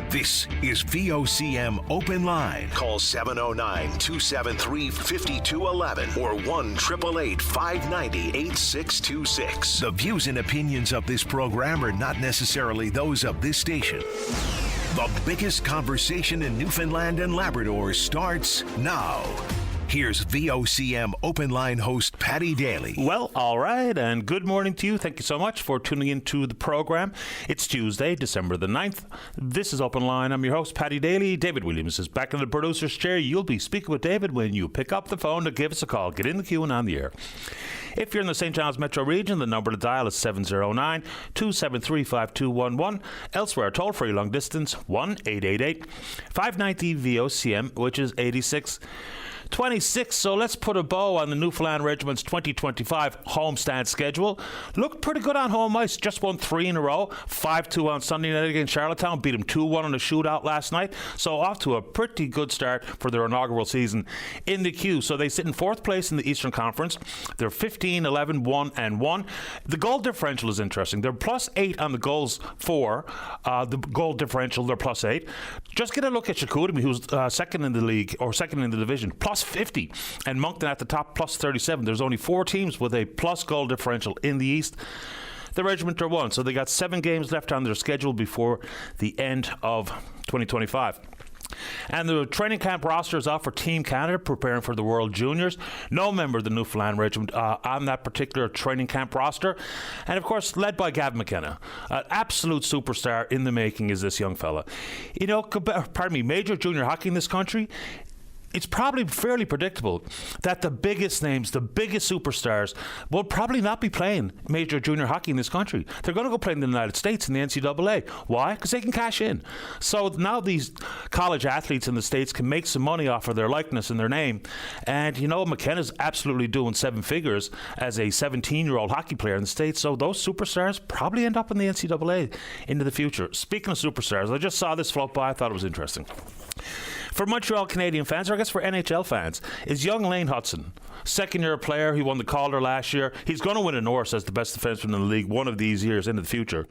This is VOCM Open Line. Call 709-273-5211 or 1-888-590-8626. The views and opinions of this program are not necessarily those of this station. The biggest conversation in Newfoundland and Labrador starts now. Here's VOCM Open Line host Paddy Daly. Well, all right, and good morning to you. Thank you so much for tuning into the program. It's Tuesday, December the 9th. This is Open Line. I'm your host, Paddy Daly. David Williams is back in the producer's chair. You'll be speaking with David when you pick up the phone to give us a call. Get in the queue and on the air. If you're in the St. John's metro region, the number to dial is 709-273-5211. Elsewhere, toll-free long distance, 1-888-590-VOCM, which is 8626. So let's put a bow on the Newfoundland Regiment's 2025 homestand schedule. Looked pretty good on home ice. Just won 3 in a row. 5-2 on Sunday night against Charlottetown. Beat them 2-1 in a shootout last night. So off to a pretty good start for their inaugural season in the queue. So they sit in 4th place in the Eastern Conference. They're 15-11-1-1. The goal differential is interesting. They're +8 on the goals for. The goal differential, they're +8. Just get a look at Chicoutimi, who's second in the league, or second in the division, +50. And Moncton at the top, +37. There's only 4 teams with a plus goal differential in the East. The regiment are 1, so they got 7 games left on their schedule before the end of 2025. And the training camp roster is out for Team Canada, preparing for the World Juniors. No member of the Newfoundland Regiment on that particular training camp roster. And, of course, led by Gavin McKenna. An absolute superstar in the making is this young fella. You know, major junior hockey in this country, it's probably fairly predictable that the biggest names, the biggest superstars, will probably not be playing major junior hockey in this country. They're going to go play in the United States in the NCAA. Why? Because they can cash in. So now these college athletes in the States can make some money off of their likeness and their name. And, you know, McKenna's absolutely doing 7 figures as a 17-year-old hockey player in the States. So those superstars probably end up in the NCAA into the future. Speaking of superstars, I just saw this float by. I thought it was interesting. For Montreal Canadian fans, or I guess for NHL fans, is young Lane Hutson. Second-year player. He won the Calder last year. He's going to win a Norris as the best defenseman in the league one of these years into the future.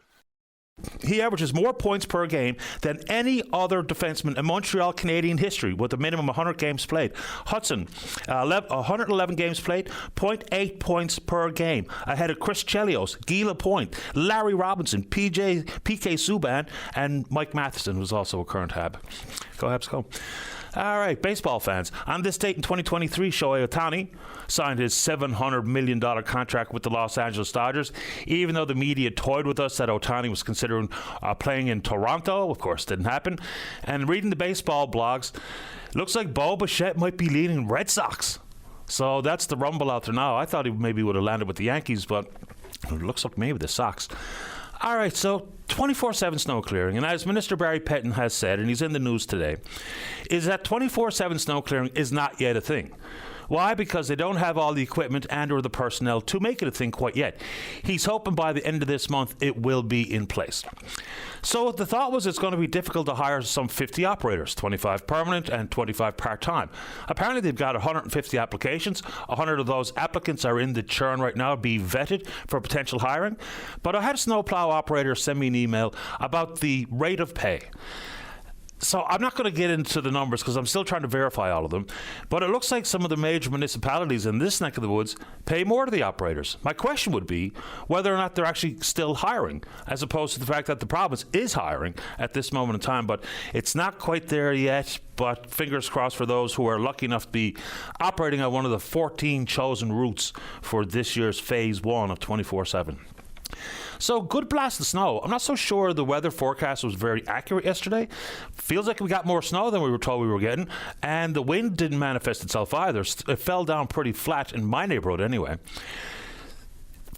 He averages more points per game than any other defenseman in Montreal Canadian history with a minimum 100 games played. Hudson, 111 games played, 0.8 points per game, ahead of Chris Chelios, Guy Lapointe, Larry Robinson, PK Subban, and Mike Matheson, who's also a current Hab. Go Habs, go. All right, baseball fans. On this date in 2023, Shohei Ohtani signed his $700 million contract with the Los Angeles Dodgers. Even though the media toyed with us that Ohtani was considering playing in Toronto, of course, didn't happen. And reading the baseball blogs, looks like Bo Bichette might be leaning Red Sox. So that's the rumble out there now. I thought he maybe would have landed with the Yankees, but it looks like maybe the Sox. All right, so 24/7 snow clearing, and as Minister Barry Pettin has said, and he's in the news today, is that 24/7 snow clearing is not yet a thing. Why? Because they don't have all the equipment and or the personnel to make it a thing quite yet. He's hoping by the end of this month it will be in place. So the thought was it's going to be difficult to hire some 50 operators, 25 permanent and 25 part-time. Apparently they've got 150 applications. 100 of those applicants are in the churn right now, be vetted for potential hiring. But I had a snowplow operator send me an email about the rate of pay. So I'm not going to get into the numbers because I'm still trying to verify all of them. But it looks like some of the major municipalities in this neck of the woods pay more to the operators. My question would be whether or not they're actually still hiring, as opposed to the fact that the province is hiring at this moment in time. But it's not quite there yet. But fingers crossed for those who are lucky enough to be operating on one of the 14 chosen routes for this year's Phase 1 of 24/7. So, good blast of snow. I'm not so sure the weather forecast was very accurate yesterday. Feels like we got more snow than we were told we were getting. And the wind didn't manifest itself either. It fell down pretty flat in my neighborhood anyway.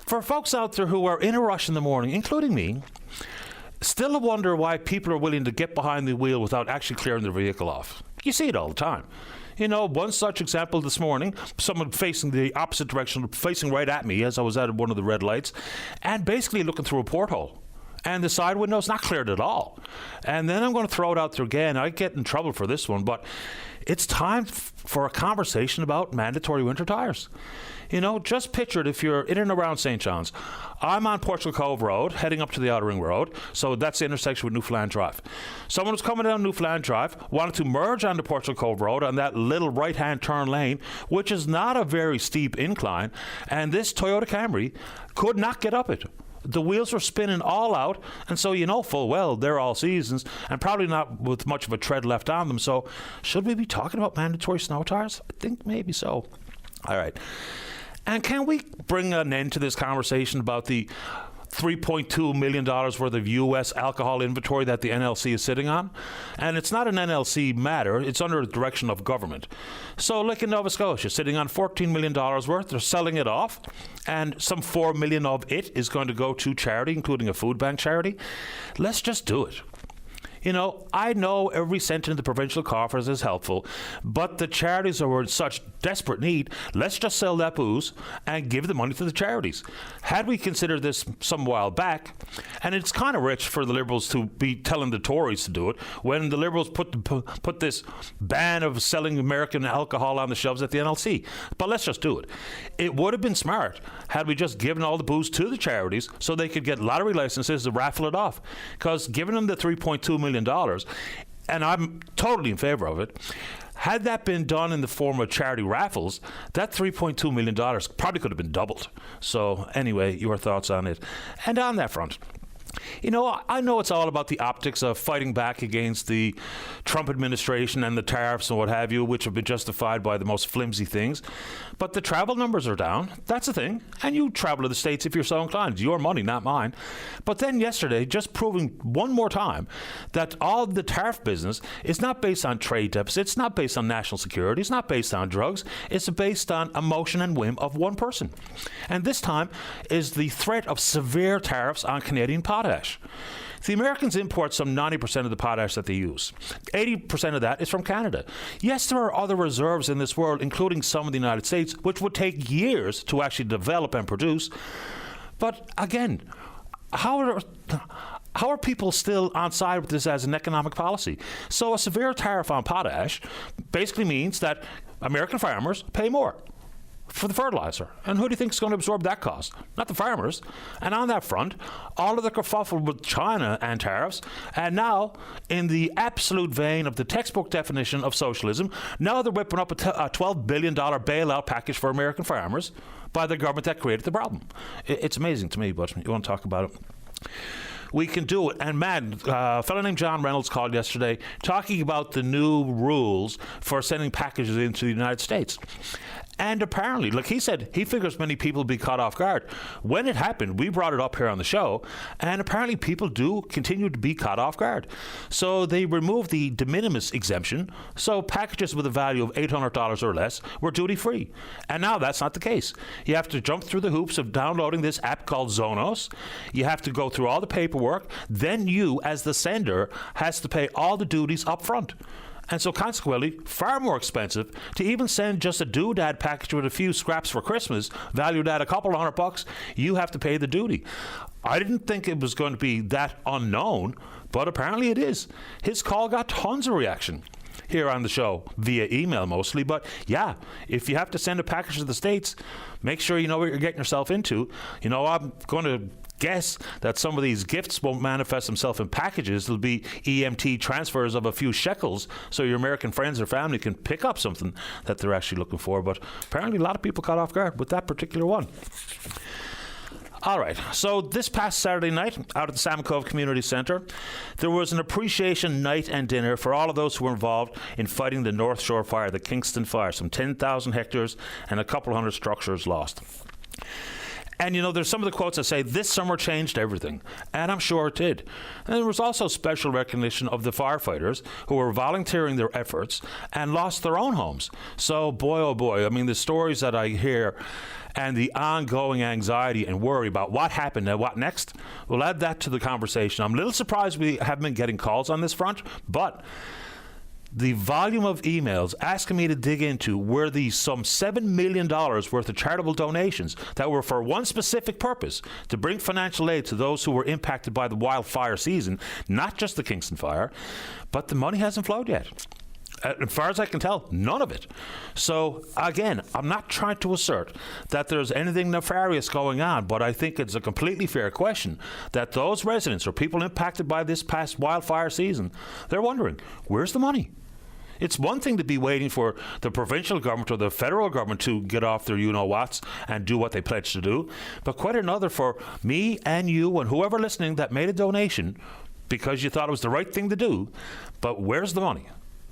For folks out there who are in a rush in the morning, including me, still wonder why people are willing to get behind the wheel without actually clearing their vehicle off. You see it all the time. You know, one such example this morning, someone facing the opposite direction, facing right at me as I was at one of the red lights, and basically looking through a porthole. and the side window's not cleared at all. And then I'm going to throw it out there again. I get in trouble for this one, but it's time for a conversation about mandatory winter tires. You know, just picture it if you're in and around St. John's. I'm on Portugal Cove Road, heading up to the Outer Ring Road, so that's the intersection with Newfoundland Drive. Someone was coming down Newfoundland Drive, wanted to merge onto Portugal Cove Road on that little right-hand turn lane, which is not a very steep incline, and this Toyota Camry could not get up it. The wheels were spinning all out, and so you know full well they're all seasons and probably not with much of a tread left on them. So should we be talking about mandatory snow tires? I think maybe so. All right. And can we bring an end to this conversation about the $3.2 million worth of U.S. alcohol inventory that the NLC is sitting on? And it's not an NLC matter. It's under the direction of government. So like in Nova Scotia, sitting on $14 million worth, they're selling it off, and some $4 million of it is going to go to charity, including a food bank charity. Let's just do it. You know, I know every cent in the provincial coffers is helpful, but the charities are in such desperate need. Let's just sell that booze and give the money to the charities. Had we considered this some while back, and it's kind of rich for the Liberals to be telling the Tories to do it, when the Liberals put this ban of selling American alcohol on the shelves at the NLC. But let's just do it. It would have been smart had we just given all the booze to the charities so they could get lottery licenses to raffle it off. Because giving them the $3.2 million, and I'm totally in favor of it, had that been done in the form of charity raffles, that $3.2 million probably could have been doubled. So anyway, your thoughts on it. And on that front, you know, I know it's all about the optics of fighting back against the Trump administration and the tariffs and what have you, which have been justified by the most flimsy things. But the travel numbers are down. That's a thing. And you travel to the States if you're so inclined. It's your money, not mine. But then yesterday, just proving one more time that all the tariff business is not based on trade deficits, it's not based on national security, it's not based on drugs, it's based on emotion and whim of one person. And this time is the threat of severe tariffs on Canadian potash. The Americans import some 90% of the potash that they use. 80% of that is from Canada. Yes, there are other reserves in this world, including some in the United States, which would take years to actually develop and produce. But again, how are people still on side with this as an economic policy? So a severe tariff on potash basically means that American farmers pay more for the fertilizer. And who do you think is going to absorb that cost? Not the farmers. And on that front, all of the kerfuffle with China and tariffs, and now, in the absolute vein of the textbook definition of socialism, now they're whipping up a $12 billion bailout package for American farmers by the government that created the problem. It's amazing to me, but you want to talk about it? We can do it. And man, a fellow named John Reynolds called yesterday talking about the new rules for sending packages into the United States. And apparently, like he said, he figures many people will be caught off guard. When it happened, we brought it up here on the show, and apparently people do continue to be caught off guard. So they removed the de minimis exemption, so packages with a value of $800 or less were duty-free. And now that's not the case. You have to jump through the hoops of downloading this app called Zonos. You have to go through all the paperwork. Then you, as the sender, has to pay all the duties up front. And so consequently, far more expensive to even send just a doodad package with a few scraps for Christmas, valued at a couple of $100, you have to pay the duty. I didn't think it was going to be that unknown, but apparently it is. His call got tons of reaction here on the show, via email mostly. But yeah, if you have to send a package to the States, make sure you know what you're getting yourself into. You know, I'm going to guess that some of these gifts won't manifest themselves in packages. It'll be EMT transfers of a few shekels so your American friends or family can pick up something that they're actually looking for. But apparently a lot of people caught off guard with that particular one. All right, so this past Saturday night out at the Salmon Cove Community Centre, there was an appreciation night and dinner for all of those who were involved in fighting the North Shore fire, the Kingston fire, some 10,000 hectares and a couple hundred structures lost. And, you know, there's some of the quotes that say, this summer changed everything. And I'm sure it did. And there was also special recognition of the firefighters who were volunteering their efforts and lost their own homes. So, boy, oh boy, I mean, the stories that I hear and the ongoing anxiety and worry about what happened and what next, we'll add that to the conversation. I'm a little surprised we haven't been getting calls on this front, but the volume of emails asking me to dig into where the some $7 million worth of charitable donations that were for one specific purpose, to bring financial aid to those who were impacted by the wildfire season, not just the Kingston fire, but the money hasn't flowed yet. As far as I can tell, none of it. So, again, I'm not trying to assert that there's anything nefarious going on, but I think it's a completely fair question that those residents or people impacted by this past wildfire season, they're wondering, where's the money? It's one thing to be waiting for the provincial government or the federal government to get off their you-know-whats and do what they pledged to do, but quite another for me and you and whoever listening that made a donation because you thought it was the right thing to do, but where's the money?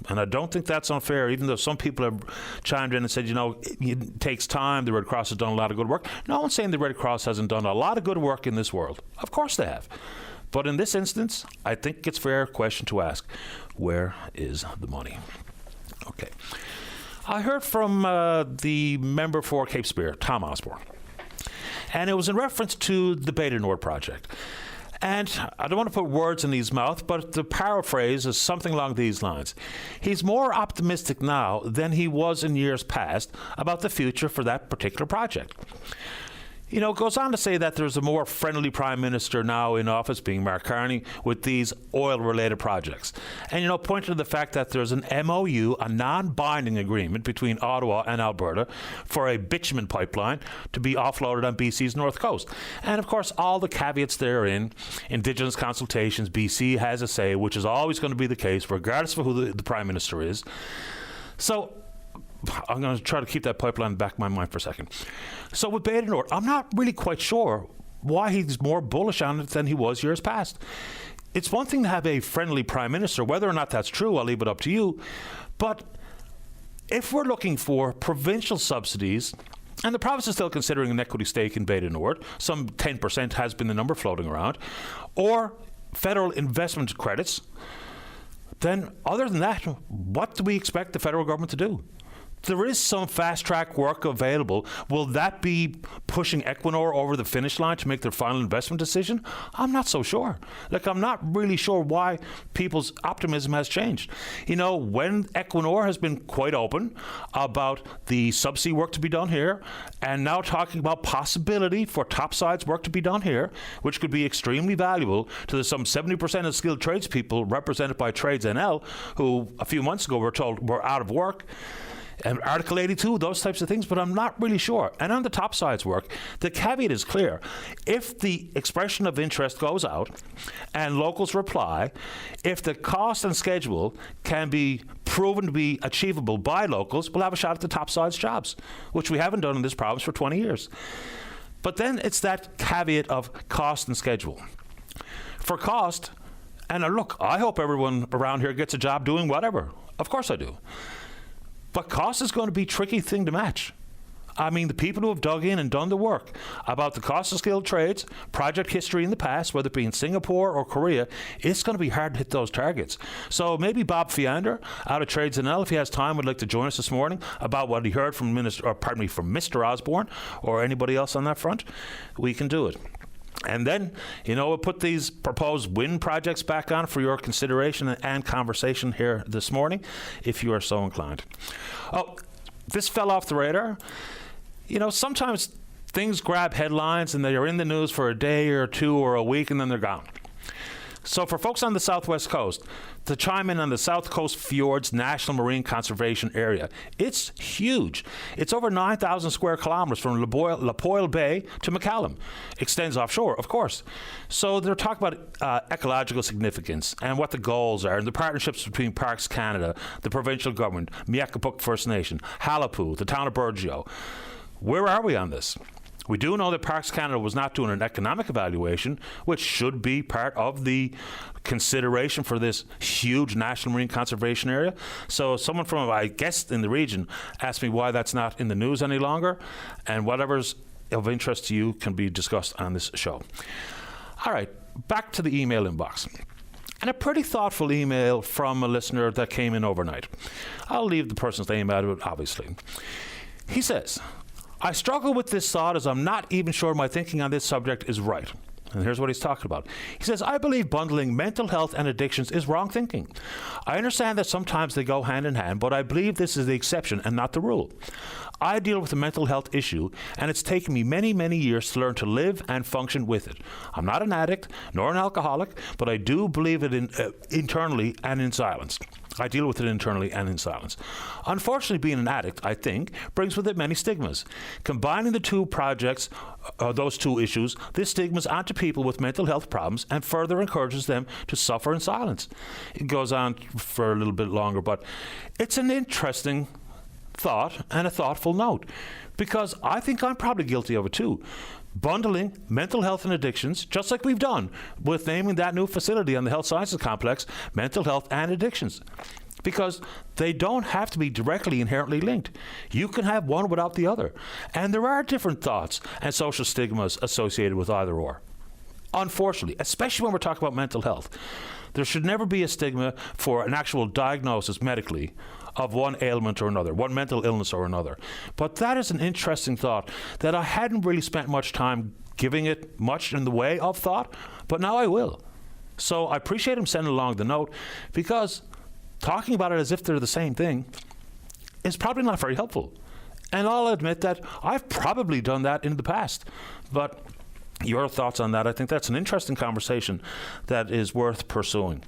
And I don't think that's unfair, even though some people have chimed in and said, it takes time. The Red Cross has done a lot of good work. No one's saying the Red Cross hasn't done a lot of good work in this world. Of course they have. But in this instance, I think it's a fair question to ask, where is the money? Okay. I heard from the member for Cape Spear, Tom Osborne. And it was in reference to the Beta Nord project. And I don't want to put words in his mouth, but the paraphrase is something along these lines. He's more optimistic now than he was in years past about the future for that particular project. It goes on to say that there's a more friendly Prime Minister now in office, being Mark Carney, with these oil-related projects. And, pointing to the fact that there's an MOU, a non-binding agreement between Ottawa and Alberta for a bitumen pipeline to be offloaded on BC's north coast. And, of course, all the caveats therein, Indigenous consultations, BC has a say, which is always going to be the case, regardless of who the Prime Minister is. So I'm going to try to keep that pipeline in the back of my mind for a second. So with Beta Nord, I'm not really quite sure why he's more bullish on it than he was years past. It's one thing to have a friendly Prime Minister. Whether or not that's true, I'll leave it up to you. But if we're looking for provincial subsidies, and the province is still considering an equity stake in Beta Nord, some 10% has been the number floating around, or federal investment credits, then other than that, what do we expect the federal government to do? There is some fast-track work available. Will that be pushing Equinor over the finish line to make their final investment decision? I'm not so sure. I'm not really sure why people's optimism has changed. When Equinor has been quite open about the subsea work to be done here, and now talking about possibility for topsides work to be done here, which could be extremely valuable to the some 70% of skilled tradespeople represented by Trades NL, who a few months ago were told were out of work, and Article 82, those types of things, but I'm not really sure. And on the topsides work, the caveat is clear. If the expression of interest goes out and locals reply, if the cost and schedule can be proven to be achievable by locals, we'll have a shot at the topsides jobs, which we haven't done in this province for 20 years. But then it's that caveat of cost and schedule. For cost, and look, I hope everyone around here gets a job doing whatever. Of course I do. But cost is going to be a tricky thing to match. I mean, the people who have dug in and done the work about the cost of skilled trades, project history in the past, whether it be in Singapore or Korea, it's going to be hard to hit those targets. So maybe Bob Fiander out of Trades NL, if he has time, would like to join us this morning about what he heard from from Mr. Osborne or anybody else on that front. We can do it. And then, we'll put these proposed wind projects back on for your consideration and conversation here this morning, if you are so inclined. Oh, this fell off the radar. Sometimes things grab headlines and they are in the news for a day or two or a week and then they're gone. So for folks on the southwest coast, to chime in on the South Coast Fjords National Marine Conservation Area, it's huge. It's over 9,000 square kilometers from Lapoille Bay to McCallum. Extends offshore, of course. So they're talking about ecological significance and what the goals are and the partnerships between Parks Canada, the provincial government, Miakapuk First Nation, Halapu, the town of Burgeo. Where are we on this? We do know that Parks Canada was not doing an economic evaluation, which should be part of the consideration for this huge national marine conservation area. So someone from, I guess, in the region asked me why that's not in the news any longer, and whatever's of interest to you can be discussed on this show. All right, back to the email inbox. And a pretty thoughtful email from a listener that came in overnight. I'll leave the person's name out of it, obviously. He says, I struggle with this thought as I'm not even sure my thinking on this subject is right. And here's what he's talking about. He says, I believe bundling mental health and addictions is wrong thinking. I understand that sometimes they go hand in hand, but I believe this is the exception and not the rule. I deal with a mental health issue, and it's taken me many, many years to learn to live and function with it. I'm not an addict, nor an alcoholic, but I do believe it internally and in silence. I deal with it internally and in silence. Unfortunately, being an addict, I think, brings with it many stigmas. Combining the two projects, those two issues, this stigmas onto people with mental health problems and further encourages them to suffer in silence. It goes on for a little bit longer, but it's an interesting thought and a thoughtful note, because I think I'm probably guilty of it too. Bundling mental health and addictions, just like we've done with naming that new facility on the Health Sciences Complex, mental health and addictions, because they don't have to be directly inherently linked. You can have one without the other. And there are different thoughts and social stigmas associated with either or. Unfortunately, especially when we're talking about mental health, there should never be a stigma for an actual diagnosis medically of one ailment or another, one mental illness or another. But that is an interesting thought that I hadn't really spent much time giving it much in the way of thought, but now I will. So I appreciate him sending along the note, because talking about it as if they're the same thing is probably not very helpful. And I'll admit that I've probably done that in the past. But your thoughts on that, I think that's an interesting conversation that is worth pursuing.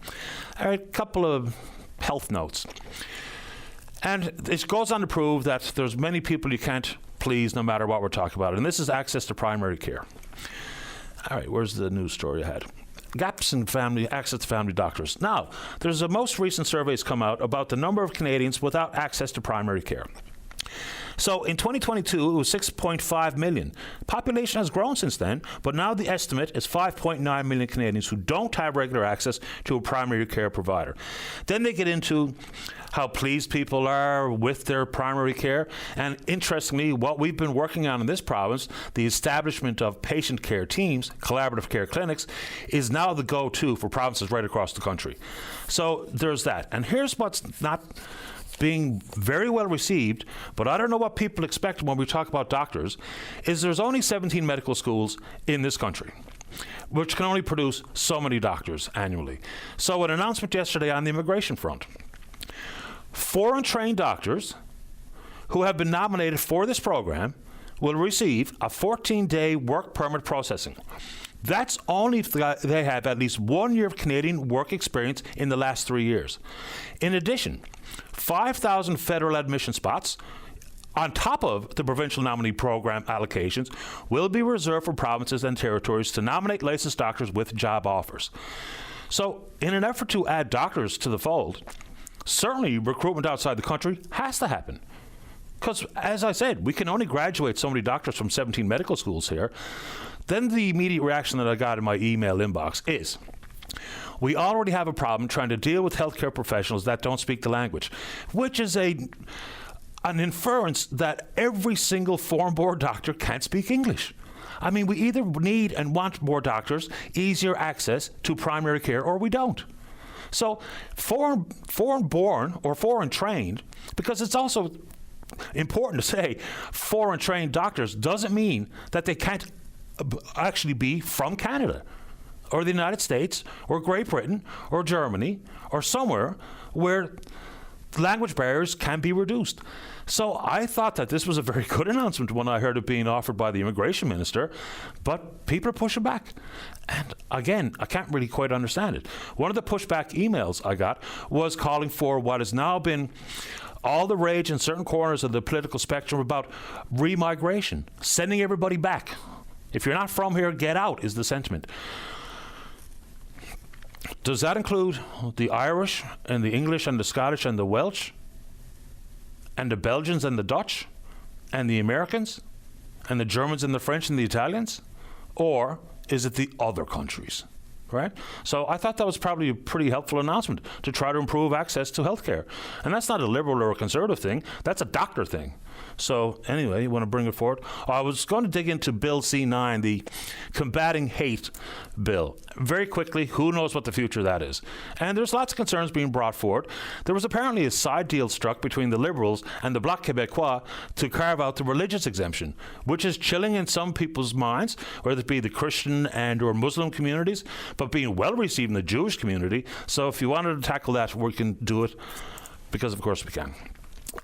All right, a couple of health notes. And it goes on to prove that there's many people you can't please no matter what we're talking about. And this is access to primary care. All right, where's the news story I had? Gaps in access to family doctors. Now, there's a most recent surveys come out about the number of Canadians without access to primary care. So in 2022, it was 6.5 million. Population has grown since then, but now the estimate is 5.9 million Canadians who don't have regular access to a primary care provider. Then they get into how pleased people are with their primary care. And interestingly, what we've been working on in this province, the establishment of patient care teams, collaborative care clinics, is now the go-to for provinces right across the country. So there's that. And here's what's not being very well received, but I don't know what people expect when we talk about doctors, is there's only 17 medical schools in this country, which can only produce so many doctors annually. So an announcement yesterday on the immigration front. Foreign trained doctors who have been nominated for this program will receive a 14-day work permit processing. That's only if they have at least 1 year of Canadian work experience in the last 3 years. In addition, 5,000 federal admission spots on top of the provincial nominee program allocations will be reserved for provinces and territories to nominate licensed doctors with job offers. So in an effort to add doctors to the fold, certainly recruitment outside the country has to happen. Because, as I said, we can only graduate so many doctors from 17 medical schools here. Then the immediate reaction that I got in my email inbox is, we already have a problem trying to deal with healthcare professionals that don't speak the language, which is an inference that every single foreign board doctor can't speak English. I mean, we either need and want more doctors, easier access to primary care, or we don't. So foreign-born or foreign-trained, because it's also important to say foreign-trained doctors doesn't mean that they can't actually be from Canada or the United States or Great Britain or Germany or somewhere where language barriers can be reduced. So I thought that this was a very good announcement when I heard it being offered by the immigration minister, but people are pushing back. And again, I can't really quite understand it. One of the pushback emails I got was calling for what has now been all the rage in certain corners of the political spectrum about remigration, sending everybody back. If you're not from here, get out, is the sentiment. Does that include the Irish and the English and the Scottish and the Welsh and the Belgians and the Dutch and the Americans and the Germans and the French and the Italians? Or is it the other countries? right? So I thought that was probably a pretty helpful announcement to try to improve access to healthcare. And that's not a liberal or a conservative thing. That's a doctor thing. So anyway, you want to bring it forward? I was going to dig into Bill C9, the Combating Hate Bill. Very quickly, who knows what the future of that is? And there's lots of concerns being brought forward. There was apparently a side deal struck between the Liberals and the Bloc Québécois to carve out the religious exemption, which is chilling in some people's minds, whether it be the Christian and or Muslim communities, but being well received in the Jewish community. So if you wanted to tackle that, we can do it, because of course we can.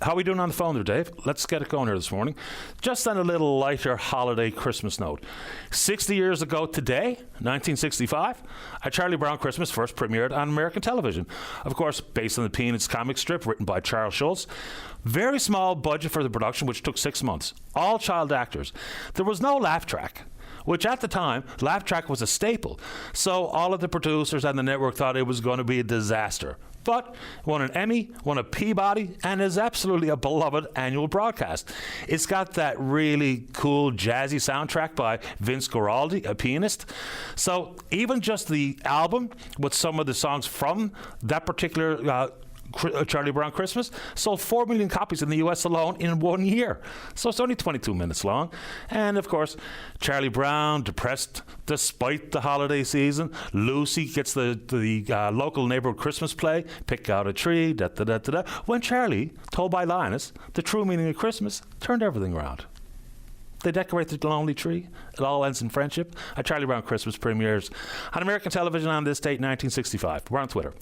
How are we doing on the phone there, Dave? Let's get it going here this morning. Just on a little lighter holiday Christmas note. 60 years ago today, 1965, A Charlie Brown Christmas first premiered on American television. Of course, based on the Peanuts comic strip written by Charles Schulz. Very small budget for the production, which took 6 months. All child actors. There was no laugh track, which at the time, laugh track was a staple. So all of the producers and the network thought it was going to be a disaster. But won an Emmy, won a Peabody, and is absolutely a beloved annual broadcast. It's got that really cool jazzy soundtrack by Vince Guaraldi, a pianist. So even just the album with some of the songs from that particular Charlie Brown Christmas sold 4 million copies in the US alone in 1 year. So it's only 22 minutes long. And of course, Charlie Brown, depressed despite the holiday season. Lucy gets the local neighborhood Christmas play, pick out a tree, da-da-da-da-da. When Charlie, told by Linus, the true meaning of Christmas, turned everything around. They decorate the lonely tree. It all ends in friendship. A Charlie Brown Christmas premieres on American television on this date, 1965. We're on Twitter.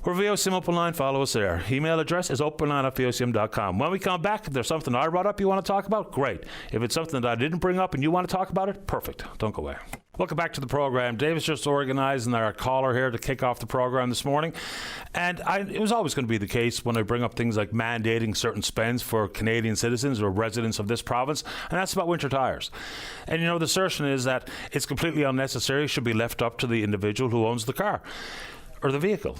We're VOCM Open Line. Follow us there. Email address is openline@vocm.com. When we come back, if there's something I brought up you want to talk about, great. If it's something that I didn't bring up and you want to talk about it, perfect. Don't go away. Welcome back to the program. Dave's just organizing our caller here to kick off the program this morning. And it was always going to be the case when I bring up things like mandating certain spends for Canadian citizens or residents of this province, and that's about winter tires. And, you know, the assertion is that it's completely unnecessary, should be left up to the individual who owns the car or the vehicle.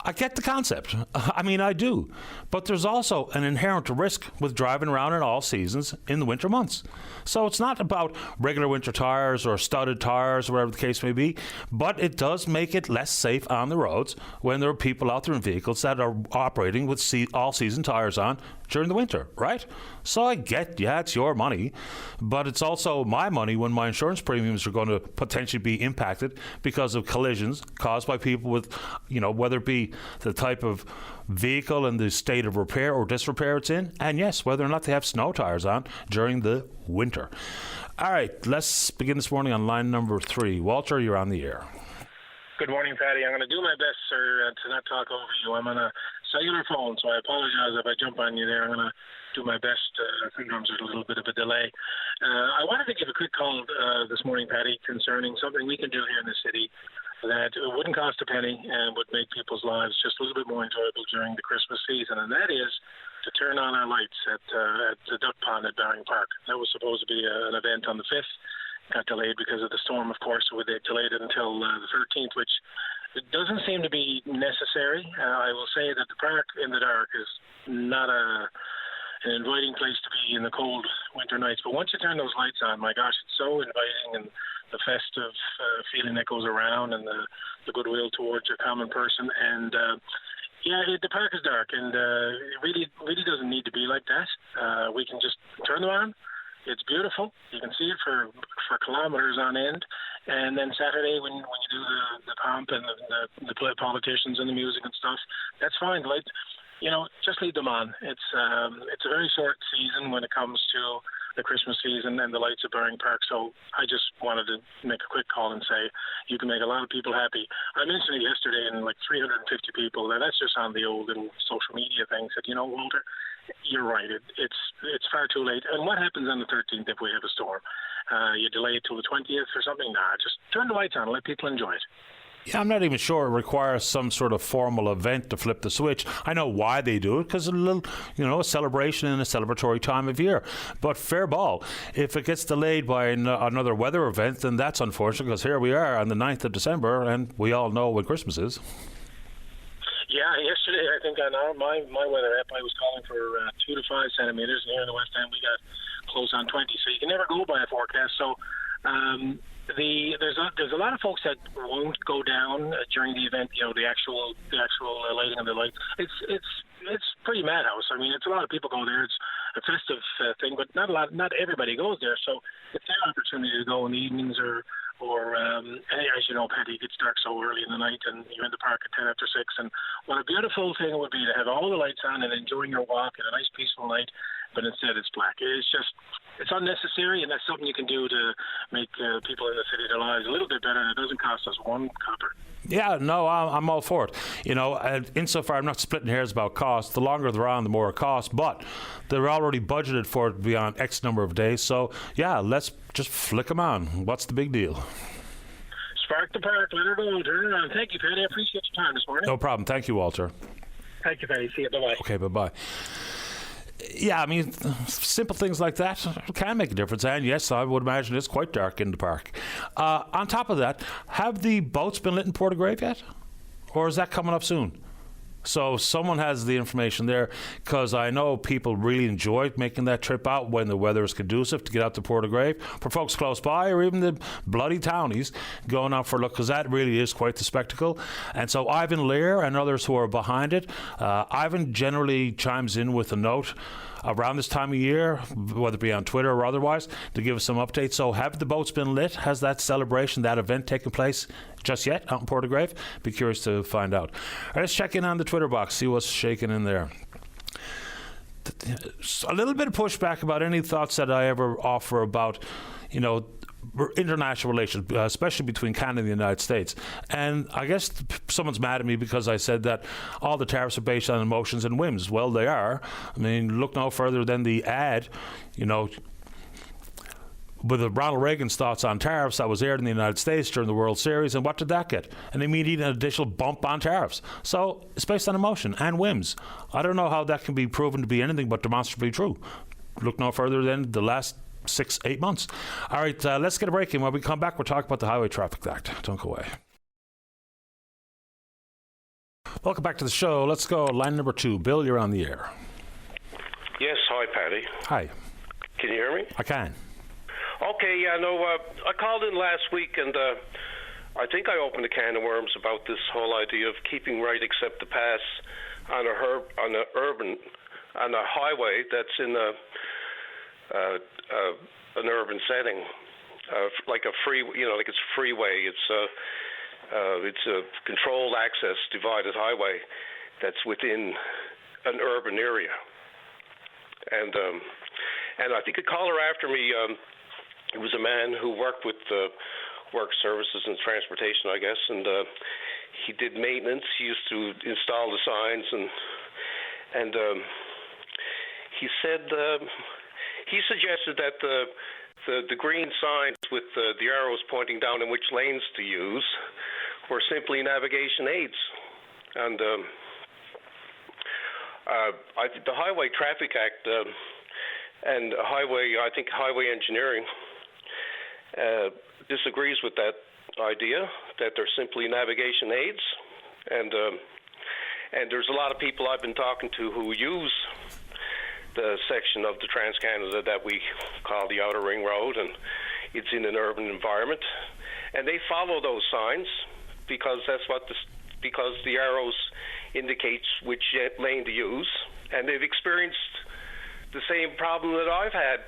I get the concept. I mean, I do. But there's also an inherent risk with driving around in all seasons in the winter months. So it's not about regular winter tires or studded tires or whatever the case may be, but it does make it less safe on the roads when there are people out there in vehicles that are operating with all-season tires on during the winter, right? So I get, yeah, it's your money, but it's also my money when my insurance premiums are going to potentially be impacted because of collisions caused by people with, you know, whether it be the type of vehicle and the state of repair or disrepair it's in, and yes, whether or not they have snow tires on during the winter. All right, let's begin this morning on line number 3. Walter, you're on the air. Good morning, Patty. I'm going to do my best, sir, to not talk over you. I'm on a cellular phone, so I apologize if I jump on you there. I'm going to do my best. Sometimes there's a little bit of a delay. I wanted to give a quick call this morning, Patty, concerning something we can do here in the city that wouldn't cost a penny and would make people's lives just a little bit more enjoyable during the Christmas season, and that is to turn on our lights at the duck pond at Baring Park. That was supposed to be an event on the 5th. Got delayed because of the storm, of course, so they delayed it until the 13th, which it doesn't seem to be necessary. I will say that the park in the dark is not an inviting place to be in the cold winter nights. But once you turn those lights on, my gosh, it's so inviting, and the festive feeling that goes around and the goodwill towards a common person. And, the park is dark, and it really doesn't need to be like that. We can just turn them on. It's beautiful. You can see it for kilometers on end. And then Saturday, when you do the pomp and the politicians and the music and stuff, that's fine. Like, just leave them on. It's a very short season when it comes to the Christmas season and the lights of Baring Park. So I just wanted to make a quick call and say you can make a lot of people happy. I mentioned it yesterday, and like 350 people. Now that's just on the old little social media thing. Said, Walter, you're right. It's far too late. And what happens on the 13th if we have a storm? You delay it till the 20th or something? Nah, just turn the lights on and let people enjoy it. Yeah, I'm not even sure it requires some sort of formal event to flip the switch. I know why they do it, because it's a little, a celebration and a celebratory time of year. But fair ball. If it gets delayed by another weather event, then that's unfortunate, because here we are on the 9th of December, and we all know when Christmas is. Yeah, yesterday I think on my weather app I was calling for 2 to 5 centimeters, and here in the West End we got close on 20. So you can never go by a forecast. So there's a lot of folks that won't go down during the event. The actual lighting of the lights. It's pretty madhouse. I mean, it's a lot of people go there. It's a festive thing, but not everybody goes there. So it's their opportunity to go in the evenings or as you know, Patty, it gets dark so early in the night, and you're in the park at 10 after 6. And what a beautiful thing it would be to have all the lights on and enjoying your walk and a nice peaceful night. But instead, it's black. It's unnecessary, and that's something you can do to make people in the city their lives a little bit better. And it doesn't cost us one copper. Yeah, no, I'm all for it. And insofar, I'm not splitting hairs about cost. The longer they're on, the more it costs. But they're already budgeted for it beyond X number of days. So, yeah, let's just flick them on. What's the big deal? Spark the park. Let her go. Turn it on. Thank you, Patty. I appreciate your time this morning. No problem. Thank you, Walter. Thank you, Patty. See you. Bye-bye. Okay, bye-bye. Yeah, I mean, simple things like that can make a difference. And yes, I would imagine it's quite dark in the park. On top of that, have the boats been lit in Portagrave yet? Or is that coming up soon? So someone has the information there, because I know people really enjoy making that trip out when the weather is conducive to get out to Portagrave. For folks close by, or even the bloody townies going out for a look, because that really is quite the spectacle. And so Ivan Lear and others who are behind it, Ivan generally chimes in with a note around this time of year, whether it be on Twitter or otherwise, to give us some updates. So have the boats been lit? Has that celebration, that event taken place just yet out in Portagrave? Be curious to find out. All right, let's check in on the Twitter box, see what's shaking in there. A little bit of pushback about any thoughts that I ever offer about, international relations, especially between Canada and the United States. And I guess someone's mad at me because I said that all the tariffs are based on emotions and whims. Well, they are. I mean, look no further than the ad, with Ronald Reagan's thoughts on tariffs that was aired in the United States during the World Series. And what did that get? An immediate and additional bump on tariffs. So it's based on emotion and whims. I don't know how that can be proven to be anything but demonstrably true. Look no further than the last 6-8 months. All right, let's get a break in. When we come back, we'll talk about the Highway Traffic Act. Don't go away. Welcome back to the show. Let's go line number 2. Bill, you're on the air. Yes, hi, Patty. Hi. Can you hear me? I can. Okay, yeah, no, I called in last week, and I think I opened a can of worms about this whole idea of keeping right except to pass on a highway that's in an urban setting, like a free, like it's a freeway. It's a controlled access divided highway that's within an urban area. And I think a caller after me, it was a man who worked with work services and transportation, I guess, and he did maintenance. He used to install the signs, and he said he suggested that the green signs with the arrows pointing down in which lanes to use were simply navigation aids. And I think the Highway Traffic Act and I think highway engineering disagrees with that idea, that they're simply navigation aids. And there's a lot of people I've been talking to who use the section of the Trans-Canada that we call the Outer Ring Road, and it's in an urban environment, and they follow those signs because because the arrows indicates which lane to use, and they've experienced the same problem that I've had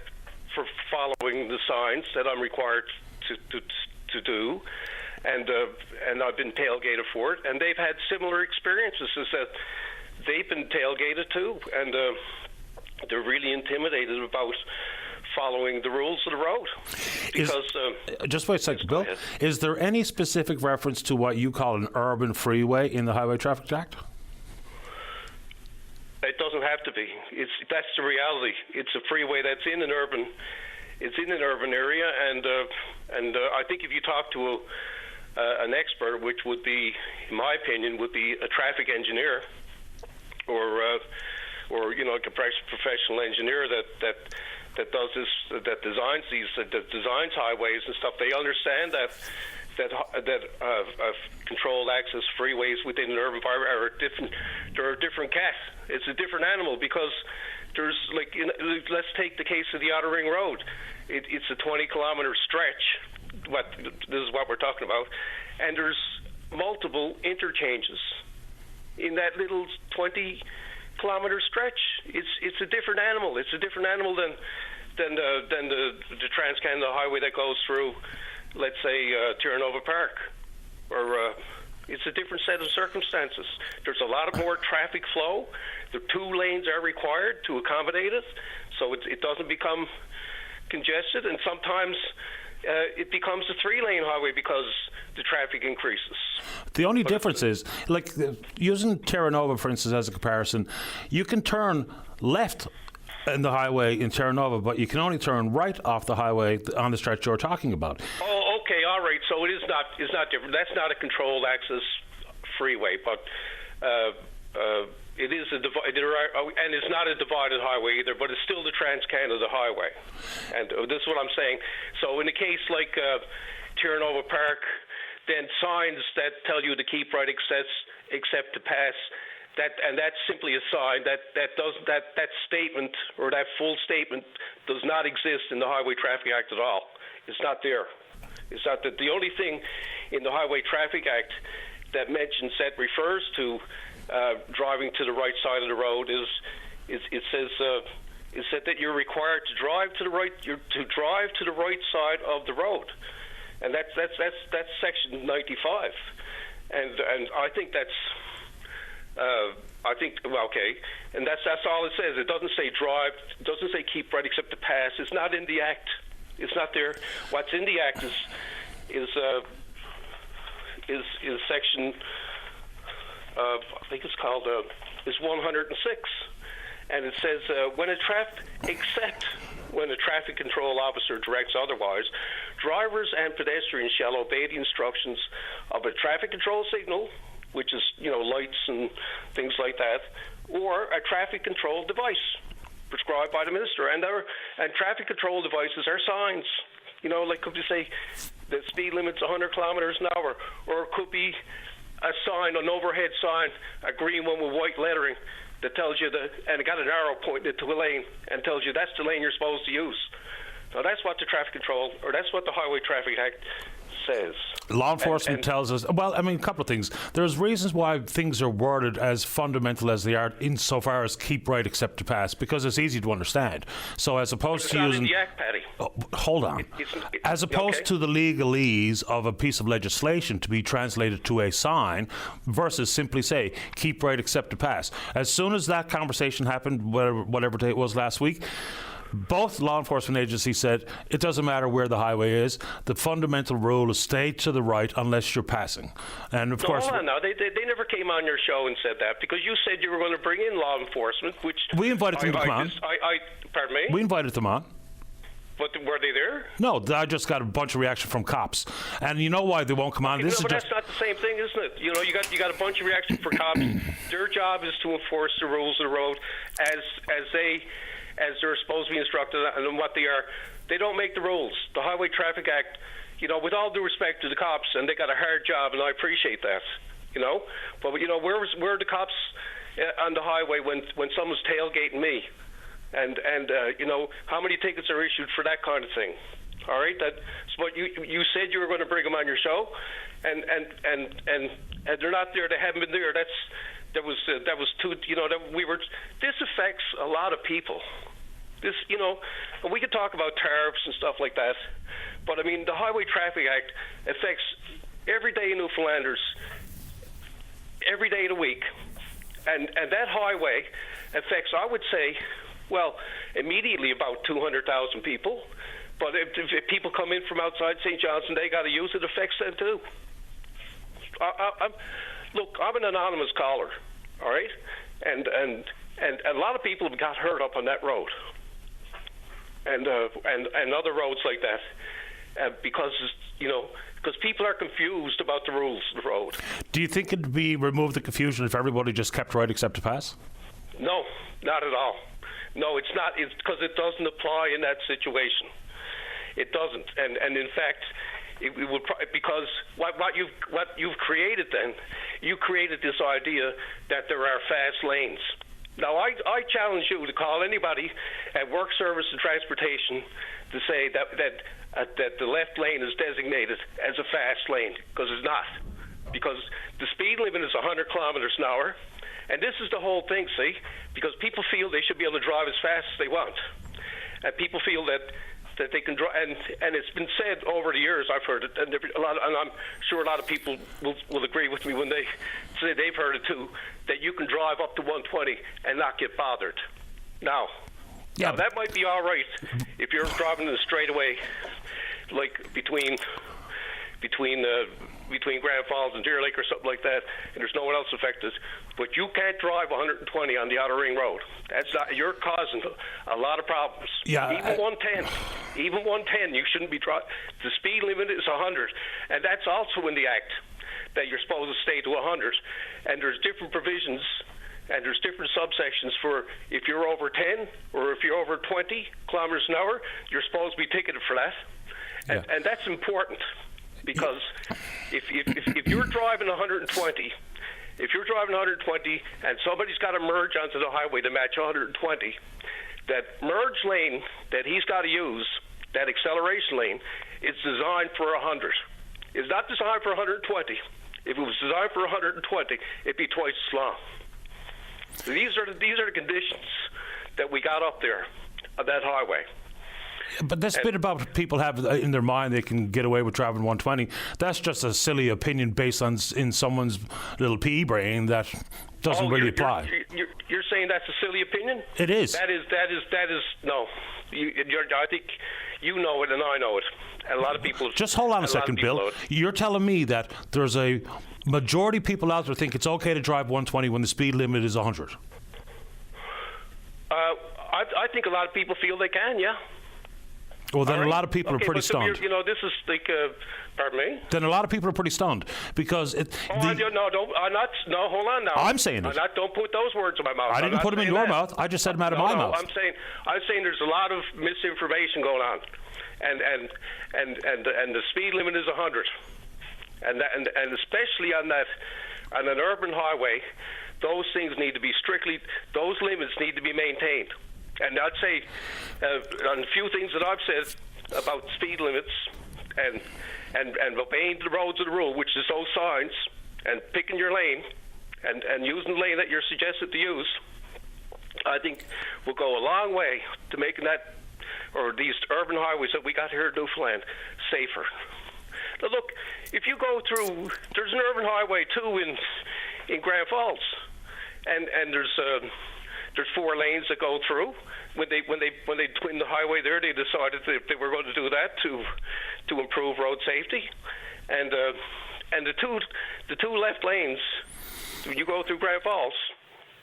for following the signs that I'm required to do, and I've been tailgated for it, and they've had similar experiences. Is that they've been tailgated too, and they're really intimidated about following the rules of the road. Because just wait a second, Bill. Is there any specific reference to what you call an urban freeway in the Highway Traffic Act? It doesn't have to be. That's the reality. It's a freeway that's in an urban. It's in an urban area, and I think if you talk to an expert, which would be, in my opinion, would be a traffic engineer, or like a professional engineer that does this, that designs designs highways and stuff, they understand that controlled access freeways within an urban environment are different. They're a different cat. It's a different animal because there's let's take the case of the Outer Ring Road. It's a 20-kilometer stretch this is what we're talking about, and there's multiple interchanges in that little 20-kilometer stretch. It's a different animal. It's a different animal than the Trans-Canada Highway that goes through, let's say, Terranova Park, or it's a different set of circumstances. There's a lot of more traffic flow. The 2 lanes are required to accommodate it, so it doesn't become congested, and sometimes it becomes a 3-lane highway because the traffic increases. The only difference is, like, using Terranova, for instance, as a comparison, you can turn left in the highway in Terranova, but you can only turn right off the highway on the stretch you're talking about. Oh, okay, all right. So it's not different. That's not a controlled access freeway, but it is and it's not a divided highway either, but it's still the Trans-Canada Highway. And this is what I'm saying. So in a case like Terranova Park, then signs that tell you to keep right except to pass, that's simply a sign that statement, or that full statement, does not exist in the Highway Traffic Act at all. It's not there. It's not that. The only thing in the Highway Traffic Act that refers to driving to the right side of the road is it said that you're required to drive to the right side of the road, and that's section 95, and I think that's. Okay, and that's all it says. It doesn't say drive. It doesn't say keep right except to pass. It's not in the act. It's not there. What's in the act is section. I think it's called is 106, and it says when a traffic control officer directs otherwise, drivers and pedestrians shall obey the instructions of a traffic control signal, which is, lights and things like that, or a traffic control device prescribed by the minister. And traffic control devices are signs. Like, could you say the speed limit's 100 kilometers an hour, or it could be a sign, an overhead sign, a green one with white lettering that tells you and it got an arrow pointed to a lane and tells you that's the lane you're supposed to use. Now that's what the traffic control, or that's what the Highway Traffic Act says. Law enforcement tells us, well, I mean, a couple of things. There's reasons why things are worded as fundamental as they are insofar as keep right except to pass, because it's easy to understand. So as opposed to using... It's not in the Act, Paddy. Hold on. As opposed to the legalese of a piece of legislation to be translated to a sign versus simply say, keep right except to pass. As soon as that conversation happened, whatever day it was last week, both law enforcement agencies said it doesn't matter where the highway is. The fundamental rule is stay to the right unless you're passing. And of course, hold on now. They never came on your show and said that, because you said you were going to bring in law enforcement, which we invited them to come on. Pardon me? We invited them on. But were they there? No, I just got a bunch of reaction from cops, and you know why they won't come on. That's not the same thing, isn't it? You got a bunch of reaction for cops. Their job is to enforce the rules of the road as they're supposed to be instructed and what they are. They don't make the rules. The Highway Traffic Act, with all due respect to the cops, and they got a hard job, and I appreciate that, But, where are the cops on the highway when someone's tailgating me? And how many tickets are issued for that kind of thing? All right? That's what you said you were going to bring them on your show, and they're not there. They haven't been there. That was too. This affects a lot of people. This, and we could talk about tariffs and stuff like that, but I mean, the Highway Traffic Act affects everyday Newfoundlanders, every day of the week, and that highway affects, I would say, immediately about 200,000 people. But if people come in from outside St. Johnson, they got to use it. Affects them too. Look, I'm an anonymous caller, all right, and a lot of people have got hurt up on that road, and other roads like that, because people are confused about the rules of the road. Do you think it'd be remove the confusion if everybody just kept right except to pass? No, not at all. No, it's not. It's because it doesn't apply in that situation. It doesn't, and in fact. It would, because what you've created then, you created this idea that there are fast lanes, Now, I challenge you to call anybody at Work Service and Transportation to say that the left lane is designated as a fast lane, because it's not. Because the speed limit is 100 kilometers an hour, and this is the whole thing, see? Because people feel they should be able to drive as fast as they want. And people feel that they can drive, and it's been said over the years, I've heard it, and I'm sure a lot of people will agree with me when they say they've heard it too, that you can drive up to 120 and not get bothered. Now that might be all right if you're driving in a straightaway, like between Grand Falls and Deer Lake or something like that, and there's no one else affected. But you can't drive 120 on the Outer Ring Road. That's not. You're causing a lot of problems. Yeah, even 110, you shouldn't be driving. The speed limit is 100, and that's also in the Act that you're supposed to stay to 100. And there's different provisions, and there's different subsections for if you're over 10 or if you're over 20 kilometers an hour, you're supposed to be ticketed for that. And that's important. Because if you're driving 120, and somebody's got to merge onto the highway to match 120, that merge lane that he's got to use, that acceleration lane, is designed for 100. It's not designed for 120. If it was designed for 120, it'd be twice as long. So these are the conditions that we got up there on that highway. But this bit about people have in their mind they can get away with driving 120, that's just a silly opinion based on in someone's little pea brain that doesn't really apply. You're saying that's a silly opinion? It is. That is no. I think you know it and I know it. And a lot of people... Just hold on a second, Bill. You're telling me that there's a majority of people out there think it's okay to drive 120 when the speed limit is 100? I think a lot of people feel they can, yeah. Well, then a lot of people are pretty stunned. This is like, pardon me? Then a lot of people are pretty stunned because it... hold on now. I'm saying it. Don't put those words in my mouth. I didn't put them in your mouth. I just said them out of my mouth. I'm saying there's a lot of misinformation going on, and the speed limit is 100, and especially on an urban highway, those things need to be those limits need to be maintained. And I'd say on a few things that I've said about speed limits and obeying the roads of the rule, which is those signs, and picking your lane and using the lane that you're suggested to use, I think will go a long way to making that, or these urban highways that we got here in Newfoundland, safer. Now look, if you go through, there's an urban highway too in Grand Falls, and there's 4 lanes that go through. When they twinned the highway there, they decided that they were going to do that to improve road safety, and the two left lanes. When you go through Grand Falls,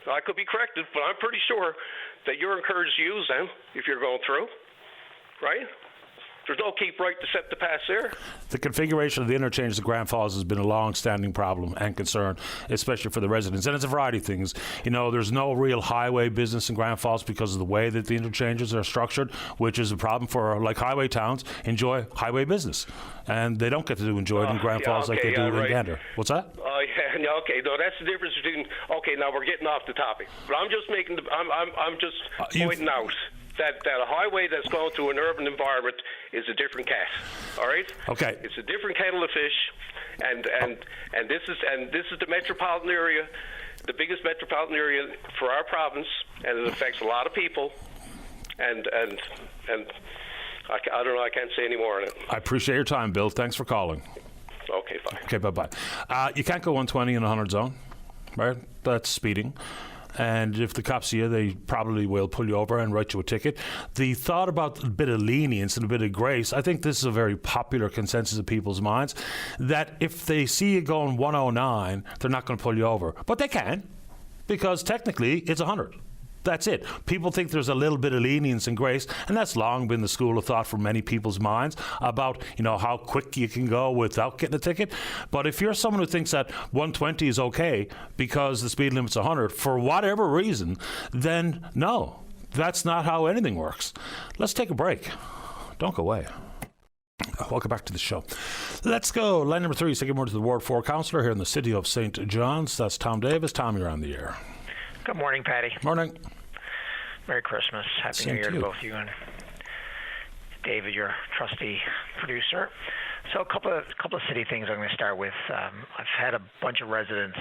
I could be corrected, but I'm pretty sure that you're encouraged to use them if you're going through, right? There's no keep right to set the pass there. The configuration of the interchange to Grand Falls has been a long-standing problem and concern, especially for the residents. And it's a variety of things. You know, there's no real highway business in Grand Falls because of the way that the interchanges are structured, which is a problem for, like, highway towns enjoy highway business. And they don't get to enjoy it in Grand Falls like they do in Gander. What's that? Okay. No, that's the difference between... Okay, now we're getting off the topic. But I'm just making... I'm just pointing out... That a highway that's going through an urban environment is a different cat. All right. Okay. It's a different kettle of fish, and this is the metropolitan area, the biggest metropolitan area for our province, and it affects a lot of people. And I don't know. I can't say any more on it. I appreciate your time, Bill. Thanks for calling. Okay. Bye. Okay. Bye. You can't go 120 in a 100 zone, right? That's speeding. And if the cops see you, they probably will pull you over and write you a ticket. The thought about a bit of lenience and a bit of grace, I think this is a very popular consensus of people's minds, that if they see you going 109, they're not going to pull you over. But they can, because technically it's 100. That's it. People think there's a little bit of lenience and grace, and that's long been the school of thought for many people's minds about, you know, how quick you can go without getting a ticket. But if you're someone who thinks that 120 is okay because the speed limit's 100 for whatever reason, then no, that's not how anything works. Let's take a break. Don't go away. Welcome back to the show. Let's go. Line number 3, say good morning to the Ward 4 councillor here in the city of St. John's. That's Tom Davis. Tom, you're on the air. Good morning, Patty. Morning. Merry Christmas. Happy Same New Year to to you. both you and David, your trusty producer. So a couple of city things I'm going to start with. I've had a bunch of residents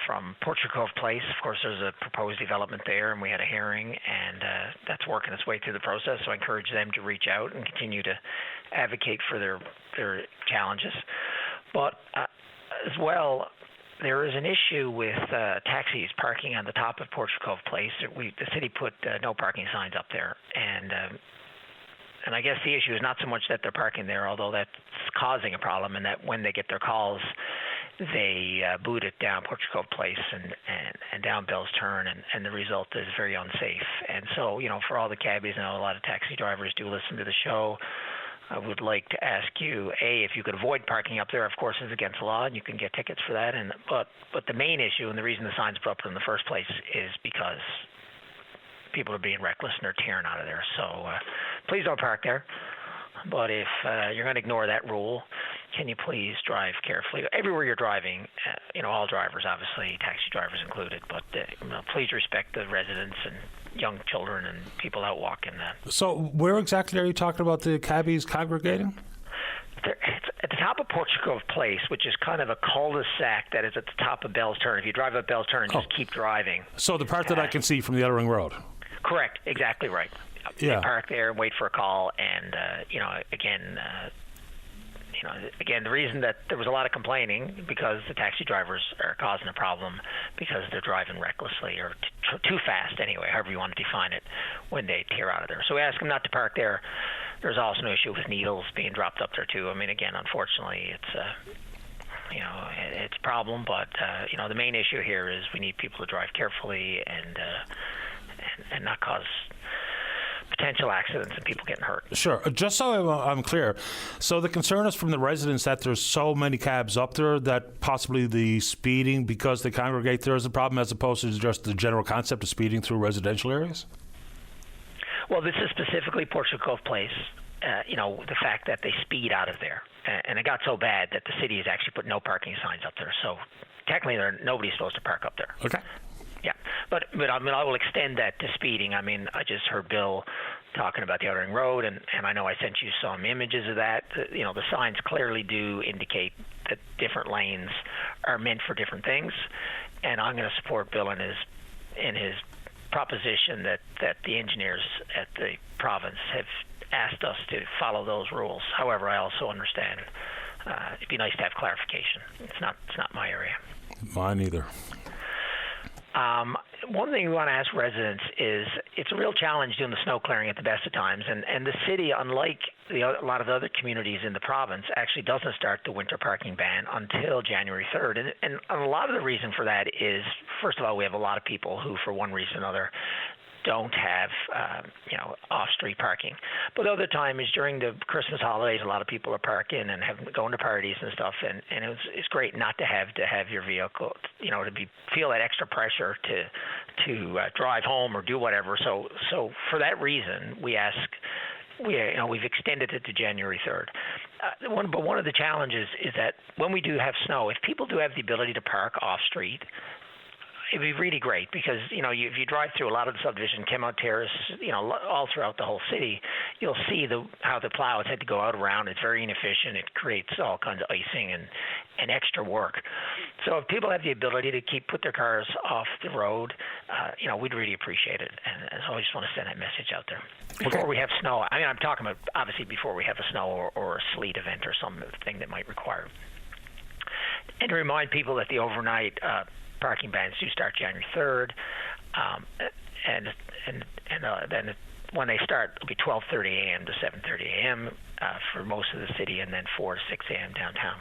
from Portrait Cove Place. Of course, there's a proposed development there, and we had a hearing, and that's working its way through the process. So I encourage them to reach out and continue to advocate for their challenges. But as well, there is an issue with taxis parking on the top of Portrait Cove Place. The city put no parking signs up there, and I guess the issue is not so much that they're parking there, although that's causing a problem, and that when they get their calls, they boot it down Portrait Cove Place and down Bell's Turn, and the result is very unsafe. And so, for all the cabbies, I know a lot of taxi drivers do listen to the show. I would like to ask you, if you could avoid parking up there. Of course, it's against the law, and you can get tickets for that. But the main issue, and the reason the sign's put up in the first place, is because people are being reckless and they're tearing out of there. So please don't park there. But if you're going to ignore that rule, can you please drive carefully? Everywhere you're driving, all drivers, obviously, taxi drivers included, but please respect the residents and young children and people out walking. So where exactly are you talking about the cabbies congregating? It's at the top of Portrait Cove Place, which is kind of a cul-de-sac that is at the top of Bell's Turn. If you drive up Bell's Turn, just keep driving. So the part that I can see from the Outer Ring Road? Correct, exactly right. Yeah. They park there and wait for a call, and again, the reason that there was a lot of complaining because the taxi drivers are causing a problem because they're driving recklessly or too fast anyway, however you want to define it, when they tear out of there. So we ask them not to park there. There's also an issue with needles being dropped up there too. I mean, again, unfortunately, it's a problem, but the main issue here is we need people to drive carefully and not cause potential accidents and people getting hurt. Sure. Just so I'm clear, so the concern is from the residents that there's so many cabs up there that possibly the speeding, because they congregate there, is a problem, as opposed to just the general concept of speeding through residential areas? Well, this is specifically Portrait Cove Place. The fact that they speed out of there. And it got so bad that the city has actually put no parking signs up there. So technically, nobody's supposed to park up there. Okay. Yeah, but I will extend that to speeding. I mean, I just heard Bill talking about the Outer Ring Road, and I know I sent you some images of that. The signs clearly do indicate that different lanes are meant for different things, and I'm going to support Bill in his proposition that the engineers at the province have asked us to follow those rules. However, I also understand it'd be nice to have clarification. It's not my area. Mine either. One thing we want to ask residents is it's a real challenge doing the snow clearing at the best of times, and the city, unlike a lot of the other communities in the province, actually doesn't start the winter parking ban until January 3rd. And a lot of the reason for that is, first of all, we have a lot of people who, for one reason or another, don't have off-street parking. But the other time is during the Christmas holidays. A lot of people are parking and going to parties and stuff, and it's great not to have your vehicle, feel that extra pressure to drive home or do whatever. So for that reason, we've extended it to January 3rd. But one of the challenges is that when we do have snow, if people do have the ability to park off-street, it'd be really great because, if you drive through a lot of the subdivision, Kemont Terrace, all throughout the whole city, you'll see how the plows had to go out around. It's very inefficient. It creates all kinds of icing and extra work. So if people have the ability to put their cars off the road, we'd really appreciate it. And so I just want to send that message out there. Before we have snow, I'm talking about obviously before we have a snow or a sleet event or something that might require. And to remind people that the overnight parking bans do start January 3rd, and then when they start, it'll be 12:30 a.m. to 7:30 a.m. For most of the city, and then 4 to 6 a.m. downtown.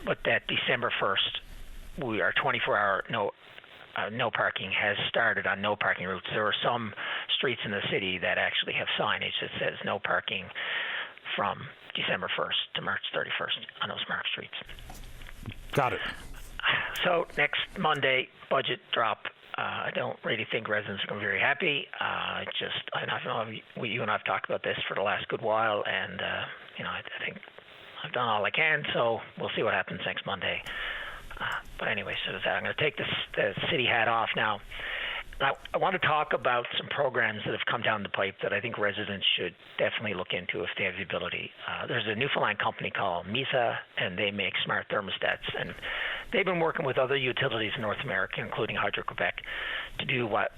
But that December 1st, our 24-hour no parking has started on no parking routes. There are some streets in the city that actually have signage that says no parking from December 1st to March 31st on those marked streets. Got it. So next Monday, budget drop. I don't really think residents are going to be very happy. I know you and I have talked about this for the last good while, and I think I've done all I can. So we'll see what happens next Monday. But anyway, so I'm going to take the city hat off now. I want to talk about some programs that have come down the pipe that I think residents should definitely look into if they have the ability. There's a Newfoundland company called MISA, and they make smart thermostats. And they've been working with other utilities in North America, including Hydro-Quebec, to do what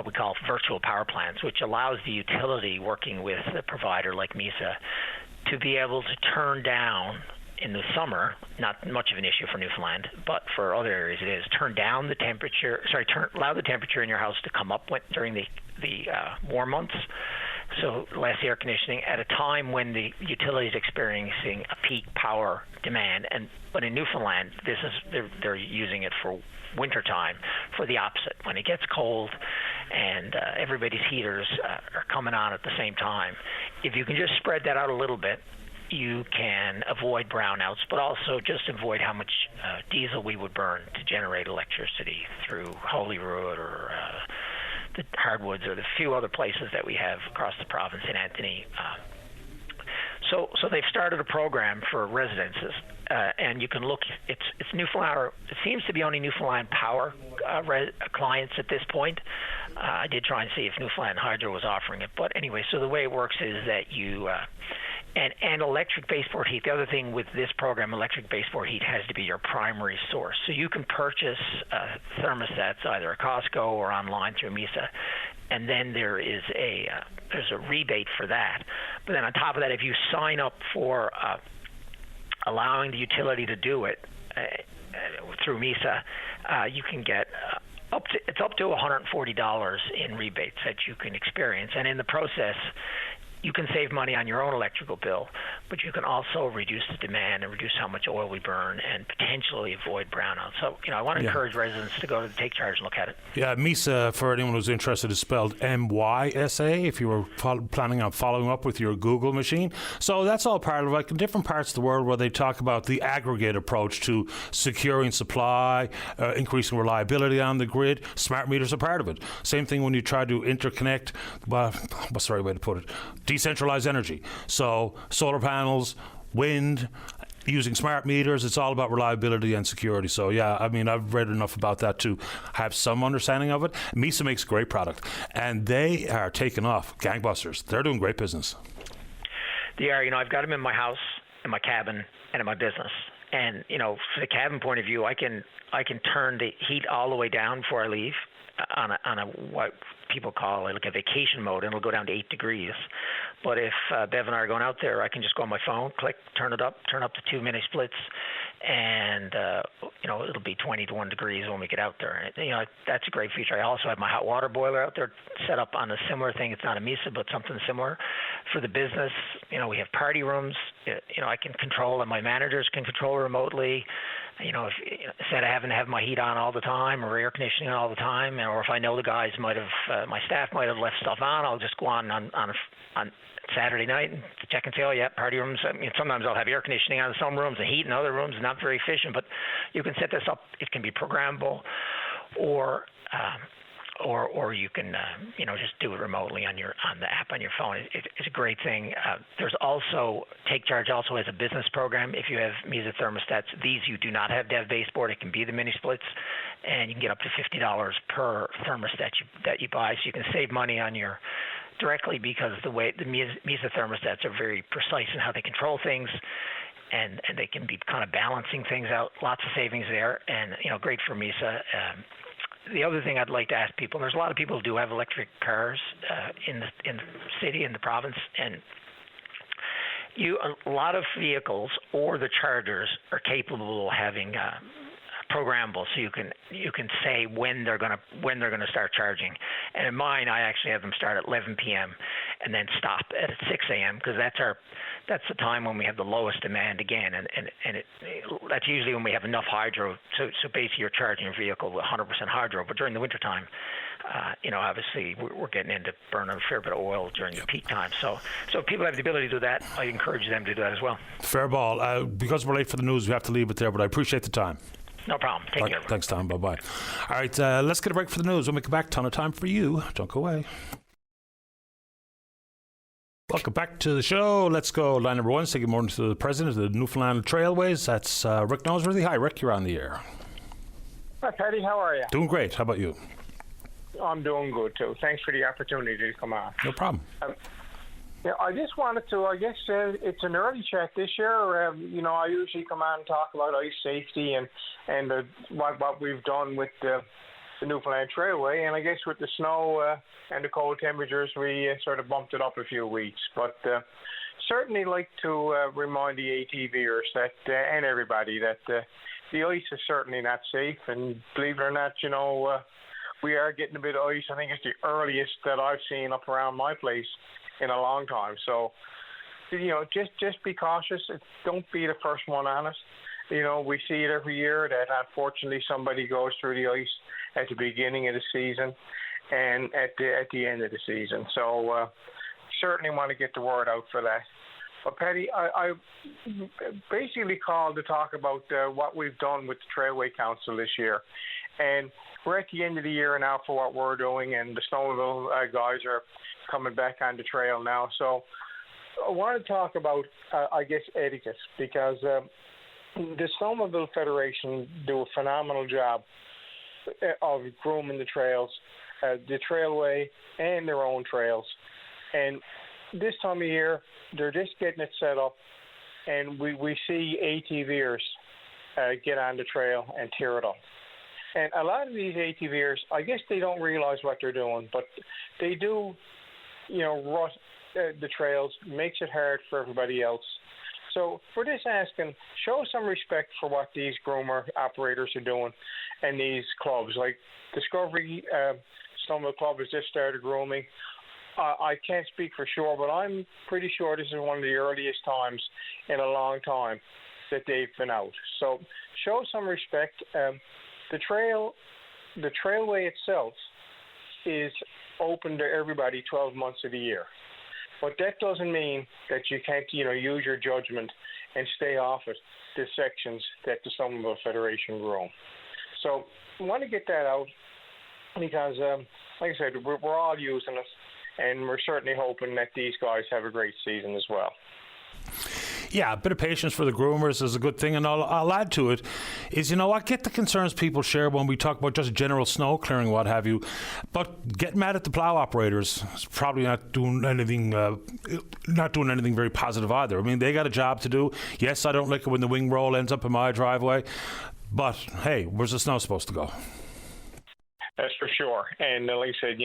we call virtual power plants, which allows the utility working with a provider like MISA to be able to turn down in the summer, not much of an issue for Newfoundland, but for other areas it is, allow the temperature in your house to come up during the warm months, so less air conditioning at a time when the utility is experiencing a peak power demand. But in Newfoundland, they're using it for wintertime for the opposite. When it gets cold and everybody's heaters are coming on at the same time, if you can just spread that out a little bit, you can avoid brownouts, but also just avoid how much diesel we would burn to generate electricity through Holyrood or the Hardwoods or the few other places that we have across the province in Anthony. So they've started a program for residences, and you can look. It's Newfoundland. It seems to be only Newfoundland Power clients at this point. I did try and see if Newfoundland Hydro was offering it, but anyway. So the way it works is that you. And electric baseboard heat. The other thing with this program, electric baseboard heat has to be your primary source. So you can purchase thermostats either at Costco or online through MISA, and then there's a rebate for that. But then on top of that, if you sign up for allowing the utility to do it through MISA, you can get up to $140 in rebates that you can experience, and in the process, you can save money on your own electrical bill, but you can also reduce the demand and reduce how much oil we burn and potentially avoid brownouts. So, I want to encourage residents to go to the Take Charge and look at it. Yeah, MISA, for anyone who's interested, is spelled MYSA if you were planning on following up with your Google machine. So that's all part of different parts of the world where they talk about the aggregate approach to securing supply, increasing reliability on the grid. Smart meters are part of it. Same thing when you try to interconnect, what's the right way to put it? Decentralized energy. So solar panels, wind, using smart meters, it's all about reliability and security. So I've read enough about that to have some understanding of it. MISA makes a great product, and they are taking off gangbusters. They're doing great business. They are. I've got them in my house, in my cabin, and in my business. And from the cabin point of view, I can turn the heat all the way down before I leave on a what people call like a vacation mode, and it'll go down to 8 degrees. But if Bev and I are going out there, I can just go on my phone, click, turn up to 2 mini splits, and it'll be 20 to 1 degrees when we get out there. And, that's a great feature. I also have my hot water boiler out there set up on a similar thing. It's not a MISA, but something similar for the business. We have party rooms. I can control, and my managers can control remotely. Instead of having to have my heat on all the time or air conditioning all the time, or if I know the guys my staff might have left stuff on, I'll just go on Saturday night and check and say, party rooms. Sometimes I'll have air conditioning on in some rooms and heat in other rooms. Not very efficient, but you can set this up. It can be programmable, or you can just do it remotely on the app on your phone. It's a great thing. There's also Take Charge also has a business program. If you have MISA thermostats, these you do not have to have baseboard. It can be the mini splits, and you can get up to $50 per thermostat that you buy. So you can save money on your directly because the way the MISA thermostats are very precise in how they control things. And they can be kind of balancing things out. Lots of savings there, and great for MISA. The other thing I'd like to ask people, and there's a lot of people who do have electric cars in the city, in the province, and a lot of vehicles or the chargers are capable of having programmable, so you can say when they're gonna start charging. And in mine, I actually have them start at 11 p.m. and then stop at 6 a.m. because that's the time when we have the lowest demand again, and that's usually when we have enough hydro. So basically, you're charging your vehicle with 100% hydro. But during the wintertime, obviously we're getting into burning a fair bit of oil during the peak time. So if people have the ability to do that, I encourage them to do that as well. Fair ball. Because we're late for the news, we have to leave it there. But I appreciate the time. No problem. Take care. Thanks, Tom. Bye-bye. All right, let's get a break for the news. When we come back, ton of time for you. Don't go away. Welcome back to the show. Let's go line number one. Say good morning to the president of the Newfoundland Trailways. That's Rick Noseworthy. Hi, Rick. You're on the air. Hi, Paddy. How are you? Doing great. How about you? I'm doing good, too. Thanks for the opportunity to come on. No problem. I just wanted to, it's an early chat this year. I usually come on and talk about ice safety and what we've done with the Newfoundland Trailway. And I guess with the snow and the cold temperatures, we sort of bumped it up a few weeks. But certainly like to remind the ATVers that and everybody that the ice is certainly not safe. And believe it or not, we are getting a bit of ice. I think it's the earliest that I've seen up around my place in a long time. So, just be cautious. Don't be the first one on us. We see it every year that unfortunately somebody goes through the ice at the beginning of the season and at the end of the season. So certainly want to get the word out for that. But Paddy, I basically called to talk about what we've done with the Trailway Council this year. And we're at the end of the year now for what we're doing, and the Snowmobile guys are coming back on the trail now. So I want to talk about, etiquette, because the Snowmobile Federation do a phenomenal job of grooming the trails, the Trailway and their own trails. And this time of year, they're just getting it set up, and we see ATVers get on the trail and tear it up. And a lot of these ATVers, I guess they don't realize what they're doing, but they do, rut the trails, makes it hard for everybody else. So we're just asking, show some respect for what these groomer operators are doing and these clubs. Like Discovery Snowmobile Club has just started grooming. I can't speak for sure, but I'm pretty sure this is one of the earliest times in a long time that they've been out. So show some respect. The Trailway itself is open to everybody 12 months of the year. But that doesn't mean that you can't, use your judgment and stay off it, the sections that the Snowmobile Federation groom. So I want to get that out because, like I said, we're all using it, and we're certainly hoping that these guys have a great season as well. Yeah, a bit of patience for the groomers is a good thing, and I'll add to it is, I get the concerns people share when we talk about just general snow clearing, what have you, but getting mad at the plow operators is probably not doing anything very positive either. I mean, they got a job to do. Yes, I don't like it when the wing roll ends up in my driveway, but hey, where's the snow supposed to go? That's for sure. And like I said,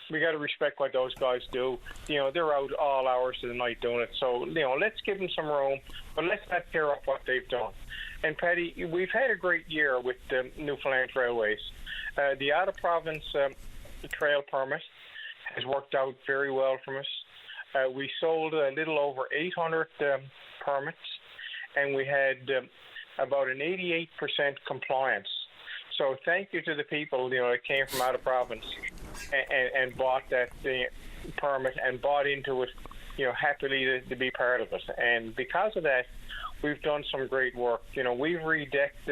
we got to respect what those guys do. They're out all hours of the night doing it. So, let's give them some room, but let's not tear up what they've done. And, Paddy, we've had a great year with the Newfoundland Trailways. The out-of-province trail permit has worked out very well for us. We sold a little over 800 permits, and we had about an 88% compliance. So thank you to the people, that came from out of province and bought that permit and bought into it, happily to be part of it. And because of that, we've done some great work. We've redecked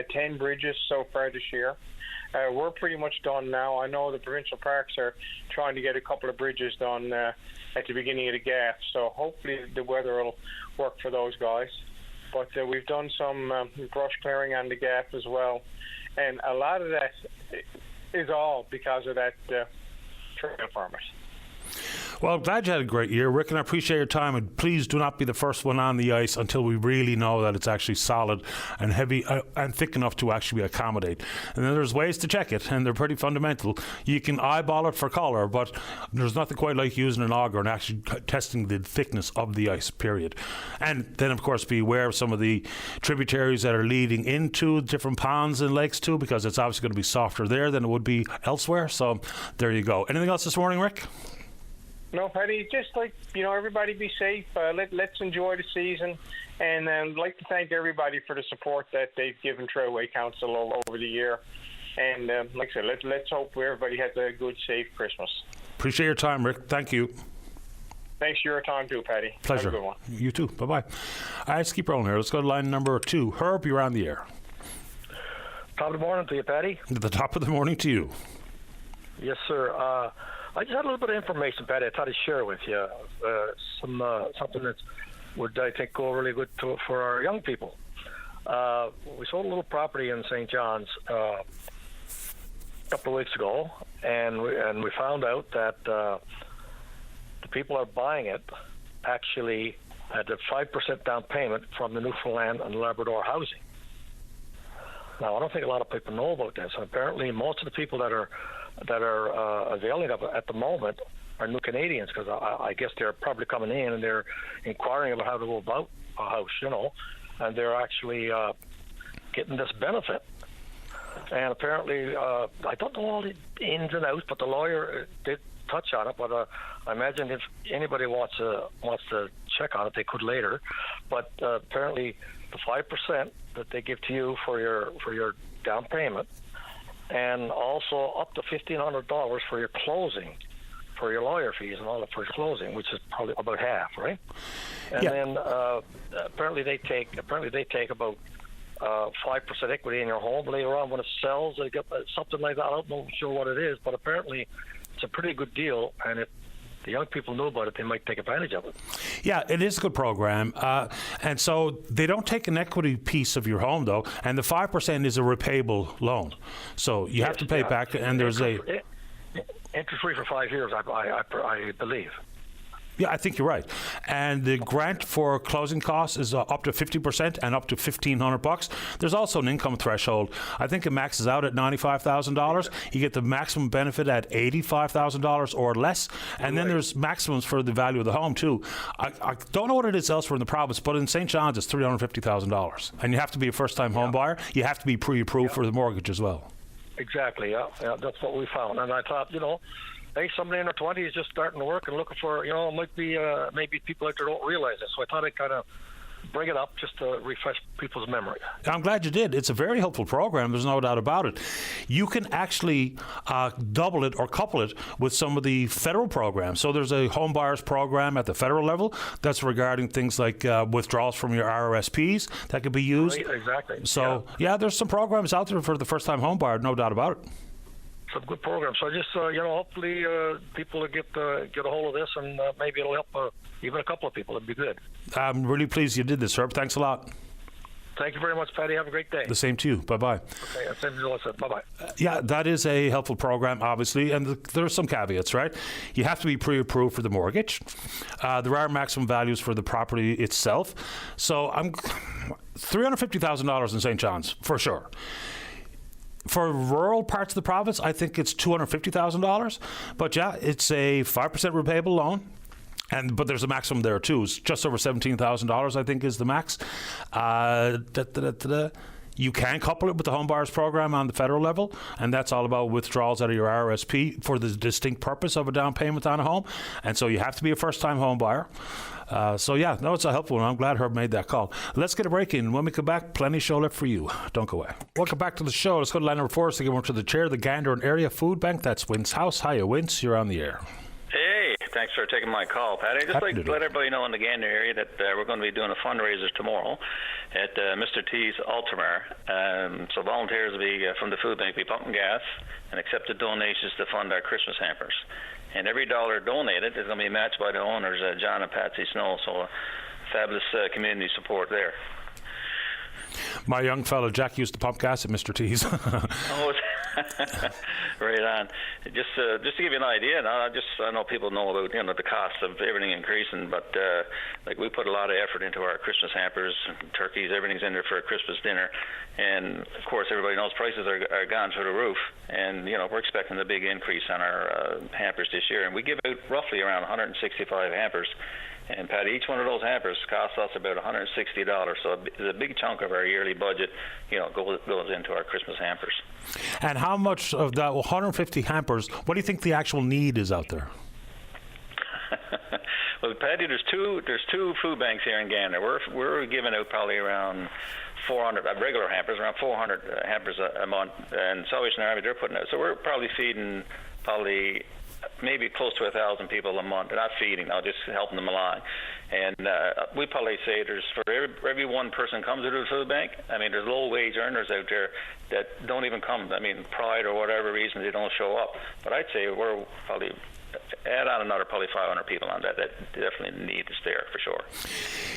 10 bridges so far this year. We're pretty much done now. I know the provincial parks are trying to get a couple of bridges done at the beginning of the gap. So hopefully the weather will work for those guys. But we've done some brush clearing on the gap as well. And a lot of that is all because of that trail permit. Well, I'm glad you had a great year, Rick, and I appreciate your time. And please do not be the first one on the ice until we really know that it's actually solid and heavy and thick enough to actually accommodate. And then there's ways to check it, and they're pretty fundamental. You can eyeball it for color, but there's nothing quite like using an auger and actually testing the thickness of the ice, period. And then, of course, be aware of some of the tributaries that are leading into different ponds and lakes too, because it's obviously going to be softer there than it would be elsewhere. So there you go. Anything else this morning, Rick? No, Paddy, just everybody be safe. Let's enjoy the season. And I'd like to thank everybody for the support that they've given Trailway Council over the year. And like I said, let's hope everybody has a good, safe Christmas. Appreciate your time, Rick. Thank you. Thanks for your time too, Paddy. Pleasure. Have a good one. You too. Bye-bye. All right, let's keep rolling here. Let's go to line number 2. Herb, you're on the air. Top of the morning to you, Paddy. At the top of the morning to you. Yes, sir. I just had a little bit of information, Patty, I thought I'd share with you. Something that would, I think, go really good for our young people. We sold a little property in St. John's a couple of weeks ago, and we found out that the people that are buying it actually had a 5% down payment from the Newfoundland and Labrador housing. Now, I don't think a lot of people know about this. Apparently, most of the people that are availing of it at the moment are new Canadians, because I guess they're probably coming in and they're inquiring about how to go about a house, and they're actually getting this benefit. And apparently, I don't know all the ins and outs, but the lawyer did touch on it. But I imagine if anybody wants to check on it, they could later. But apparently, the 5% that they give to you for your down payment, and also up to $1,500 for your closing, for your lawyer fees and all that for your closing, which is probably about half, right? And then apparently they take about 5% equity in your home. Later on, when it sells, they get something like that. I don't know sure what it is, but apparently it's a pretty good deal, and if the young people know about it, they might take advantage of it. Yeah, it is a good program. And so they don't take an equity piece of your home, though, and the 5% is a repayable loan. So you have to pay back, and there's interest-free for 5 years, I believe. Yeah, I think you're right. And the grant for closing costs is up to 50% and up to $1,500. There's also an income threshold. I think it maxes out at $95,000. You get the maximum benefit at $85,000 or less. And then there's maximums for the value of the home, too. I don't know what it is elsewhere in the province, but in St. John's, it's $350,000. And you have to be a first-time home buyer. You have to be pre-approved for the mortgage as well. Exactly, yeah. That's what we found. And I thought, hey, somebody in their 20s just starting to work and looking for, it might be maybe people out there don't realize it. So I thought I'd kind of bring it up just to refresh people's memory. I'm glad you did. It's a very helpful program. There's no doubt about it. You can actually double it or couple it with some of the federal programs. So there's a home buyers program at the federal level that's regarding things like withdrawals from your RRSPs that could be used. Right, exactly. So, there's some programs out there for the first-time home buyer, no doubt about it. Some good programs. So just hopefully people will get a hold of this, and maybe it'll help even a couple of people. It'd be good. I'm really pleased you did this, Herb. Thanks a lot. Thank you very much, Patty. Have a great day. The same to you. Bye-bye. Okay, same to you. Bye-bye. Yeah, that is a helpful program, obviously, and there are some caveats, right? You have to be pre-approved for the mortgage. There are maximum values for the property itself. So I'm $350,000 in St. John's, for sure. For rural parts of the province, I think it's $250,000. But it's a 5% repayable loan. But there's a maximum there too. It's just over $17,000, I think, is the max. You can couple it with the home buyers program on the federal level, and that's all about withdrawals out of your RRSP for the distinct purpose of a down payment on a home. And so you have to be a first-time home buyer. It's a helpful one. I'm glad Herb made that call. Let's get a break in. When we come back, plenty show left for you. Don't go away. Welcome back to the show. Let's go to line number 4 to get more to the chair of the Gander and Area Food Bank. That's Wince House. Hiya, Wince. You're on the air. Hey, thanks for taking my call, Pat. I'd just like to let everybody know in the Gander area that we're going to be doing a fundraiser tomorrow at Mr. T's Altamar. So volunteers will be from the food bank be pumping gas and accepted donations to fund our Christmas hampers. And every dollar donated is going to be matched by the owners, John and Patsy Snow. So fabulous community support there. My young fellow Jack used to pump gas at Mr. T's. Right on. Just to give you an idea, I know people know about the cost of everything increasing, but we put a lot of effort into our Christmas hampers, turkeys, everything's in there for a Christmas dinner, and of course everybody knows prices are gone through the roof, and we're expecting a big increase on our hampers this year, and we give out roughly around 165 hampers. And, Pat, each one of those hampers costs us about $160. So a big chunk of our yearly budget, goes into our Christmas hampers. And how much of that 150 hampers, what do you think the actual need is out there? Well, Patty, there's two food banks here in Gander. We're giving out probably around 400 regular hampers, around 400 hampers a month. And Salvation Army, they're putting out. So we're probably feeding maybe close to 1,000 people a month. Not feeding, just helping them along. And we probably say there's for every one person comes to the food bank, there's low-wage earners out there that don't even come. Pride or whatever reason, they don't show up. But I'd say we're probably add on another probably 500 people on that. That definitely need is there for sure.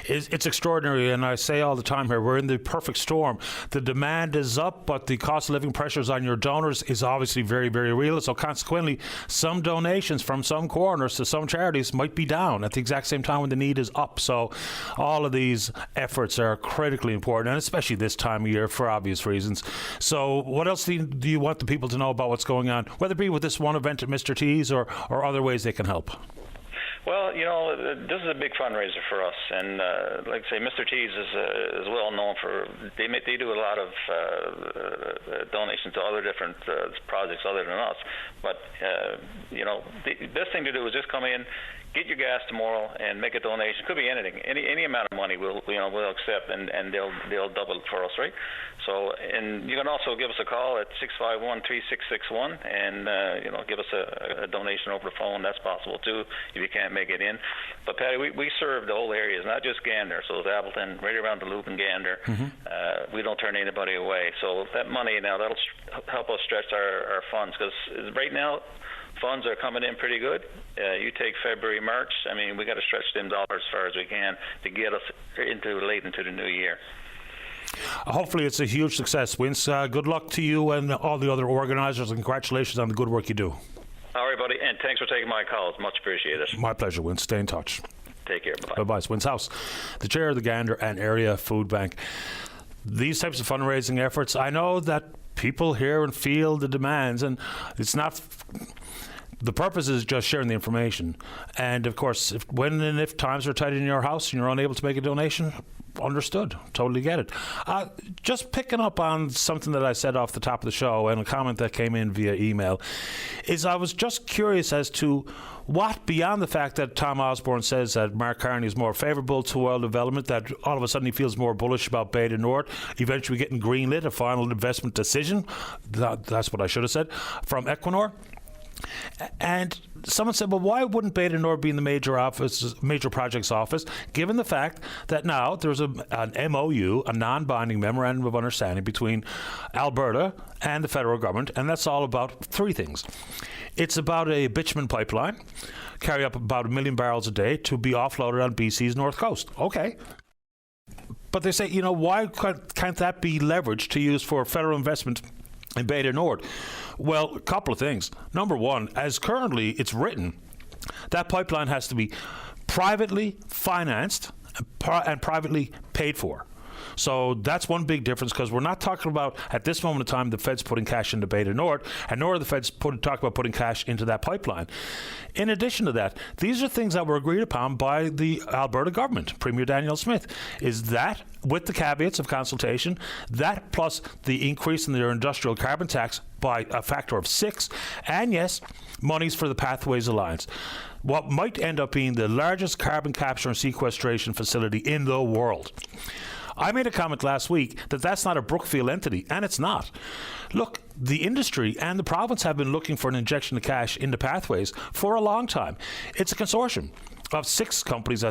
It's extraordinary, and I say all the time here, we're in the perfect storm. The demand is up, but the cost of living pressures on your donors is obviously very, very real. So consequently, some donations from some corners to some charities might be down at the exact same time when the need is up. So all of these efforts are critically important, and especially this time of year for obvious reasons. So what else do you want the people to know about what's going on, whether it be with this one event at Mr. T's or other ways they can help? Well, this is a big fundraiser for us, and like I say, Mr. T's is well known for they do a lot of donations to other different projects other than us. But the best thing to do is just come in, get your gas tomorrow, and make a donation. Could be anything, any amount of money we'll accept, and they'll double it for us, right? So, and you can also give us a call at 651-3661, and give us a donation over the phone. That's possible too if you can't make it in. But Patty, we serve the whole areas, not just Gander. So it's Appleton, right around the Loop and Gander. Mm-hmm. We don't turn anybody away. So that money now that'll help us stretch our funds, because right now funds are coming in pretty good. You take February, March. I mean, we got to stretch them dollars as far as we can to get us late into the new year. Hopefully it's a huge success, Vince. Good luck to you and all the other organisers, and congratulations on the good work you do. All right, buddy, and thanks for taking my calls. Much appreciated. My pleasure, Vince. Stay in touch. Take care. Bye-bye. Bye-bye. It's Vince House, the chair of the Gander and Area Food Bank. These types of fundraising efforts, I know that people hear and feel the demands, and it's not... The purpose is just sharing the information. And, of course, when and if times are tight in your house and you're unable to make a donation, understood. Totally get it. Just picking up on something that I said off the top of the show and a comment that came in via email, is I was just curious as to what, beyond the fact that Tom Osborne says that Mark Carney is more favourable to oil development, that all of a sudden he feels more bullish about Beta Nord, eventually getting greenlit, a final investment decision, that's what I should have said, from Equinor. And someone said, well, why wouldn't Beta Nord be in the major projects office, given the fact that now there's an MOU, a non-binding memorandum of understanding between Alberta and the federal government, and that's all about three things. It's about a bitumen pipeline, carry up about 1 million barrels a day to be offloaded on BC's north coast. Okay. But they say, why can't that be leveraged to use for federal investment in Beta Nord? Well, a couple of things. Number one, as currently it's written, that pipeline has to be privately financed and privately paid for. So that's one big difference, because we're not talking about, at this moment in time, the Feds putting cash into Beta Nord, and nor are the Feds talk about putting cash into that pipeline. In addition to that, these are things that were agreed upon by the Alberta government, Premier Daniel Smith, is that, with the caveats of consultation, that plus the increase in their industrial carbon tax by a factor of 6, and yes, monies for the Pathways Alliance, what might end up being the largest carbon capture and sequestration facility in the world. I made a comment last week that that's not a Brookfield entity, and it's not. Look, the industry and the province have been looking for an injection of cash into Pathways for a long time. It's a consortium of 6 companies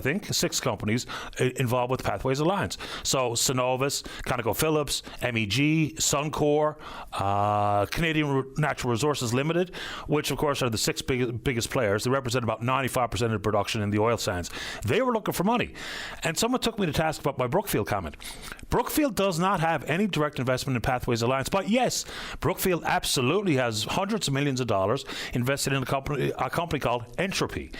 involved with the Pathways Alliance. So Cenovus, ConocoPhillips, MEG, Suncor, Canadian Natural Resources Limited, which of course are the 6 biggest players. They represent about 95% of the production in the oil sands. They were looking for money. And someone took me to task about my Brookfield comment. Brookfield does not have any direct investment in Pathways Alliance, but yes, Brookfield absolutely has hundreds of millions of dollars invested in a company called Entropy.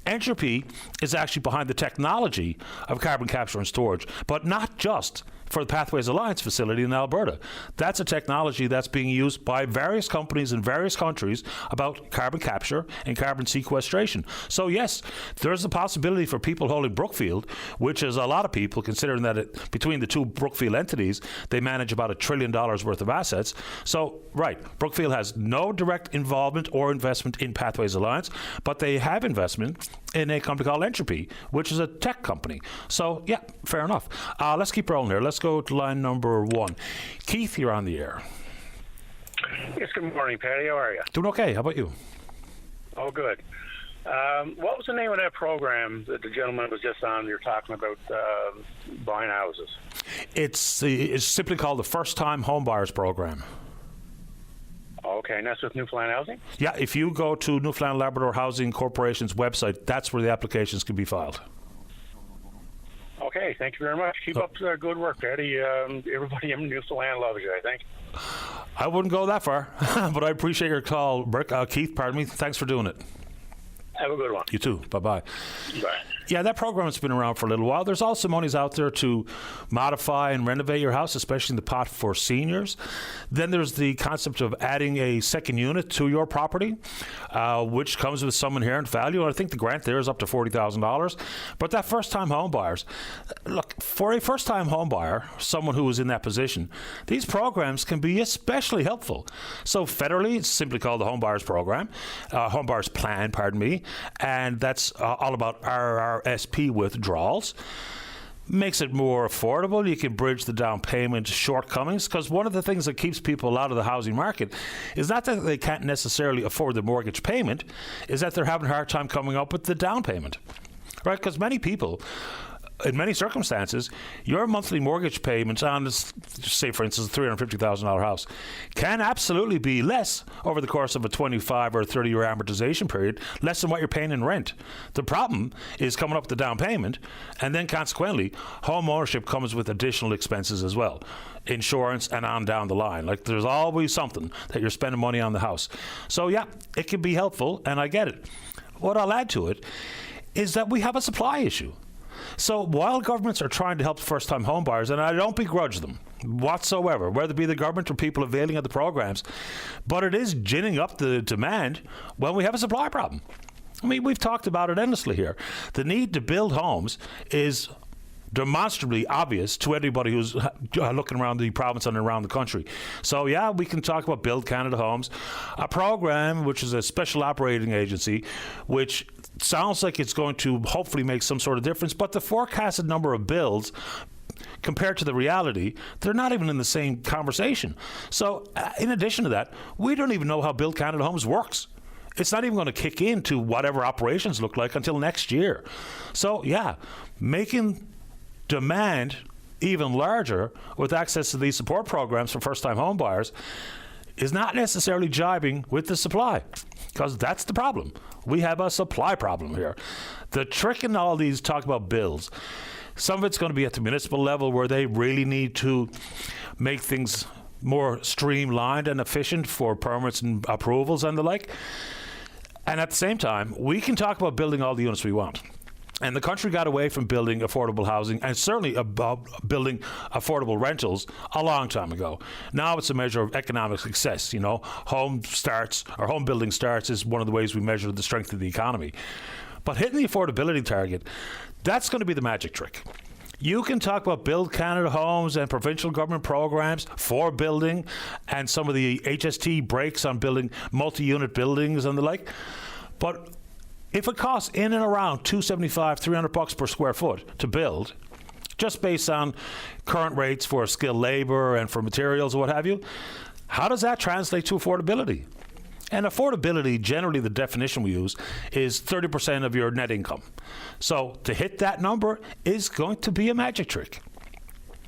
Entropy is actually behind the technology of carbon capture and storage, but not just for the Pathways Alliance facility in Alberta. That's a technology that's being used by various companies in various countries about carbon capture and carbon sequestration. So yes, there's a possibility for people holding Brookfield, which is a lot of people, considering that between the two Brookfield entities, they manage about $1 trillion worth of assets. So, right, Brookfield has no direct involvement or investment in Pathways Alliance, but they have investment in a company called Entropy, which is a tech company. So, yeah, fair enough. Let's keep rolling here. Let's go to line number 1. Keith, you're on the air. Yes, good morning, Patty. How are you? Doing okay. How about you? Oh, good. What was the name of that program that the gentleman was just on? You're talking about buying houses. It's simply called the First Time Home Buyers Program. Okay. Okay, and that's with Newfoundland Housing? Yeah, if you go to Newfoundland Labrador Housing Corporation's website, that's where the applications can be filed. Okay, thank you very much. Keep up the good work, Patty. Everybody in Newfoundland loves you, I think. I wouldn't go that far, but I appreciate your call, Keith. Pardon me. Thanks for doing it. Have a good one. You too. Bye-bye. Bye. Yeah, that program's been around for a little while. There's also monies out there to modify and renovate your house, especially in the pot for seniors. Then there's the concept of adding a second unit to your property, which comes with some inherent value. And I think the grant there is up to $40,000. But that first-time home buyers, look, for a first-time home buyer, someone who is in that position, these programs can be especially helpful. So federally, it's simply called the Home Buyers Program, Home Buyers Plan, pardon me, and that's all about RRSP withdrawals. Makes it more affordable. You can bridge the down payment shortcomings, because one of the things that keeps people out of the housing market is not that they can't necessarily afford the mortgage payment, is that they're having a hard time coming up with the down payment, right? Because many people, in many circumstances, your monthly mortgage payments on, say, for instance, a $350,000 house can absolutely be less over the course of a 25 or 30-year amortization period, less than what you're paying in rent. The problem is coming up with the down payment, and then consequently, home ownership comes with additional expenses as well, insurance and on down the line. Like, there's always something that you're spending money on the house. So, yeah, it can be helpful, and I get it. What I'll add to it is that we have a supply issue. So while governments are trying to help first-time home buyers, and I don't begrudge them whatsoever, whether it be the government or people availing of the programs, but it is ginning up the demand when we have a supply problem. I mean, we've talked about it endlessly here. The need to build homes is demonstrably obvious to anybody who's looking around the province and around the country. So, yeah, we can talk about Build Canada Homes, a program which is a special operating agency, which sounds like it's going to hopefully make some sort of difference, but the forecasted number of builds compared to the reality, they're not even in the same conversation. So, in addition to that, we don't even know how Build Canada Homes works. It's not even going to kick into whatever operations look like until next year. So, yeah, making demand even larger with access to these support programs for first-time home buyers is not necessarily jibing with the supply, because that's the problem. We have a supply problem here. The trick in all these talk about bills, some of it's going to be at the municipal level where they really need to make things more streamlined and efficient for permits and approvals and the like. And at the same time, we can talk about building all the units we want. And the country got away from building affordable housing, and certainly about building affordable rentals, a long time ago. Now it's a measure of economic success. You know, home building starts is one of the ways we measure the strength of the economy. But hitting the affordability target, that's going to be the magic trick. You can talk about Build Canada Homes and provincial government programs for building, and some of the HST breaks on building multi-unit buildings and the like. But if it costs in and around $275, $300 per square foot to build, just based on current rates for skilled labor and for materials or what have you, how does that translate to affordability? And affordability, generally the definition we use, is 30% of your net income. So to hit that number is going to be a magic trick.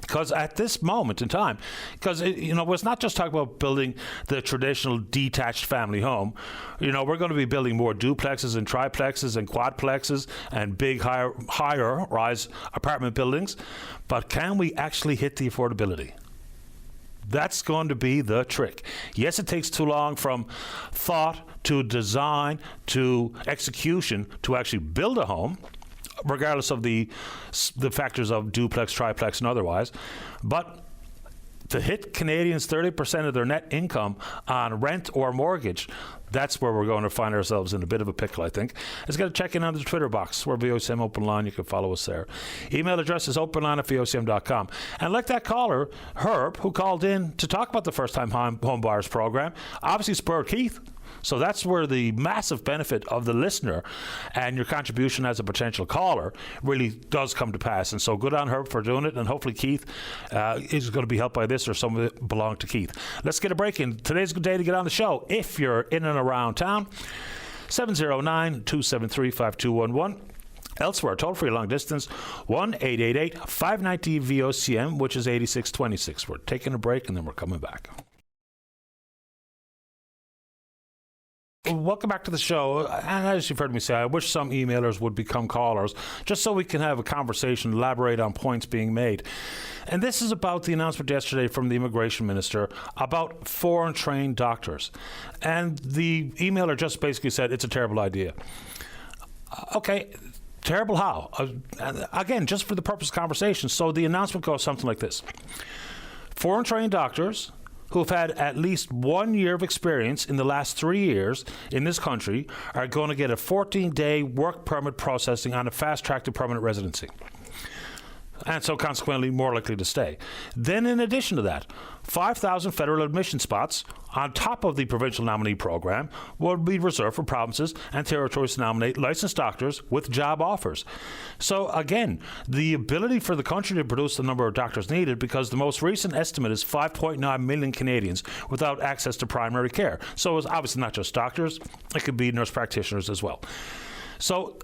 Because at this moment in time, it's not just talking about building the traditional detached family home. You know, we're going to be building more duplexes and triplexes and quadplexes and big higher rise apartment buildings. But can we actually hit the affordability? That's going to be the trick. Yes, it takes too long from thought to design to execution to actually build a home, regardless of the factors of duplex, triplex, and otherwise. But to hit Canadians 30% of their net income on rent or mortgage, that's where we're going to find ourselves in a bit of a pickle, I think. Let's get a check in on the Twitter box. We're VOCM Open Line. You can follow us there. Email address is openline@vocm.com. And like that caller, Herb, who called in to talk about the first-time home buyers program, obviously spurred Keith. So that's where the massive benefit of the listener and your contribution as a potential caller really does come to pass. And so good on Herb for doing it. And hopefully Keith is going to be helped by this, or some of it belong to Keith. Let's get a break in. Today's a good day to get on the show if you're in and around town. 709-273-5211. Elsewhere, toll-free long distance, 1-888-590-VOCM, which is 8626. We're taking a break and then we're coming back. Welcome back to the show. And as you've heard me say, I wish some emailers would become callers just so we can have a conversation, elaborate on points being made. And this is about the announcement yesterday from the immigration minister about foreign trained doctors. And the emailer just basically said it's a terrible idea. Okay, terrible how? Again, just for the purpose of conversation. So the announcement goes something like this. Foreign trained doctors who have had at least 1 year of experience in the last 3 years in this country are going to get a 14-day work permit processing on a fast track to permanent residency. And so consequently more likely to stay. Then in addition to that, 5,000 federal admission spots on top of the provincial nominee program will be reserved for provinces and territories to nominate licensed doctors with job offers. So again, the ability for the country to produce the number of doctors needed, because the most recent estimate is 5.9 million Canadians without access to primary care. So it's obviously not just doctors, it could be nurse practitioners as well. So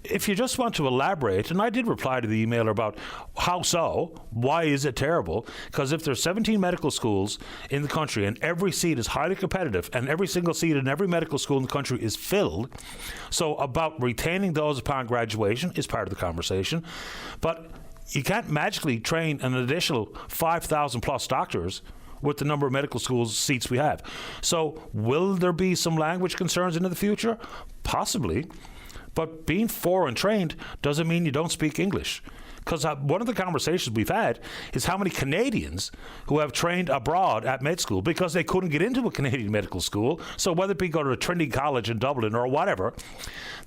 if you just want to elaborate, and I did reply to the emailer about how so, why is it terrible? Because if there's 17 medical schools in the country and every seat is highly competitive and every single seat in every medical school in the country is filled, so about retaining those upon graduation is part of the conversation. But you can't magically train an additional 5,000 plus doctors with the number of medical schools seats we have. So will there be some language concerns into the future? Possibly. But being foreign trained doesn't mean you don't speak English. Because one of the conversations we've had is how many Canadians who have trained abroad at med school because they couldn't get into a Canadian medical school. So whether it be go to a Trinity College in Dublin or whatever,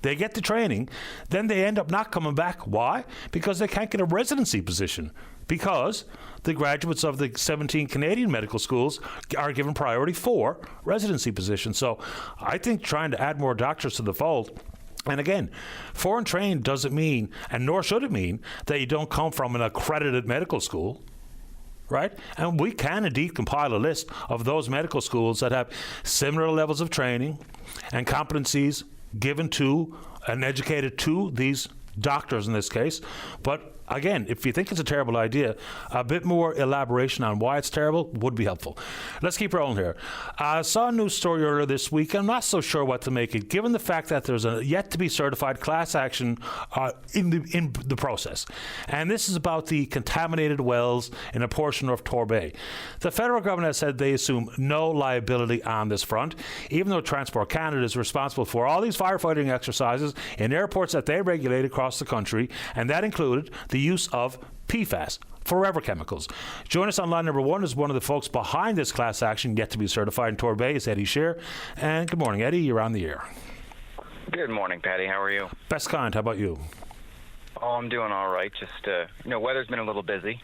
they get the training, then they end up not coming back. Why? Because they can't get a residency position. Because the graduates of the 17 Canadian medical schools are given priority for residency positions. So I think trying to add more doctors to the fold. And again, foreign trained doesn't mean, and nor should it mean, that you don't come from an accredited medical school, right? And we can indeed compile a list of those medical schools that have similar levels of training and competencies given to and educated to these doctors in this case. But again, if you think it's a terrible idea, a bit more elaboration on why it's terrible would be helpful. Let's keep rolling here. I saw a news story earlier this week. I'm not so sure what to make it, given the fact that there's a yet-to-be-certified class action in the process. And this is about the contaminated wells in a portion of Torbay. The federal government has said they assume no liability on this front, even though Transport Canada is responsible for all these firefighting exercises in airports that they regulate across the country, and that included the use of PFAS, forever chemicals. Join us on line number one is one of the folks behind this class action yet to be certified in Torbay. Is Eddie Shear. And good morning, Eddie. You're on the air. Good morning, Patty. How are you? Best kind. How about you? Oh, I'm doing all right. Just, weather's been a little busy.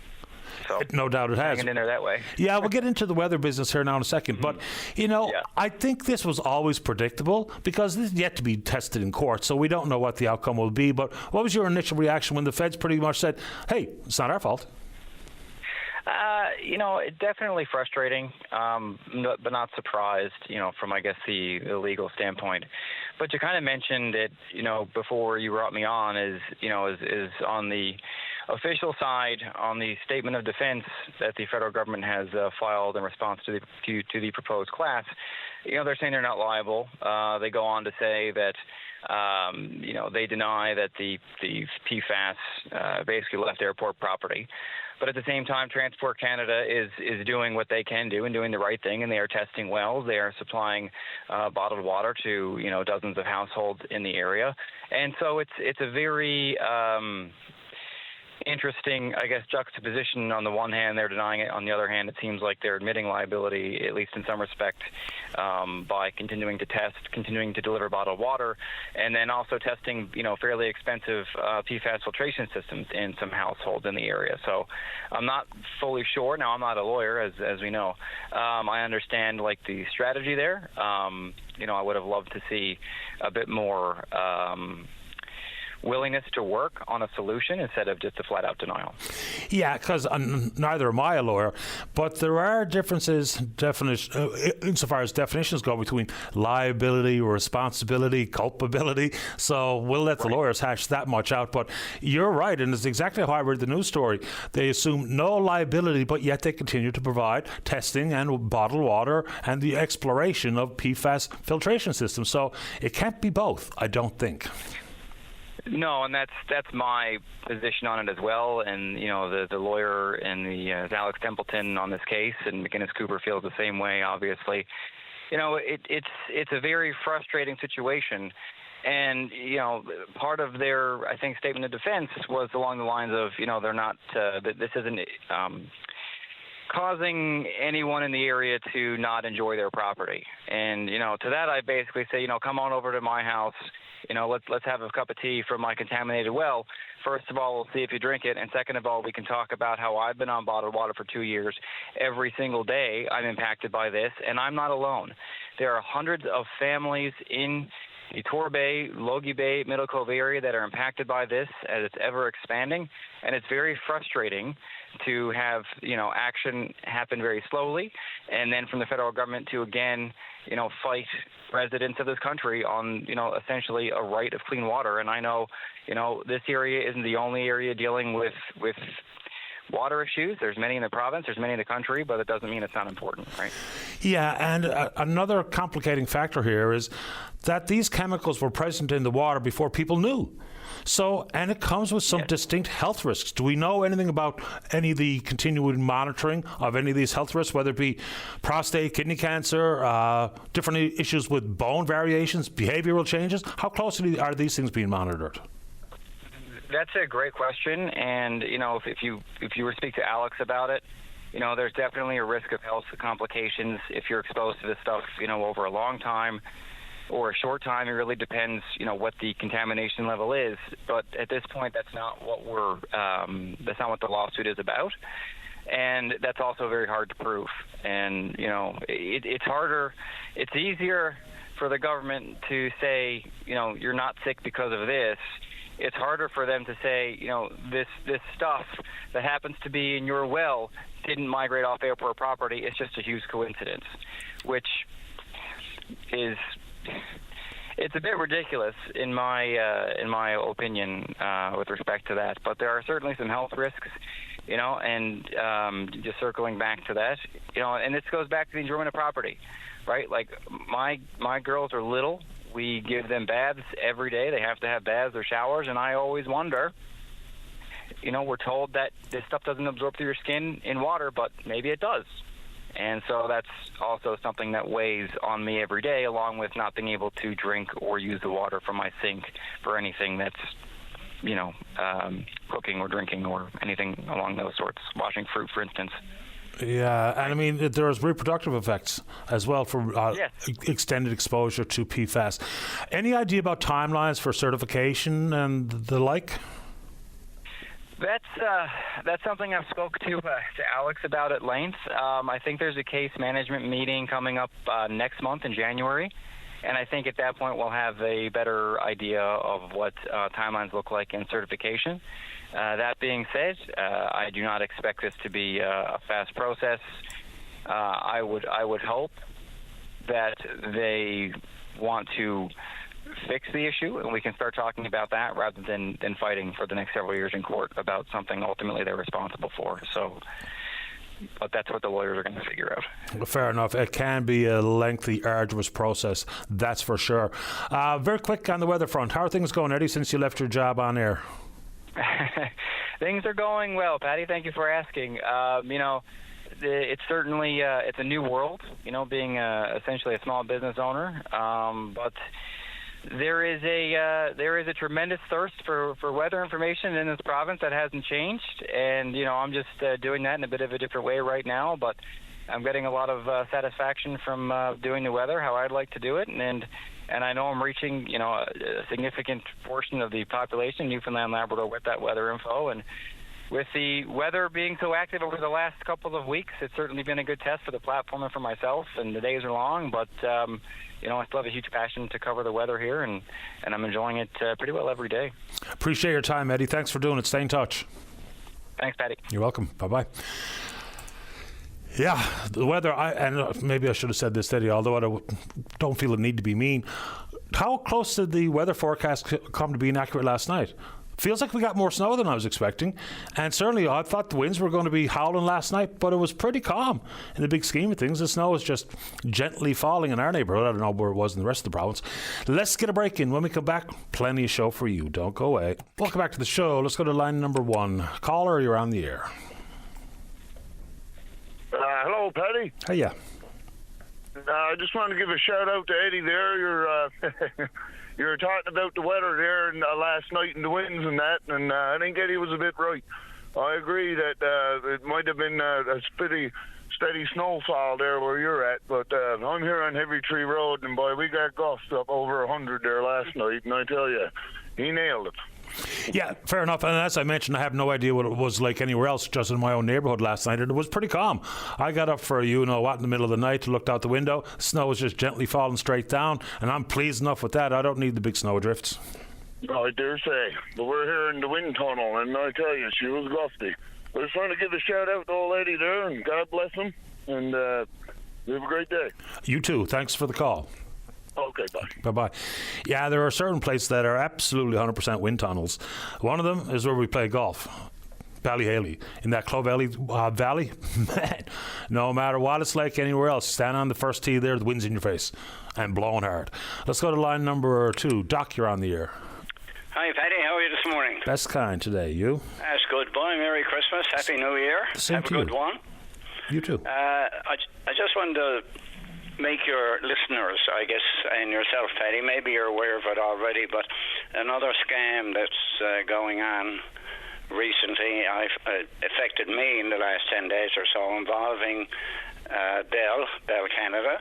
So no doubt it has. Hanging in there that way. Yeah, we'll get into the weather business here now in a second. But, I think this was always predictable because this is yet to be tested in court, so we don't know what the outcome will be. But what was your initial reaction when the feds pretty much said, hey, it's not our fault? It's definitely frustrating, but not surprised, from, I guess, the legal standpoint. But you kind of mentioned it, before you brought me on is on the official side, on the statement of defense that the federal government has filed in response to the proposed class. They're saying they're not liable. They go on to say that they deny that the PFAS basically left airport property. But at the same time, Transport Canada is doing what they can do and doing the right thing, and they are testing wells. They are supplying bottled water to dozens of households in the area, and so it's a very interesting, I guess, juxtaposition. On the one hand, they're denying it. On the other hand, it seems like they're admitting liability, at least in some respect, by continuing to test, continuing to deliver bottled water, and then also testing, fairly expensive PFAS filtration systems in some households in the area. So I'm not fully sure. Now, I'm not a lawyer, as we know. I understand, the strategy there. I would have loved to see a bit more willingness to work on a solution instead of just a flat-out denial. Yeah, because neither am I a lawyer, but there are differences insofar as definitions go between liability, responsibility, culpability. So we'll let the lawyers hash that much out. But you're right, and it's exactly how I read the news story. They assume no liability, but yet they continue to provide testing and bottled water and the exploration of PFAS filtration systems. So it can't be both, I don't think. No, and that's my position on it as well. And the lawyer and the Alex Templeton on this case, and McInnes Cooper feels the same way. Obviously, it's a very frustrating situation. And part of their, I think, statement of defense was along the lines of, they're not. This isn't causing anyone in the area to not enjoy their property. And to that, I basically say, come on over to my house. Let's have a cup of tea from my contaminated well. First of all, we'll see if you drink it. And second of all, we can talk about how I've been on bottled water for 2 years. Every single day I'm impacted by this, and I'm not alone. There are hundreds of families in the Torbay, Logie Bay, Middle Cove area that are impacted by this as it's ever expanding. And it's very frustrating to have, action happen very slowly. And then from the federal government to, again, fight residents of this country on, essentially a right of clean water. And I know, this area isn't the only area dealing with water issues. There's many in the province, there's many in the country, but it doesn't mean it's not important, right? Yeah, and another complicating factor here is that these chemicals were present in the water before people knew. So, and it comes with some distinct health risks. Do we know anything about any of the continuing monitoring of any of these health risks, whether it be prostate, kidney cancer, different issues with bone variations, behavioral changes? How closely are these things being monitored? That's a great question, and if you were to speak to Alex about it, there's definitely a risk of health complications if you're exposed to this stuff, over a long time or a short time. It really depends, what the contamination level is. But at this point, that's not what that's not what the lawsuit is about, and that's also very hard to prove. And it's harder. It's easier for the government to say, you're not sick because of this. It's harder for them to say, this stuff that happens to be in your well didn't migrate off airport property. It's just a huge coincidence, which is, it's a bit ridiculous in my opinion with respect to that. But there are certainly some health risks, and just circling back to that, and this goes back to the enjoyment of property, right? Like my girls are little. We give them baths every day. They have to have baths or showers, and I always wonder, we're told that this stuff doesn't absorb through your skin in water, but maybe it does. And so that's also something that weighs on me every day, along with not being able to drink or use the water from my sink for anything that's, cooking or drinking or anything along those sorts, washing fruit, for instance. Yeah, and I mean, there's reproductive effects as well from extended exposure to PFAS. Any idea about timelines for certification and the like? That's something I've spoke to Alex about at length. I think there's a case management meeting coming up next month in January, and I think at that point we'll have a better idea of what timelines look like in certification. That being said, I do not expect this to be a fast process. I would hope that they want to fix the issue, and we can start talking about that rather than fighting for the next several years in court about something ultimately they're responsible for. So, but that's what the lawyers are going to figure out. Fair enough. It can be a lengthy, arduous process, that's for sure. Very quick on the weather front. How are things going, Eddie, since you left your job on air? Things are going well, Patty. Thank you for asking. It's certainly it's a new world, being essentially a small business owner. But there is a tremendous thirst for weather information in this province that hasn't changed, and I'm just doing that in a bit of a different way right now. But I'm getting a lot of satisfaction from doing the weather how I'd like to do it, and I know I'm reaching a significant portion of the population, Newfoundland, Labrador, with that weather info, and with the weather being so active over the last couple of weeks, it's certainly been a good test for the platform and for myself, and the days are long, but I still have a huge passion to cover the weather here, and I'm enjoying it pretty well every day. Appreciate your time, Eddie. Thanks for doing it. Stay in touch. Thanks, Paddy. You're welcome. Bye-bye. Yeah, the weather, and maybe I should have said this, Eddie, although I don't feel the need to be mean. How close did the weather forecast come to being accurate last night? Feels like we got more snow than I was expecting, and certainly I thought the winds were going to be howling last night, but it was pretty calm in the big scheme of things. The snow is just gently falling in our neighbourhood. I don't know where it was in the rest of the province. Let's get a break in. When we come back, plenty of show for you. Don't go away. Welcome back to the show. Let's go to line number 1. Caller, you're on the air. Hello, Paddy. Hiya. I just wanted to give a shout out to Eddie there. You're talking about the weather there last night and the winds and that, and I think Eddie was a bit right. I agree that it might have been a steady snowfall there where you're at, but I'm here on Heavy Tree Road, and boy, we got gusts up over 100 there last night, and I tell you, he nailed it. Yeah, fair enough. And as I mentioned, I have no idea what it was like anywhere else, just in my own neighbourhood last night. And it was pretty calm. I got up for in the middle of the night, looked out the window. Snow was just gently falling straight down. And I'm pleased enough with that. I don't need the big snow drifts. I dare say. But we're here in the wind tunnel, and I tell you, she was gusty. I just want to give a shout out to old Eddie there, and God bless him. And you have a great day. You too. Thanks for the call. Okay, bye. Bye-bye. Yeah, there are certain places that are absolutely 100% wind tunnels. One of them is where we play golf. Ballyhaley. In that Clovelly Valley, man, no matter what it's like anywhere else, stand on the first tee there, the wind's in your face and blowing hard. Let's go to line number 2. Doc, you're on the air. Hi, Paddy. How are you this morning? Best kind today. You? That's good, boy. Merry Christmas. Happy New Year. Same Have to a good you. one. You too. I just wanted to make your listeners, I guess, and yourself, Paddy, maybe you're aware of it already, but another scam that's going on recently affected me in the last 10 days or so, involving Bell Canada.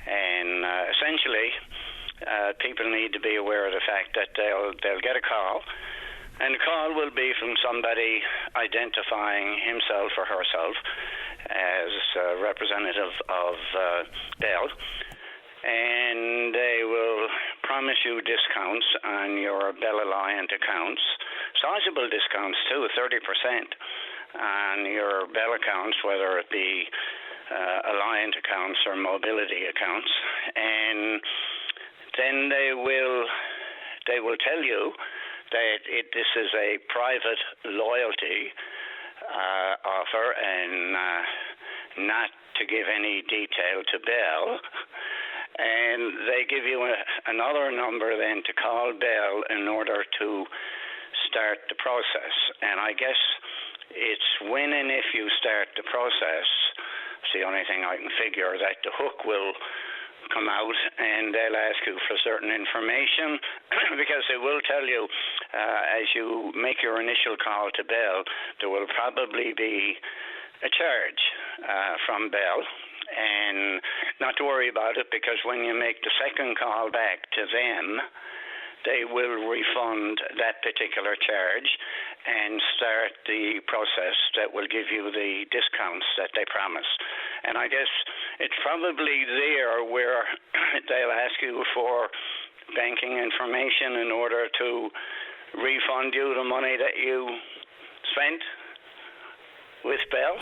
And essentially, people need to be aware of the fact that they'll get a call, and the call will be from somebody identifying himself or herself as a representative of Bell, and they will promise you discounts on your Bell Alliant accounts, sizable discounts too, 30% on your Bell accounts, whether it be Alliant accounts or mobility accounts, and then they will tell you that this is a private loyalty offer, and not to give any detail to Bell. And they give you another number then to call Bell in order to start the process. And I guess it's when and if you start the process, it's the only thing I can figure, that the hook will come out and they'll ask you for certain information because they will tell you as you make your initial call to Bell, there will probably be a charge from Bell, and not to worry about it, because when you make the second call back to them, they will refund that particular charge and start the process that will give you the discounts that they promise. And I guess it's probably there where they'll ask you for banking information in order to refund you the money that you spent with Bell.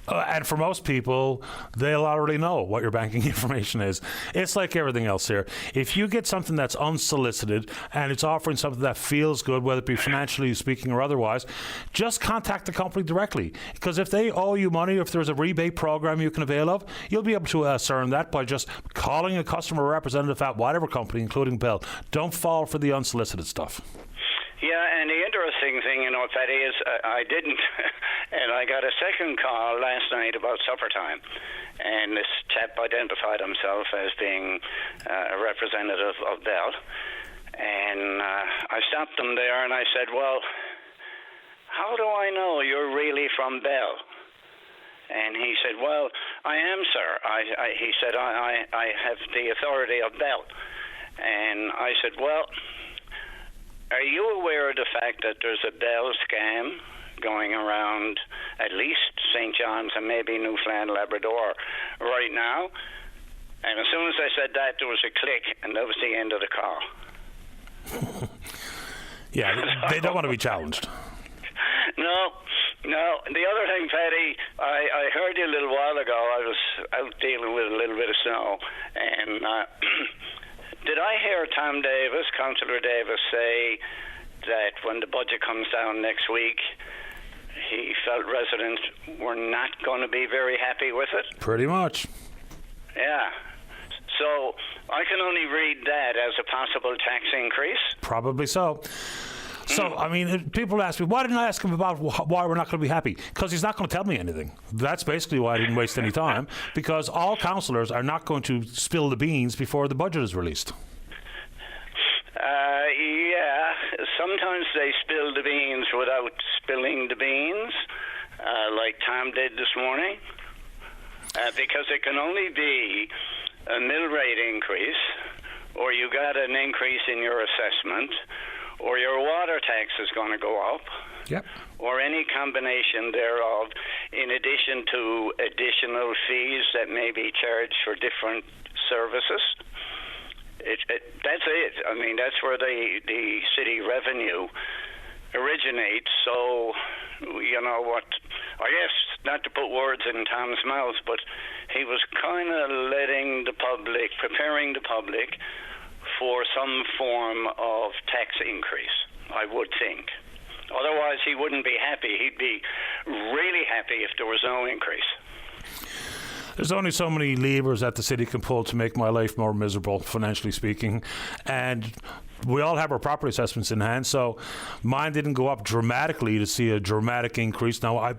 And for most people, they'll already know what your banking information is. It's like everything else here. If you get something that's unsolicited and it's offering something that feels good, whether it be financially speaking or otherwise, just contact the company directly. Because if they owe you money, if there's a rebate program you can avail of, you'll be able to discern that by just calling a customer representative at whatever company, including Bell. Don't fall for the unsolicited stuff. Yeah, and the interesting thing, Paddy, is I didn't, and I got a second call last night about supper time, and this chap identified himself as being a representative of Bell, and I stopped him there and I said, well, how do I know you're really from Bell? And he said, well, I am, sir. He said, I have the authority of Bell. And I said, well, Are you aware of the fact that there's a Bell scam going around at least St. John's and maybe Newfoundland, Labrador right now? And as soon as I said that, there was a click, and that was the end of the call. Yeah, they don't want to be challenged. No. The other thing, Paddy, I heard you a little while ago. I was out dealing with a little bit of snow, and did I hear Tom Davis, Councillor Davis, say that when the budget comes down next week, he felt residents were not going to be very happy with it? Pretty much. Yeah. So I can only read that as a possible tax increase. Probably so. So, I mean, people ask me, why didn't I ask him about why we're not going to be happy? Because he's not going to tell me anything. That's basically why I didn't waste any time, because all councillors are not going to spill the beans before the budget is released. Yeah, sometimes they spill the beans without spilling the beans, like Tom did this morning, because it can only be a mill rate increase, or you got an increase in your assessment, or your water tax is going to go up, yep, or any combination thereof, in addition to additional fees that may be charged for different services. That's it. I mean, that's where the city revenue originates. So, you know what, I guess, not to put words in Tom's mouth, but he was kind of preparing the public for some form of tax increase, I would think. Otherwise, he wouldn't be happy. He'd be really happy if there was no increase. There's only so many levers that the city can pull to make my life more miserable, financially speaking. And we all have our property assessments in hand, so mine didn't go up dramatically to see a dramatic increase. Now, I'm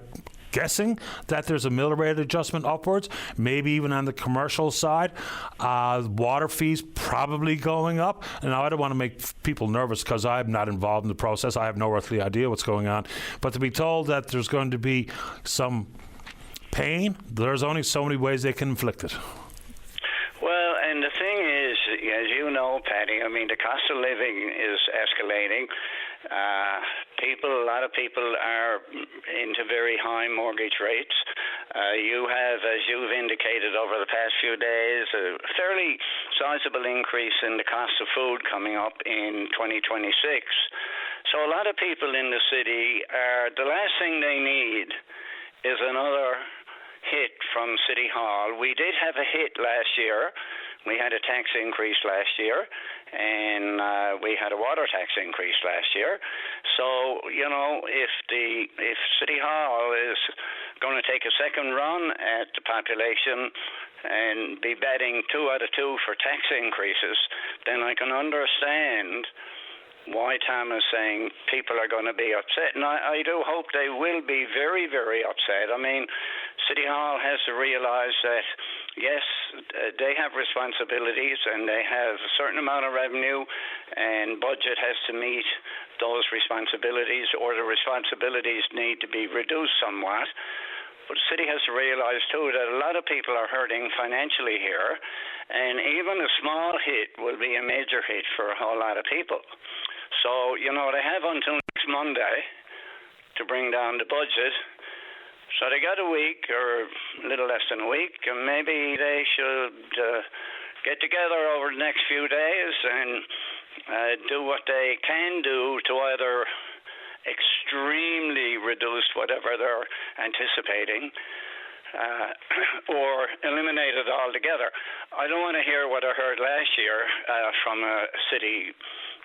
guessing that there's a mill rate adjustment upwards, maybe even on the commercial side. Water fees probably going up. And now I don't want to make people nervous because I'm not involved in the process. I have no earthly idea what's going on. But to be told that there's going to be some pain, there's only so many ways they can inflict it. Well, and the thing is, as you know, Patty, I mean, the cost of living is escalating. A lot of people are into very high mortgage rates. You have, as you've indicated over the past few days, a fairly sizable increase in the cost of food coming up in 2026. So a lot of people in the city the last thing they need is another hit from City Hall. We did have a hit last year. We had a tax increase last year, and we had a water tax increase last year. So, you know, if City Hall is going to take a second run at the population and be betting 2 out of 2 for tax increases, then I can understand why Tom is saying people are going to be upset. And I do hope they will be very, very upset. I mean, City Hall has to realize that, yes, they have responsibilities and they have a certain amount of revenue, and budget has to meet those responsibilities, or the responsibilities need to be reduced somewhat. But the city has to realize, too, that a lot of people are hurting financially here, and even a small hit will be a major hit for a whole lot of people. So, you know, they have until next Monday to bring down the budget. So they got a week, or a little less than a week, and maybe they should get together over the next few days and do what they can do to either extremely reduce whatever they're anticipating or eliminate it altogether. I don't want to hear what I heard last year from a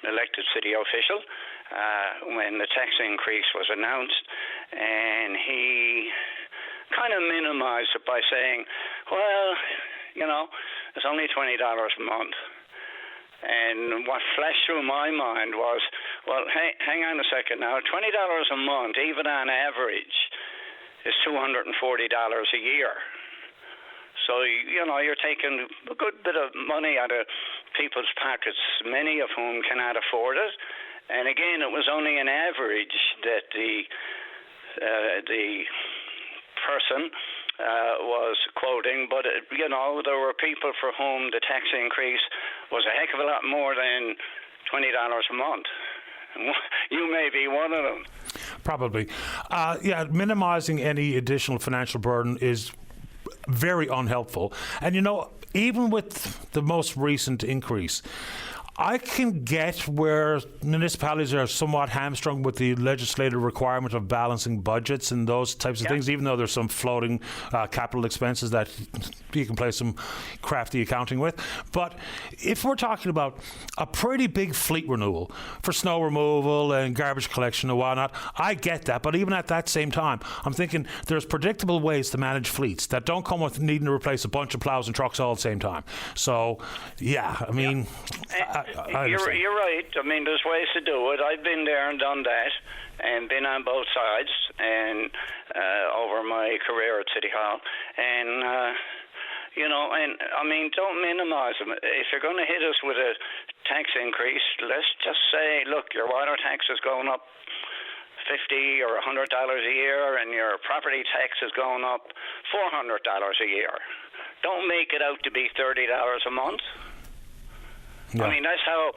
elected city official when the tax increase was announced, and he kind of minimized it by saying, well, you know, it's only $20 a month. And what flashed through my mind was, well, hang on a second now, $20 a month, even on average, is $240 a year. So, you know, you're taking a good bit of money out of people's pockets, many of whom cannot afford it. And again, it was only an average that the person was quoting, but you know, there were people for whom the tax increase was a heck of a lot more than $20 a month. You may be one of them. Probably. Minimizing any additional financial burden is very unhelpful. And, even with the most recent increase, I can get where municipalities are somewhat hamstrung with the legislative requirement of balancing budgets and those types of things, even though there's some floating capital expenses that you can play some crafty accounting with. But if we're talking about a pretty big fleet renewal for snow removal and garbage collection and whatnot, I get that. But even at that same time, I'm thinking there's predictable ways to manage fleets that don't come with needing to replace a bunch of plows and trucks all at the same time. So, I mean... You're right. I mean, there's ways to do it. I've been there and done that, and been on both sides, and over my career at City Hall, and and I mean, don't minimise them. If you're going to hit us with a tax increase, let's just say, look, your water tax is going up $50 or $100 a year, and your property tax is going up $400 a year. Don't make it out to be $30 a month. Yeah. I mean, that's how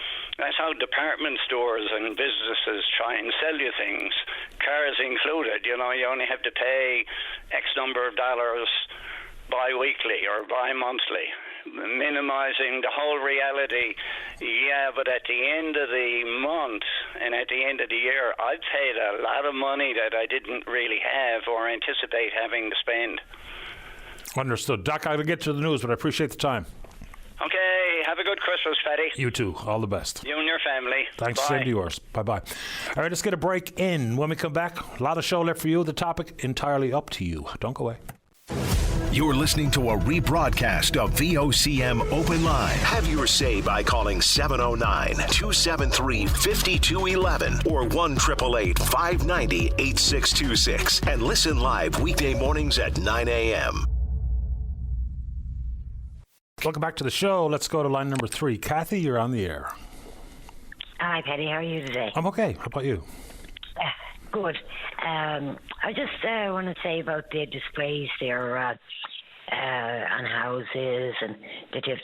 department stores and businesses try and sell you things, cars included. You only have to pay X number of dollars bi-weekly or bi-monthly, minimizing the whole reality. Yeah, but at the end of the month and at the end of the year, I've paid a lot of money that I didn't really have or anticipate having to spend. Understood. Doc, I'll get to the news, but I appreciate the time. Okay, have a good Christmas, Paddy. You too. All the best. You and your family. Thanks, Bye. same to yours. Bye-bye. All right, let's get a break in. When we come back, a lot of show left for you. The topic entirely up to you. Don't go away. You're listening to a rebroadcast of VOCM Open Line. Have your say by calling 709-273-5211 or 1-888-590-8626 and listen live weekday mornings at 9 a.m. Welcome back to the show. Let's go to line number 3. Kathy, you're on the air. Hi, Paddy. How are you today? I'm okay. How about you? Good. I just want to say about the displays there on houses and that they've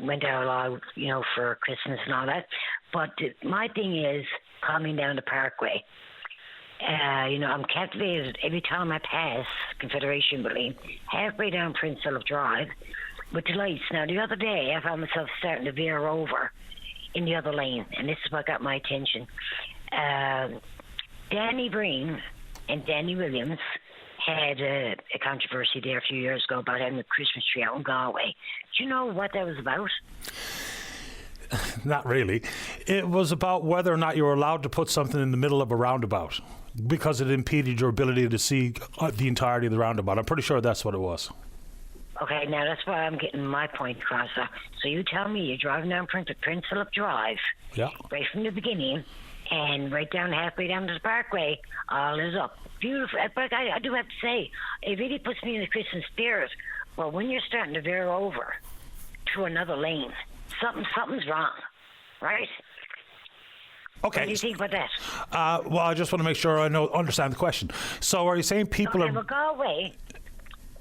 went out all, for Christmas and all that. But my thing is coming down the Parkway. I'm captivated every time I pass Confederation Building, halfway down Prince Philip Drive, with the lights. Now, the other day, I found myself starting to veer over in the other lane, and this is what got my attention. Danny Breen and Danny Williams had a controversy there a few years ago about having a Christmas tree out in Galway. Do you know what that was about? Not really. It was about whether or not you were allowed to put something in the middle of a roundabout because it impeded your ability to see the entirety of the roundabout. I'm pretty sure that's what it was. Okay, now that's why I'm getting my point across. So you tell me you're driving down Prince Philip Drive, right from the beginning, and right down halfway down to the Parkway, all is up. Beautiful. But I do have to say, it really puts me in the Christmas spirit. Well, when you're starting to veer over to another lane, something's wrong, right? Okay. What do you think about that? Well, I just want to make sure I understand the question. So are you saying people are... Well, Galway...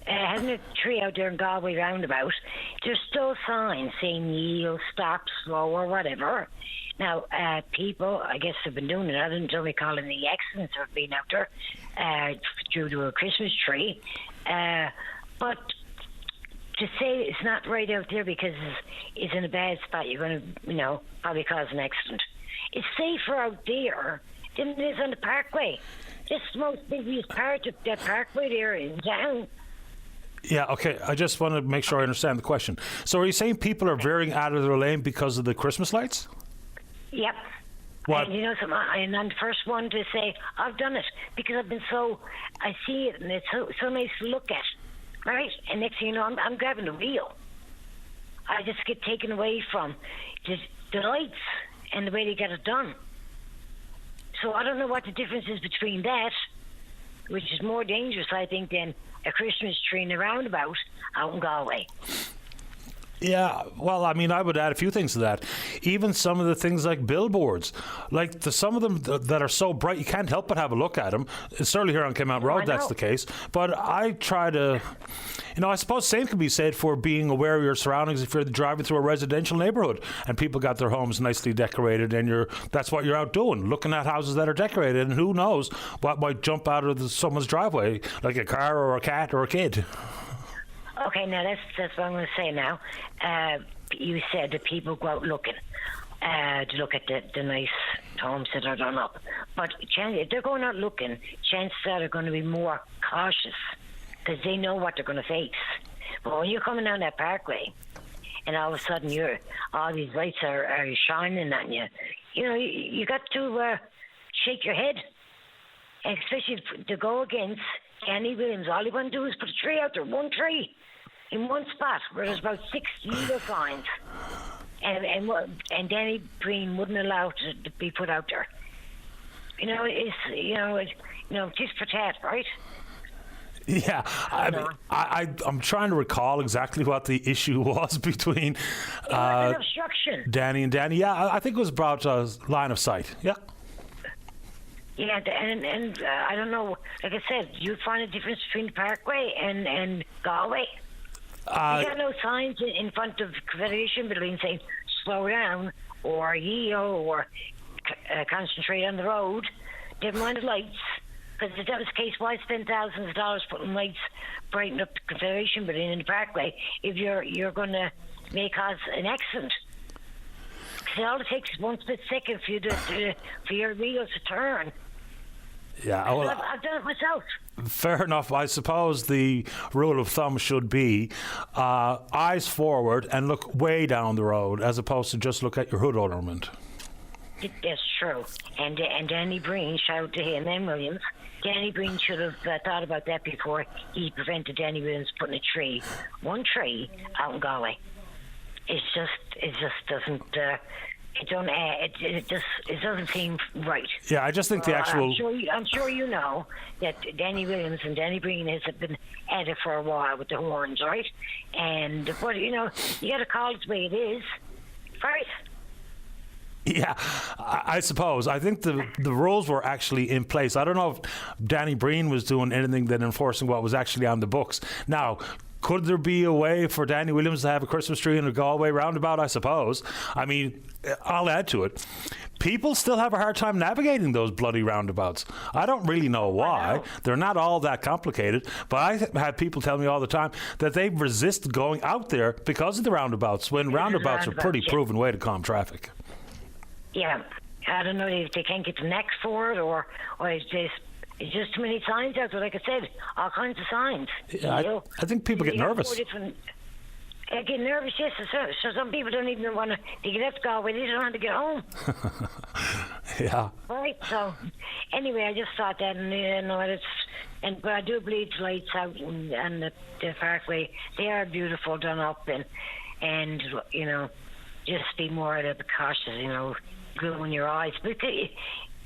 having a tree out there in Galway roundabout, there's still signs saying yield, stop, slow, or whatever. Now, people, I guess, have been doing it. I didn't recall any accidents have been out there due to a Christmas tree. But to say it's not right out there because it's in a bad spot, you're going to, probably cause an accident. It's safer out there than it is on the Parkway. This is the most busiest part of that Parkway there in town. Yeah, okay. I just want to make sure I understand the question. So are you saying people are veering out of their lane because of the Christmas lights? Yep. What? And you know something? And I'm the first one to say I've done it because I've been I see it and it's so nice to look at, right? And next thing you know, I'm grabbing the wheel. I just get taken away from just the lights and the way they get it done. So I don't know what the difference is between that, which is more dangerous, I think, than a Christmas tree in a roundabout out in Galway. Yeah, well, I mean, I would add a few things to that. Even some of the things like billboards, like some of them that are so bright you can't help but have a look at them. Certainly here on Cayman Road, that's the case. But I try to, I suppose same can be said for being aware of your surroundings if you're driving through a residential neighborhood and people got their homes nicely decorated, and that's what you're out doing, looking at houses that are decorated, and who knows what might jump out of someone's driveway, like a car or a cat or a kid. Okay, now that's what I'm going to say now. You said that people go out looking to look at the nice homes that are done up. But if they're going out looking, chances are they're going to be more cautious because they know what they're going to face. But when you're coming down that parkway and all of a sudden all these lights are shining on you, you got to shake your head. And especially to go against Danny Williams. All he want to do is put a tree out there, one tree, in one spot where there's about 6 legal signs, and Danny Breen wouldn't allow it to be put out there. Just for that, right? Yeah, I'm trying to recall exactly what the issue was between obstruction. Danny and Danny. Yeah, I think it was about line of sight. Yeah. Yeah, and I don't know. Like I said, you find a difference between the Parkway and Galway. You got no signs in front of Confederation Building saying slow down or yield or concentrate on the road. Never mind the lights. Because if that was the case, why spend thousands of dollars putting lights brightening up the Confederation Building in the Parkway if you're going to make cause an accident? Because all it takes is one split second for your wheels to turn. Yeah, well, I've done it myself. Fair enough. I suppose the rule of thumb should be eyes forward and look way down the road as opposed to just look at your hood ornament. That's true. And Danny Breen, shout out to him and Williams. Danny Breen should have thought about that before he prevented Danny Williams putting one tree out in Galway. It just doesn't. It doesn't seem right. Yeah, I just think the actual. I'm sure you know that Danny Williams and Danny Breen has been at it for a while with the horns, right? But you got to call it the way it is, right? Yeah, I suppose. I think the rules were actually in place. I don't know if Danny Breen was doing anything than enforcing what was actually on the books. Now, could there be a way for Danny Williams to have a Christmas tree in a Galway roundabout? I suppose. I mean, I'll add to it. People still have a hard time navigating those bloody roundabouts. I don't really know why. They're not all that complicated, but I have people tell me all the time that they resist going out there because of the roundabouts, when roundabouts are a pretty proven way to calm traffic. Yeah, I don't know if they can't get the neck for it or it's just too many signs out there. Like I said, all kinds of signs. Yeah, I think people get nervous. I get nervous, yes. So some people don't even want to get up to Galway. They don't want to get home. Yeah. Right. So anyway, I just thought that, but I do believe the lights out and the Parkway, they are beautiful, done up, and just be more a little bit cautious. Gluing your eyes, because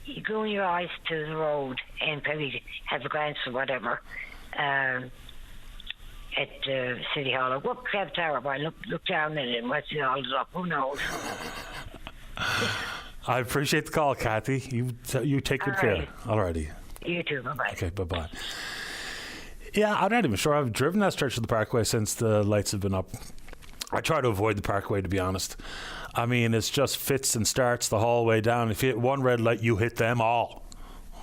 you glue your eyes to the road and probably have a glance or whatever. At City Hall, or what Crab Tower, boy, look down at it and watch it all up. Who knows? I appreciate the call, Kathy. You take good care. Alrighty. You too. Bye-bye. Okay, bye-bye. Yeah, I'm not even sure I've driven that stretch of the Parkway since the lights have been up. I try to avoid the Parkway, to be honest. I mean, it's just fits and starts the whole way down. If you hit one red light, you hit them all.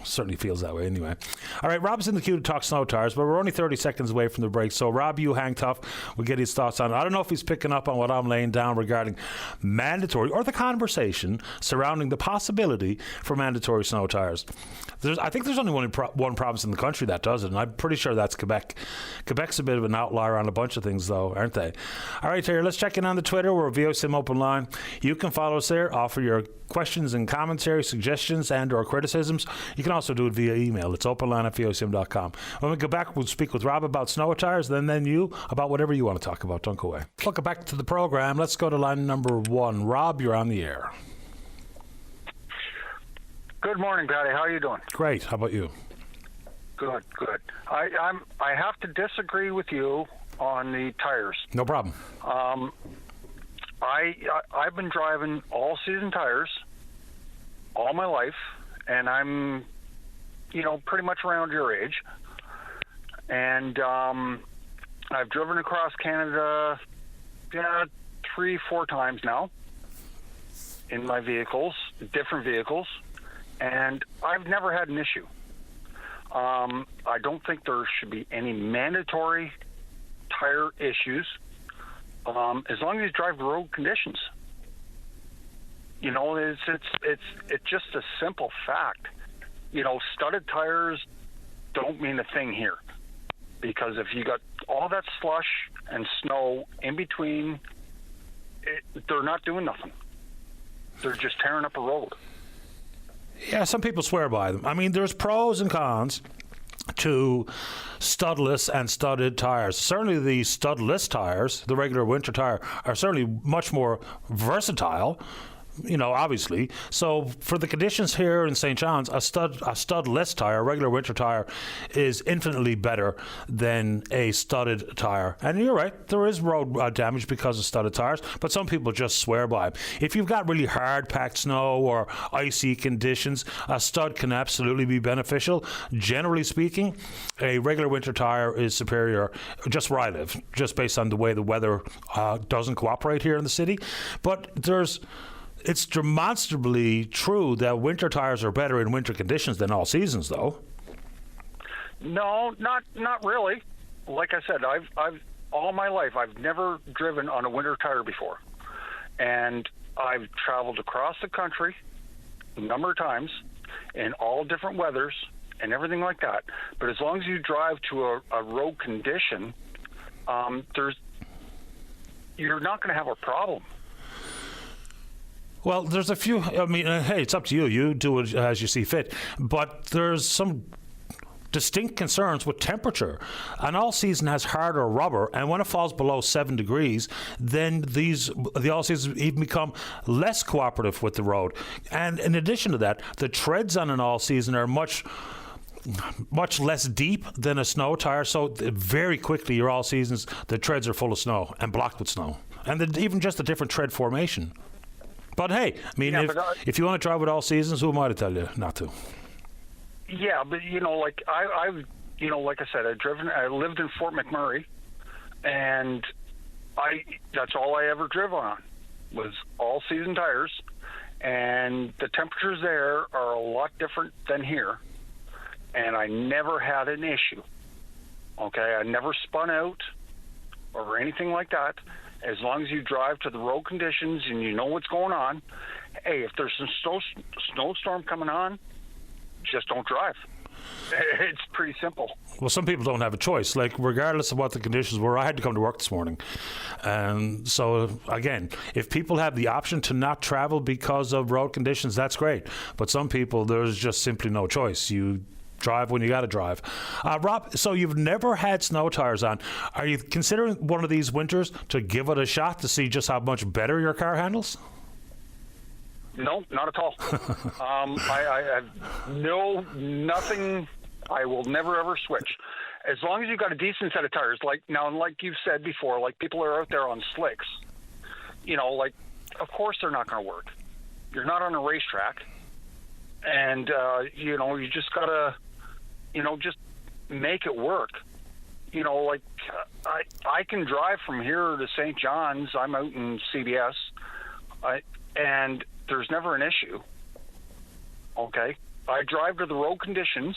Certainly feels that way anyway. All right, Rob's in the queue to talk snow tires, but we're only 30 seconds away from the break. So, Rob, you hang tough. We'll get his thoughts on it. I don't know if he's picking up on what I'm laying down regarding mandatory or the conversation surrounding the possibility for mandatory snow tires. I think there's only one province in the country that does it, and I'm pretty sure that's Quebec. Quebec's a bit of an outlier on a bunch of things, though, aren't they? All right, here, let's check in on the Twitter. We're VOCM Open Line. You can follow us there, offer your questions and commentary, suggestions, and or criticisms. You can also do it via email. It's openline@vocm.com. When we go back, we'll speak with Rob about snow tires, then you about whatever you want to talk about. Don't go away. Welcome back to the program. Let's go to line number 1. Rob, you're on the air. Good morning, Patty. How are you doing? Great. How about you? Good. I have to disagree with you on the tires. No problem. I've been driving all season tires all my life, and I'm, pretty much around your age. And I've driven across Canada 3-4 times now in my vehicles, different vehicles, and I've never had an issue. I don't think there should be any mandatory tire issues as long as you drive the road conditions. It's just a simple fact. Studded tires don't mean a thing here, because if you got all that slush and snow in between, they're not doing nothing. They're just tearing up a road. Yeah, some people swear by them. I mean, there's pros and cons to studless and studded tires. Certainly the studless tires, the regular winter tire, are certainly much more versatile, obviously. So for the conditions here in St. John's, a studless tire, a regular winter tire, is infinitely better than a studded tire. And you're right, there is road damage because of studded tires, but some people just swear by them. If you've got really hard packed snow or icy conditions, a stud can absolutely be beneficial. Generally speaking, a regular winter tire is superior, just where I live, just based on the way the weather doesn't cooperate here in the city. But it's demonstrably true that winter tires are better in winter conditions than all seasons, though. No, not really. Like I said, I've all my life I've never driven on a winter tire before, and I've traveled across the country a number of times in all different weathers and everything like that. But as long as you drive to a road condition, you're not going to have a problem. Well, there's a few. I mean, hey, it's up to you. You do it as you see fit. But there's some distinct concerns with temperature. An all-season has harder rubber, and when it falls below 7 degrees, then the all-seasons even become less cooperative with the road. And in addition to that, the treads on an all-season are much less deep than a snow tire, so very quickly your all-seasons, the treads are full of snow and blocked with snow. And even just a different tread formation. But hey, I mean, if you want to drive with all seasons, who am I to tell you not to? Yeah, but like I've like I said, I lived in Fort McMurray, and that's all I ever drove on was all season tires, and the temperatures there are a lot different than here, and I never had an issue. Okay, I never spun out or anything like that. As long as you drive to the road conditions and you know what's going on, hey, if there's some snowstorm coming on, just don't drive. It's pretty simple. Well, some people don't have a choice. Like, regardless of what the conditions were, I had to come to work this morning. And so, again, if people have the option to not travel because of road conditions, that's great. But some people, there's just simply no choice. You drive when you got to drive. Rob, so you've never had snow tires on. Are you considering one of these winters to give it a shot to see just how much better your car handles? No, not at all. I have nothing. I will never, ever switch. As long as you've got a decent set of tires, like you've said before, like people are out there on slicks, of course they're not going to work. You're not on a racetrack. And, you just got to, just make it work. I can drive from here to St. John's. I'm out in CBS, and there's never an issue. Okay? I drive to the road conditions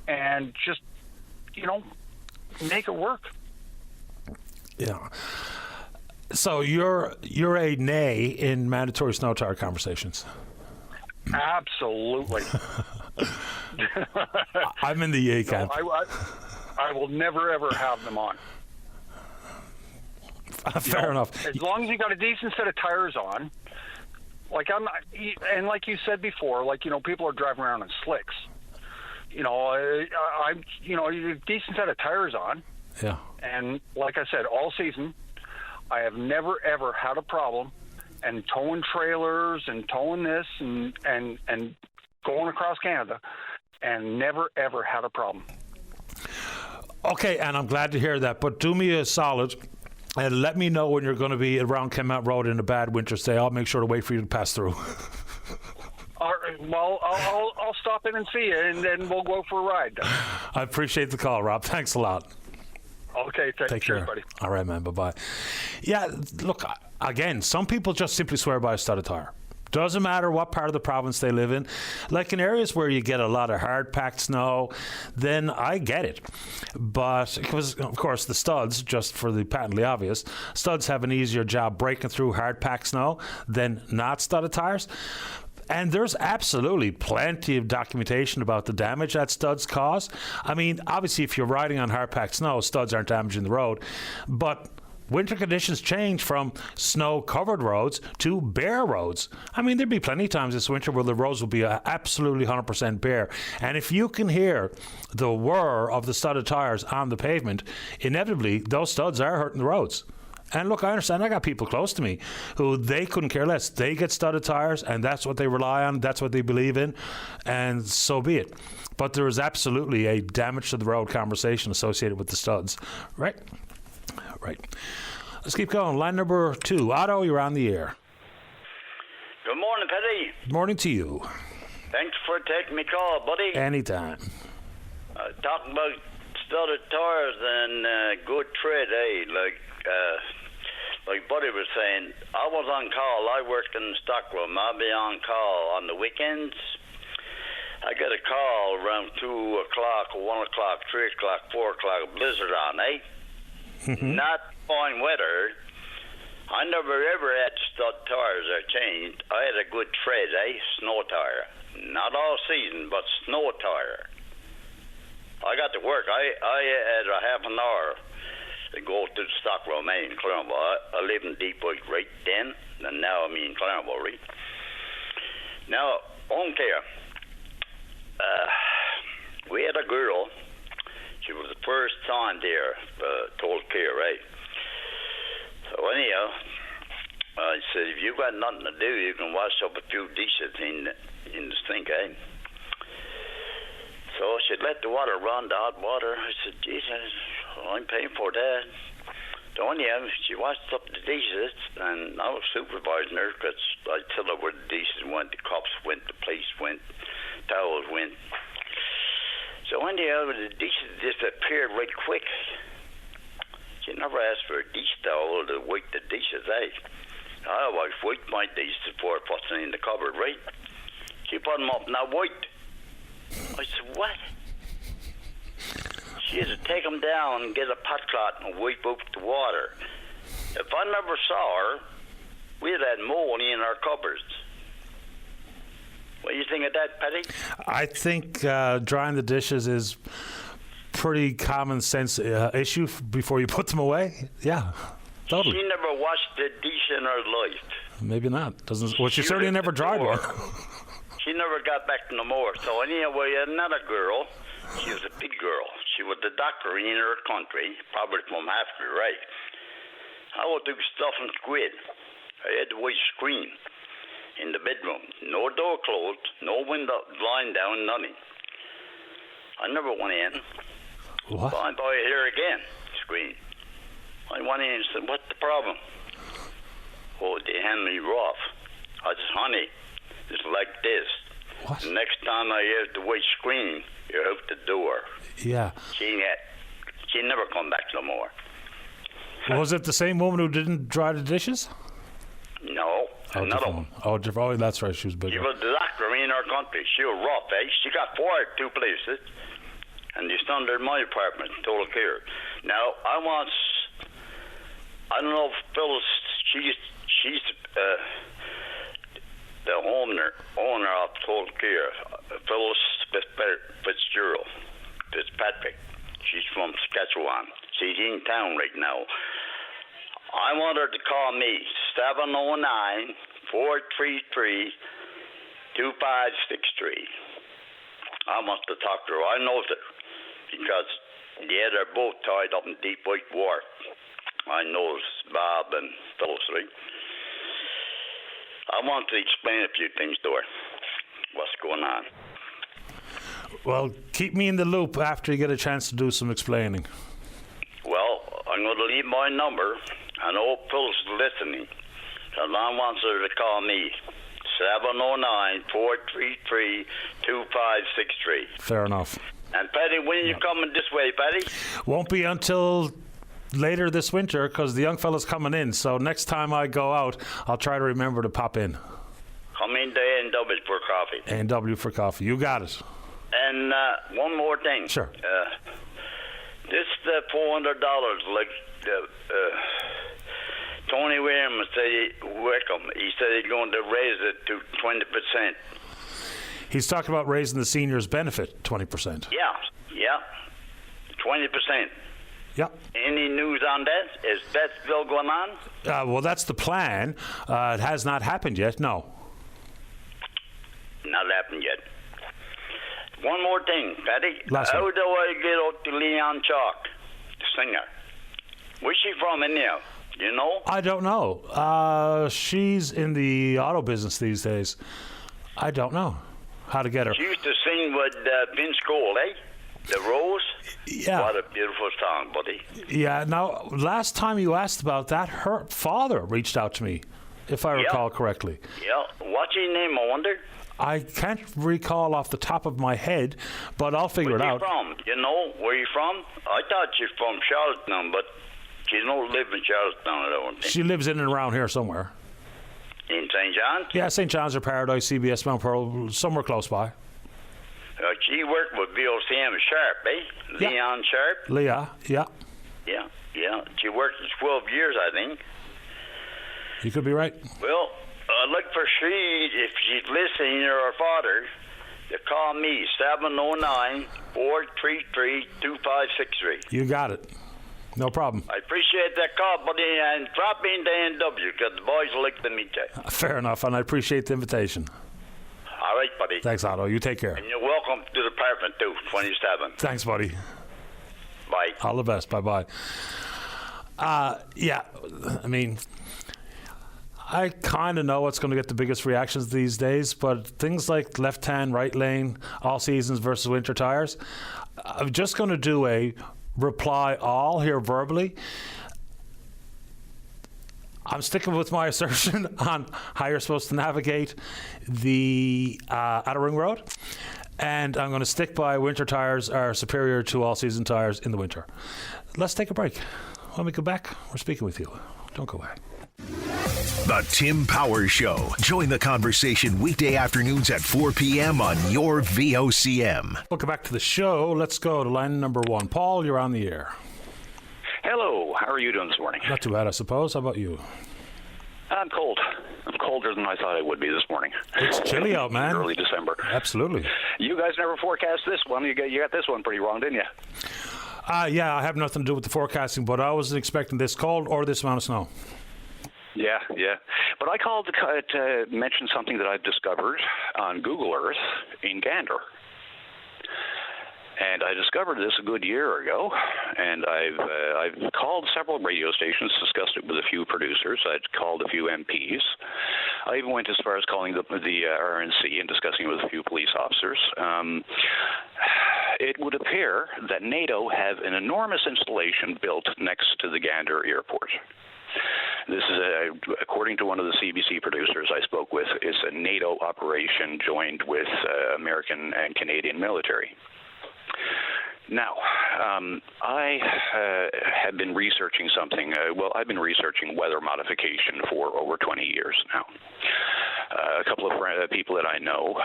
and just, make it work. Yeah. So you're a nay in mandatory snow tire conversations. Absolutely. I'm in the yay camp. I will never, ever have them on. Fair enough. As long as you got a decent set of tires on, and like you said before, people are driving around in slicks. A decent set of tires on. Yeah. And like I said, all season, I have never, ever had a problem. And towing trailers and towing this and going across Canada, and never, ever had a problem. Okay, and I'm glad to hear that. But do me a solid. And let me know when you're going to be around Kenmount Road in a bad winter stay. I'll make sure to wait for you to pass through. All right, well, I'll stop in and see you, and then we'll go for a ride. I appreciate the call, Rob. Thanks a lot. Okay, take care, buddy. All right, man. Bye-bye. Yeah, look, again, some people just simply swear by a studded tire. Doesn't matter what part of the province they live in. Like in areas where you get a lot of hard-packed snow, then I get it. But, because, of course, the studs, just for the patently obvious, studs have an easier job breaking through hard-packed snow than not studded tires. And there's absolutely plenty of documentation about the damage that studs cause. I mean, obviously, if you're riding on hard-packed snow, studs aren't damaging the road. But winter conditions change from snow-covered roads to bare roads. I mean, there'd be plenty of times this winter where the roads will be absolutely 100% bare. And if you can hear the whir of the studded tires on the pavement, inevitably, those studs are hurting the roads. And look, I understand. I got people close to me who they couldn't care less. They get studded tires, and that's what they rely on. That's what they believe in, and so be it. But there is absolutely a damage to the road conversation associated with the studs. Right. Let's keep going. Line number 2. Otto, you're on the air. Good morning, Paddy. Good morning to you. Thanks for taking my call, buddy. Anytime. Talking about studded tires and good tread, like Buddy was saying, I was on call. I worked in the stockroom. I'll be on call on the weekends. I get a call around 2 o'clock, 1 o'clock, 3 o'clock, 4 o'clock, blizzard on, Not fine weather. I never ever had stud tires I changed. I had a good tread, snow tire. Not all season, but snow tire. I got to work. I had a half an hour to go to the stockroom in Claremont. I live in Detroit right then, and now I'm in Claremont, right? Now, home care. We had a girl. She was the first time there, told care, right? So anyhow, I said, if you got nothing to do, you can wash up a few dishes in the sink, So she let the water run, the hot water. I said, Jesus, I'm paying for that. So anyhow, she washed up the dishes, and I was supervising her because I tell her where the dishes went, the cups went, the plates went, towels went. So anyhow, the dishes disappeared right quick. She never asked for a dish towel to wipe the dishes out. I always wiped my dishes before I put them in the cupboard, right? She put them up and I wiped. I said, what? She had to take them down and get a pot cloth and wipe out the water. If I never saw her, we'd had mold in our cupboards. What do you think of that, Paddy? I think drying the dishes is pretty common sense issue before you put them away. Yeah, totally. She never washed a dish in her life. Maybe not. Well, she certainly never dried one. She never got back no more. So anyway, another girl, she was a big girl. She was the doctor in her country, probably from Africa, right? I would do stuff and squid. I had the white screen in the bedroom. No door closed, no window blind down, nothing. I never went in. What? So I buy it here again, screen. I went in and said, what's the problem? Oh, they hand me rough. I said, honey, it's like this. What? The next time I hear the white screen, you're out the door. Yeah. She never come back no more. Was it the same woman who didn't dry the dishes? No, another one. Oh, that's right. She was bigger. She was the doctor in our country. She was rough, She got fired 2 places. And she's under my apartment, total care. Now, I don't know if Phyllis, she's the owner of total care, Phyllis Fitzpatrick. She's from Saskatchewan. She's in town right now. I want her to call me, 709-433-2563. I want to talk to her. I know that because they're both tied up in Deep White Wharf. I know Bob and Phyllis, right? I want to explain a few things to her. What's going on? Well, keep me in the loop after you get a chance to do some explaining. Well, I'm going to leave my number. I know Phil's listening. So I want her to call me. 709-433-2563. Fair enough. And Paddy, when are you coming this way, Paddy? Won't be until later this winter because the young fella's coming in. So next time I go out, I'll try to remember to pop in. Come in to A&W for coffee. A&W for coffee. You got it. And one more thing. Sure. This $400, like Tony Williams said, Wickham, he said he's going to raise it to 20%. He's talking about raising the seniors' benefit 20%. Yeah, 20%. Yeah. Any news on that? Is that still going on? Well, that's the plan. It has not happened yet, no. Not happened yet. One more thing, Patty. Last How one. do I get out to Leon Chalk, the singer? Where's she from anyhow? You know? I don't know. She's in the auto business these days. I don't know how to get her. She used to sing with Vince Cole, eh? The Rose? Yeah. What a beautiful song, buddy. Yeah, now, last time you asked about that, her father reached out to me, if I recall correctly. Yeah. What's his name, I wonder? I can't recall off the top of my head, but I'll figure it out. Where you from? You know where you from? I thought you're from Charlottetown, but you don't live in Charlottetown, I don't think. She lives in and around here somewhere. In St. John's? Yeah, St. John's or Paradise, CBS, Mount Pearl, somewhere close by. She worked with VOCM Sharp, eh? Yeah. Leon Sharp? Leah, yeah. Yeah. She worked for 12 years, I think. You could be right. Well, I'd like for she, if she's listening, or her father, to call me, 709-433-2563. You got it. No problem. I appreciate that call, buddy, and drop into A&W, because the boys would like to meet you. Fair enough, and I appreciate the invitation. All right, buddy. Thanks, Otto. You take care. And you're welcome to the apartment, too, 27. Thanks, buddy. Bye. All the best. Bye-bye. Yeah, I mean, I kind of know what's going to get the biggest reactions these days, but things like left hand, right lane, all seasons versus winter tires, I'm just going to do a reply all here verbally. I'm sticking with my assertion on how you're supposed to navigate the Outer Ring Road, and I'm going to stick by winter tires are superior to all-season tires in the winter. Let's take a break. When we come back, we're speaking with you. Don't go away. The Tim Powers Show. Join the conversation weekday afternoons at 4 p.m. on your VOCM. Welcome back to the show. Let's go to line number 1. Paul, you're on the air. Hello. How are you doing this morning? Not too bad, I suppose. How about you? I'm cold. I'm colder than I thought I would be this morning. It's chilly out, man. Early December. Absolutely. You guys never forecast this one. You got this one pretty wrong, didn't you? Yeah, I have nothing to do with the forecasting, but I wasn't expecting this cold or this amount of snow. Yeah. But I called to mention something that I've discovered on Google Earth in Gander. And I discovered this a good year ago, and I've called several radio stations, discussed it with a few producers. I'd called a few MPs. I even went as far as calling the RNC and discussing it with a few police officers. It would appear that NATO have an enormous installation built next to the Gander airport. This is, according to one of the CBC producers I spoke with, it's a NATO operation joined with American and Canadian military. Now, I have been researching something. I've been researching weather modification for over 20 years now. A couple of people that I know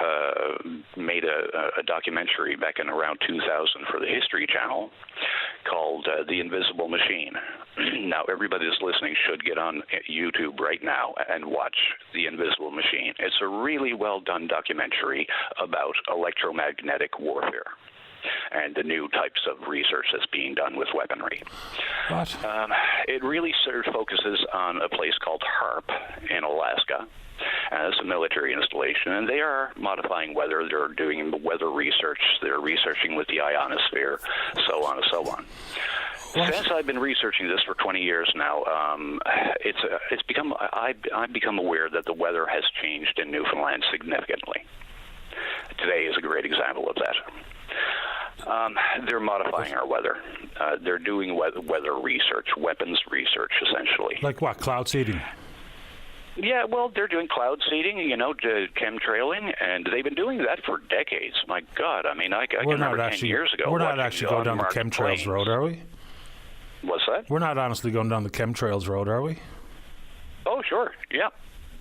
made a documentary back in around 2000 for the History Channel called The Invisible Machine. Now, everybody that's listening should get on YouTube right now and watch The Invisible Machine. It's a really well-done documentary about electromagnetic warfare and the new types of research that's being done with weaponry. What? It really sort of focuses on a place called HARP in Alaska. It's a military installation, and they are modifying weather. They're doing weather research. They're researching with the ionosphere, so on and so on. What? Since I've been researching this for 20 years now, I've become aware that the weather has changed in Newfoundland significantly. Today is a great example of that. They're modifying our weather. They're doing weather research, weapons research, essentially. Like what? Cloud seeding? Yeah, well, they're doing cloud seeding, chemtrailing, and they've been doing that for decades. My God, I mean, I can remember 10 years ago. We're not actually going down the chemtrails road, are we? What's that? We're not honestly going down the chemtrails road, are we? Oh, sure. Yeah.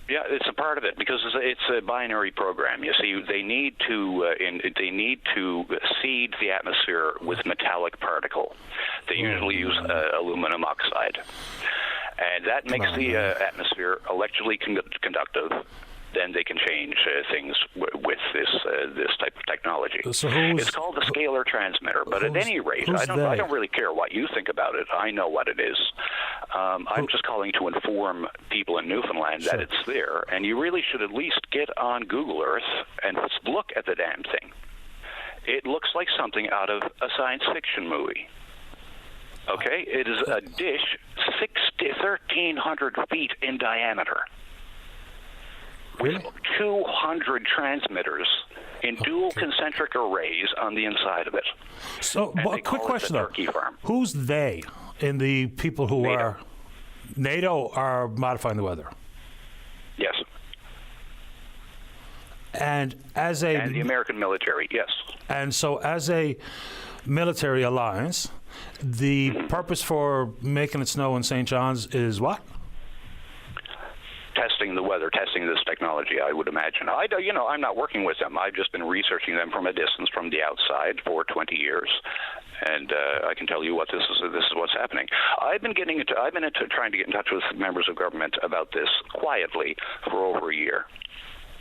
Yeah, it's a part of it because it's a binary program. You see, they need to seed the atmosphere with metallic particle. They usually use aluminum oxide, and that makes the atmosphere electrically conductive. Then they can change things with this type of technology. So it's called a scalar transmitter. But at any rate, I don't really care what you think about it. I know what it is. I'm just calling to inform people in Newfoundland that it's there, and you really should at least get on Google Earth and look at the damn thing. It looks like something out of a science fiction movie. Okay? It is a dish 1,300 feet in diameter, with 200 transmitters in dual concentric arrays on the inside of it. So, quick question though. Who's they in the people who are NATO are modifying the weather? Yes. And the American military, yes. And so as a military alliance, the purpose for making it snow in St. John's is what? Testing the weather, testing this technology, I would imagine. I'm not working with them. I've just been researching them from a distance, from the outside, for 20 years, and I can tell you what this is what's happening. I've been trying to get in touch with members of government about this quietly for over a year.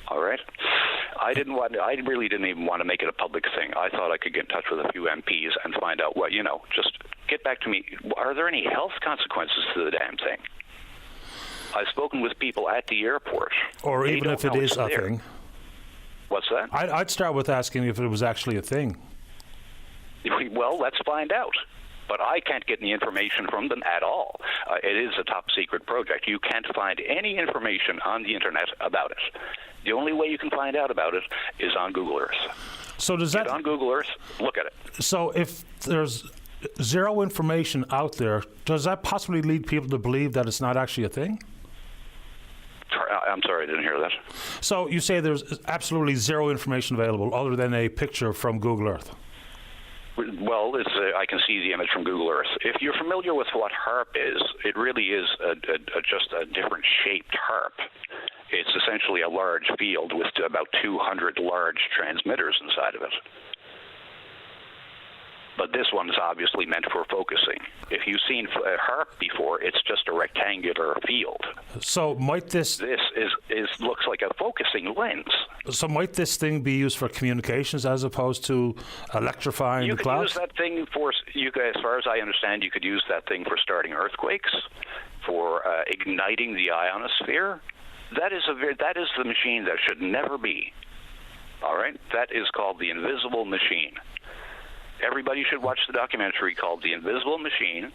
All right. I really didn't even want to make it a public thing. I thought I could get in touch with a few MPs and find out just get back to me. Are there any health consequences to the damn thing? I've spoken with people at the airport. Or even if it is a thing. What's that? I'd start with asking if it was actually a thing. Well, let's find out. But I can't get any information from them at all. It is a top secret project. You can't find any information on the internet about it. The only way you can find out about it is on Google Earth. So does that... Get on Google Earth, look at it. So if there's zero information out there, does that possibly lead people to believe that it's not actually a thing? I'm sorry, I didn't hear that. So you say there's absolutely zero information available other than a picture from Google Earth? Well, I can see the image from Google Earth. If you're familiar with what HARP is, it really is just a different shaped HARP. It's essentially a large field with about 200 large transmitters inside of it. But this one is obviously meant for focusing. If you've seen HARP before, it's just a rectangular field. So might this looks like a focusing lens. So might this thing be used for communications as opposed to electrifying the clouds? You could use that thing for, as far as I understand, you could use that thing for starting earthquakes, for igniting the ionosphere. That is the machine that should never be. All right? That is called the Invisible Machine. Everybody should watch the documentary called The Invisible Machine.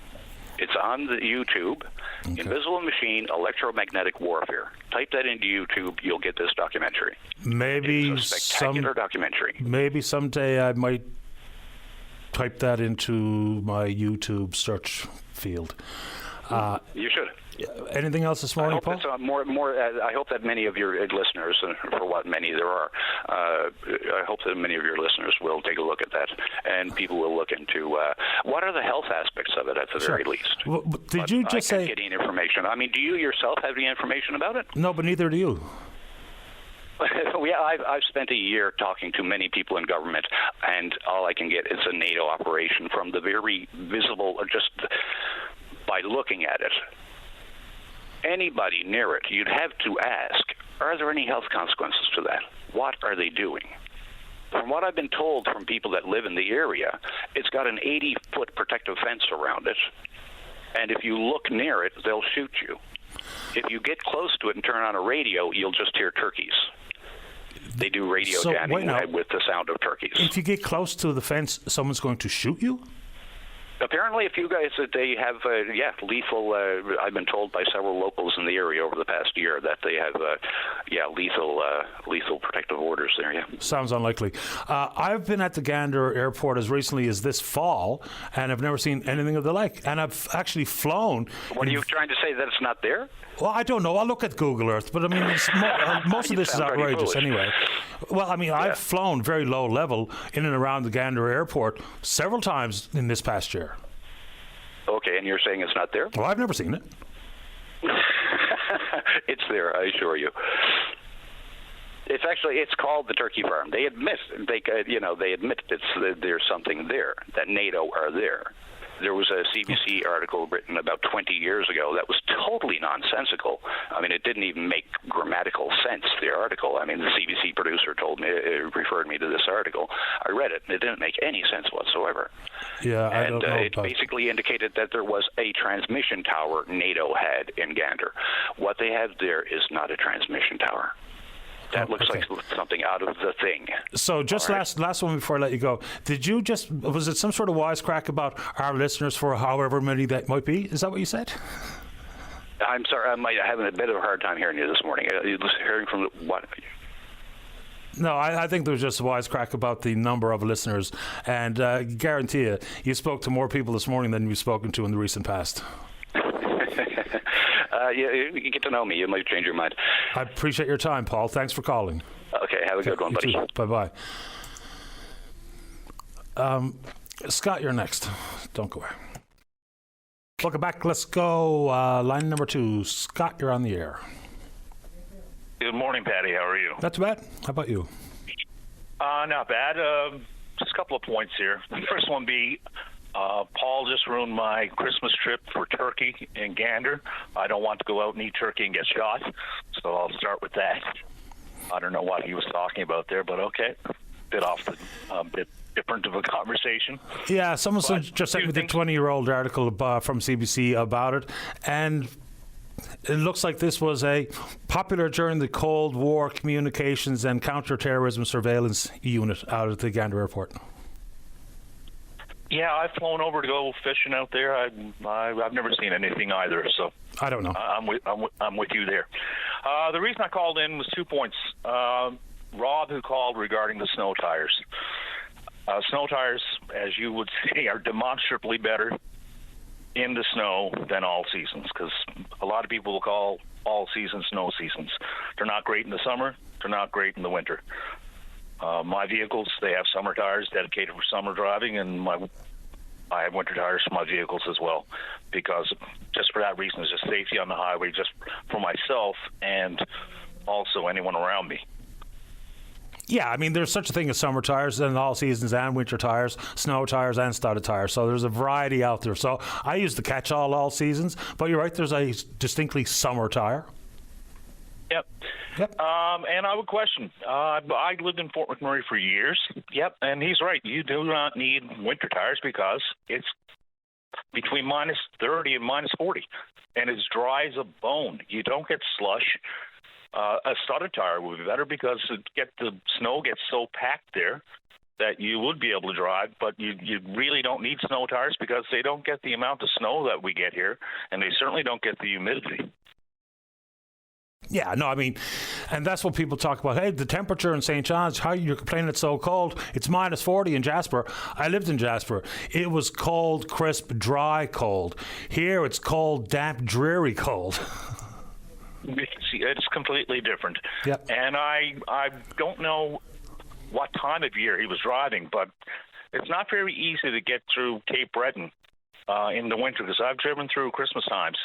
It's on the YouTube. Okay. Invisible Machine, Electromagnetic Warfare. Type that into YouTube, you'll get this documentary. Maybe it's a spectacular documentary. Maybe someday I might type that into my YouTube search field. You should. Anything else this morning, Paul? I hope that many of your listeners, and for what many there are, I hope that many of your listeners will take a look at that, and people will look into what are the health aspects of it at the very least. Well, did you just say? I can't get any information. I mean, do you yourself have any information about it? No, but neither do you. I've spent a year talking to many people in government, and all I can get is a NATO operation from the very visible, just by looking at it. Anybody near it, you'd have to ask, are there any health consequences to that? What are they doing? From what I've been told from people that live in the area, it's got an 80-foot protective fence around it, and if you look near it, they'll shoot you. If you get close to it and turn on a radio, you'll just hear turkeys. They do radio jamming with the sound of turkeys. If you get close to the fence, someone's going to shoot you? Apparently, if you guys, they have, lethal, I've been told by several locals in the area over the past year that they have lethal protective orders there. Yeah, sounds unlikely. I've been at the Gander Airport as recently as this fall, and I've never seen anything of the like. And I've actually flown. What are you trying to say, that it's not there? Well, I don't know. I'll look at Google Earth, but I mean, most of this is outrageous anyway. Well, I mean, I've flown very low level in and around the Gander Airport several times in this past year. Okay, and you're saying it's not there? Well, I've never seen it. It's there, I assure you. It's called the Turkey Farm. They admit there's something there, that NATO are there. There was a CBC article written about 20 years ago that was totally nonsensical. I mean, it didn't even make grammatical sense, the article. I mean, the CBC producer referred me to this article. I read it, and it didn't make any sense whatsoever. Yeah, I don't know. It basically indicated that there was a transmission tower NATO had in Gander. What they have there is not a transmission tower. That looks like something out of The Thing. So just last one before I let you go. Was it some sort of wisecrack about our listeners for however many that might be? Is that what you said? I'm sorry, I'm having a bit of a hard time hearing you this morning. You're hearing from what? No, I think there was just a wisecrack about the number of listeners. And guarantee you spoke to more people this morning than you've spoken to in the recent past. You get to know me. You might change your mind. I appreciate your time, Paul. Thanks for calling. Okay, have a good one, buddy. Bye-bye. Scott, you're next. Don't go away. Welcome back. Let's go. Line number 2. Scott, you're on the air. Good morning, Patty. How are you? Not too bad. How about you? Not bad. Just a couple of points here. The first one be, Paul just ruined my Christmas trip for turkey in Gander. I don't want to go out and eat turkey and get shot, so I'll start with that. I don't know what he was talking about there, but okay. Bit different of a conversation. Yeah, someone just sent me the 20-year-old article from CBC about it, and it looks like this was a popular during the Cold War communications and counter-terrorism surveillance unit out at the Gander Airport. Yeah, I've flown over to go fishing out there. I've never seen anything either, so I don't know. I'm with you there. The reason I called in was 2 points. Rob, who called regarding the snow tires. Snow tires, as you would say, are demonstrably better in the snow than all seasons, because a lot of people will call all seasons snow seasons. They're not great in the summer. They're not great in the winter. My vehicles, they have summer tires dedicated for summer driving, and I have winter tires for my vehicles as well, because just for that reason, it's just safety on the highway, just for myself and also anyone around me. Yeah, I mean, there's such a thing as summer tires and all seasons and winter tires, snow tires and studded tires. So there's a variety out there. So I use the catch-all all seasons, but you're right, there's a distinctly summer tire. Yep. And I would question. I lived in Fort McMurray for years. Yep, and he's right. You do not need winter tires because it's between minus 30 and minus 40, and it's dry as a bone. You don't get slush. A studded tire would be better because the snow gets so packed there that you would be able to drive, but you really don't need snow tires because they don't get the amount of snow that we get here, and they certainly don't get the humidity. Yeah, no, I mean, and that's what people talk about. Hey, the temperature in St. John's, how you're complaining it's so cold. It's minus 40 in Jasper. I lived in Jasper. It was cold, crisp, dry cold. Here it's cold, damp, dreary cold. It's completely different. Yep. And I don't know what time of year he was driving, but it's not very easy to get through Cape Breton in the winter, because I've driven through Christmas times.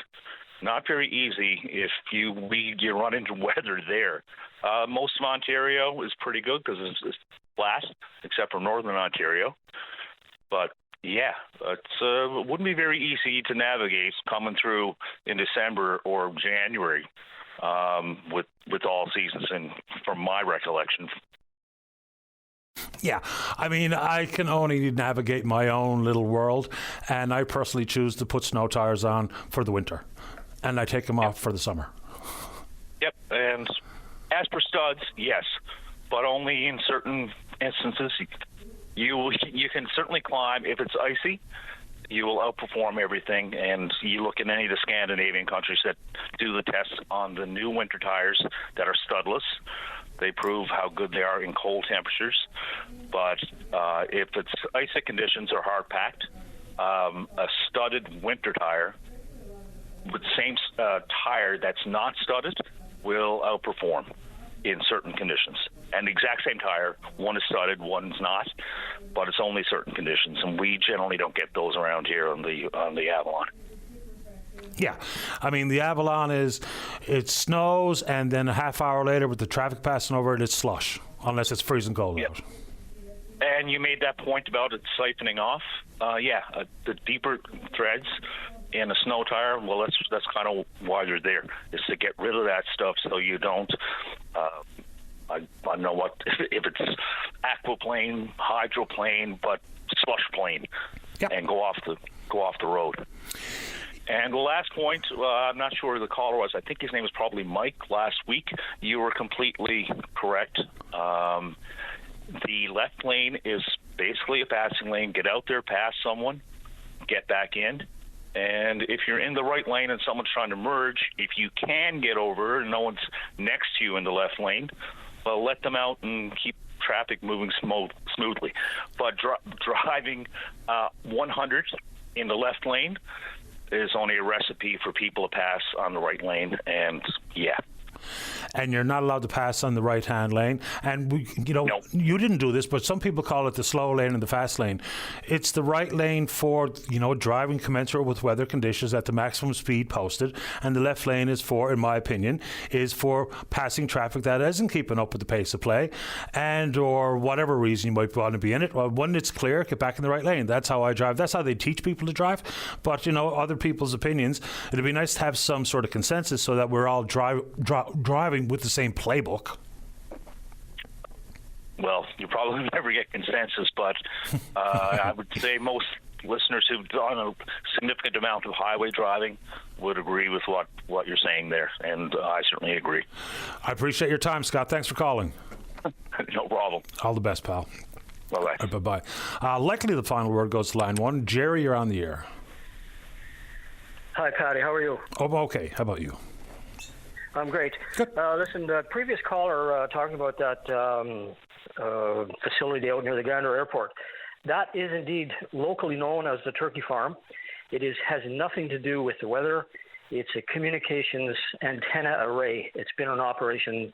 Not very easy if you run into weather there. Most of Ontario is pretty good because it's flat, except for Northern Ontario. But yeah, it wouldn't be very easy to navigate coming through in December or January with all seasons, and from my recollection. Yeah, I mean, I can only navigate my own little world, and I personally choose to put snow tires on for the winter, and I take them off for the summer. Yep, and as for studs, yes, but only in certain instances. You can certainly climb if it's icy. you will outperform everything. And you look at any of the Scandinavian countries that do the tests on the new winter tires that are studless. They prove how good they are in cold temperatures. But if it's icy conditions or hard packed, a studded winter tire with the same tire that's not studded will outperform in certain conditions. And the exact same tire, one is studded, one's not, but it's only certain conditions, and we generally don't get those around here on the Avalon. Yeah, I mean, the Avalon it snows, and then a half hour later with the traffic passing over it, it's slush, unless it's freezing cold out. And you made that point about it siphoning off. The deeper threads in a snow tire, well, that's kind of why they're there, is to get rid of that stuff so you don't, I don't know what, if it's aquaplane, hydroplane, but slush plane, and go off the road. And the last point, I'm not sure who the caller was. I think his name was probably Mike last week. You were completely correct. The left lane is basically a passing lane. Get out there, pass someone, get back in. And if you're in the right lane and someone's trying to merge, if you can get over and no one's next to you in the left lane, well, let them out and keep traffic moving smoothly. But driving 100 in the left lane is only a recipe for people to pass on the right lane, and and you're not allowed to pass on the right-hand lane. And you didn't do this, but some people call it the slow lane and the fast lane. It's the right lane for driving commensurate with weather conditions at the maximum speed posted, and the left lane is for, in my opinion, for passing traffic that isn't keeping up with the pace of play, and or whatever reason you might want to be in it. Well, when it's clear, get back in the right lane. That's how I drive. That's how they teach people to drive. But other people's opinions. It'd be nice to have some sort of consensus so that we're all driving with the same playbook. Well, you probably never get consensus, but I would say most listeners who've done a significant amount of highway driving would agree with what you're saying there, and I certainly agree. I appreciate your time, Scott. Thanks for calling. No problem. All the best, pal. Bye-bye. Bye-bye. Likely the final word goes to line one. Jerry, you're on the air. Hi, Patty. How are you? Oh, okay. How about you? I'm great. Listen, the previous caller talking about that facility out near the Gander Airport, that is indeed locally known as the Turkey Farm. It has nothing to do with the weather. It's a communications antenna array. It's been in operation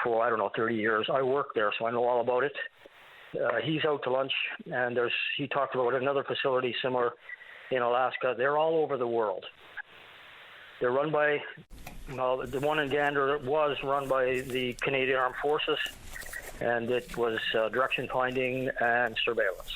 for, 30 years. I work there, so I know all about it. He's out to lunch, and he talked about another facility similar in Alaska. They're all over the world. They're run by, the one in Gander was run by the Canadian Armed Forces, and it was direction finding and surveillance.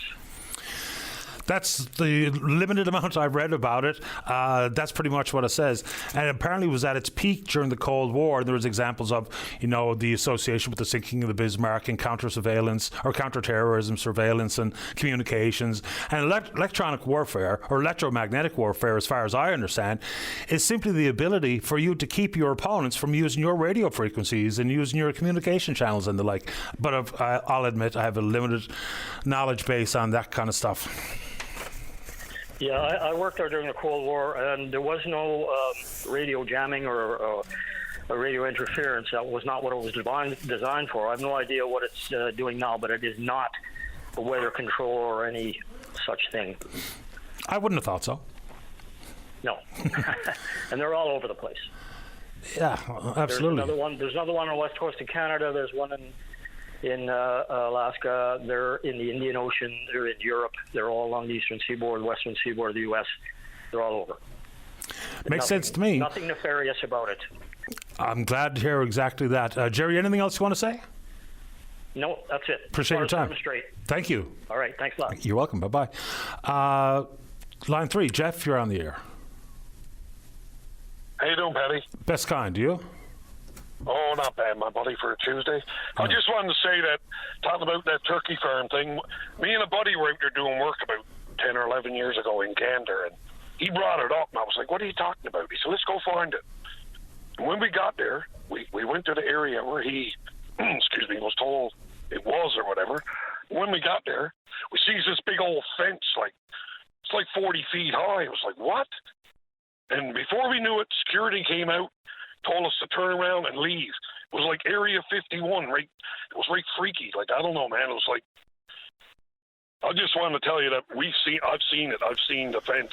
That's the limited amount I've read about it. That's pretty much what it says. And apparently it was at its peak during the Cold War. There was examples of, the association with the sinking of the Bismarck and counter-surveillance or counter-terrorism surveillance and communications. And electronic warfare or electromagnetic warfare, as far as I understand, is simply the ability for you to keep your opponents from using your radio frequencies and using your communication channels and the like. But I'll admit I have a limited knowledge base on that kind of stuff. Yeah, I worked there during the Cold War, and there was no radio jamming or radio interference. That was not what it was designed for. I have no idea what it's doing now, but it is not a weather control or any such thing. I wouldn't have thought so. No. And they're all over the place. Yeah, absolutely. There's another one on the west coast of Canada. There's one in Alaska. They're in the Indian Ocean. They're in Europe. They're all along the eastern seaboard, western seaboard of the U.S. They're all over. Makes sense to me. Nothing nefarious about it. I'm glad to hear exactly that. Jerry, anything else you want to say? No, that's it. Appreciate your time. Straight. Thank you. All right, thanks a lot. You're welcome. Bye-bye. Line 3, Jeff, you're on the air. How you doing, Paddy? Best kind, you? Oh, not bad, my buddy, for a Tuesday. I just wanted to say that, talking about that turkey farm thing, me and a buddy were out there doing work about 10 or 11 years ago in Gander, and he brought it up, and I was like, what are you talking about? He said, let's go find it. And when we got there, we went to the area where he, was told it was or whatever. When we got there, we sees this big old fence, like It's like 40 feet high. I was like, what? And before we knew it, security came out, told us to turn around and leave. It was like Area 51, right? It was right freaky. Like, I don't know, man. It was like, I just wanted to tell you that I've seen it. I've seen the fence.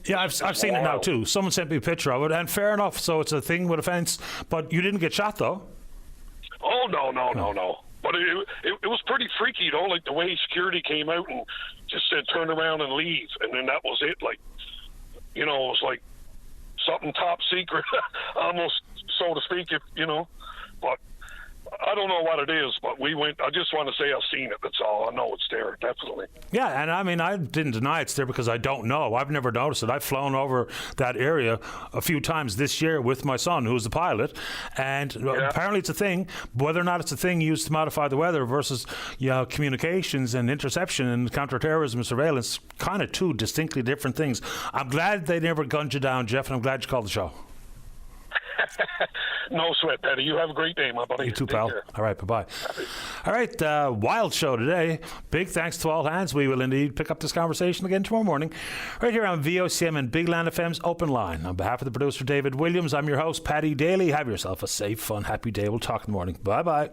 Yeah, I've seen it now too. Someone sent me a picture of it, and fair enough. So it's a thing with a fence, but you didn't get shot though. Oh no. But it was pretty freaky, though. Like the way security came out and just said turn around and leave, and then that was it. Like, it was like something top secret, almost, so to speak. But I don't know what it is, but we went. I just want to say I've seen it. That's all. I know it's there, definitely. Yeah, and I mean, I didn't deny it's there because I don't know. I've never noticed it. I've flown over that area a few times this year with my son, who's the pilot, and apparently it's a thing. Whether or not it's a thing used to modify the weather versus communications and interception and counterterrorism and surveillance, kind of two distinctly different things. I'm glad they never gunned you down, Jeff, and I'm glad you called the show. No sweat, Paddy. You have a great day, my buddy. You too, pal. All right, bye-bye. All right, wild show today. Big thanks to all hands. We will indeed pick up this conversation again tomorrow morning right here on VOCM and Big Land FM's Open Line. On behalf of the producer, David Williams, I'm your host, Paddy Daly. Have yourself a safe, fun, happy day. We'll talk in the morning. Bye-bye.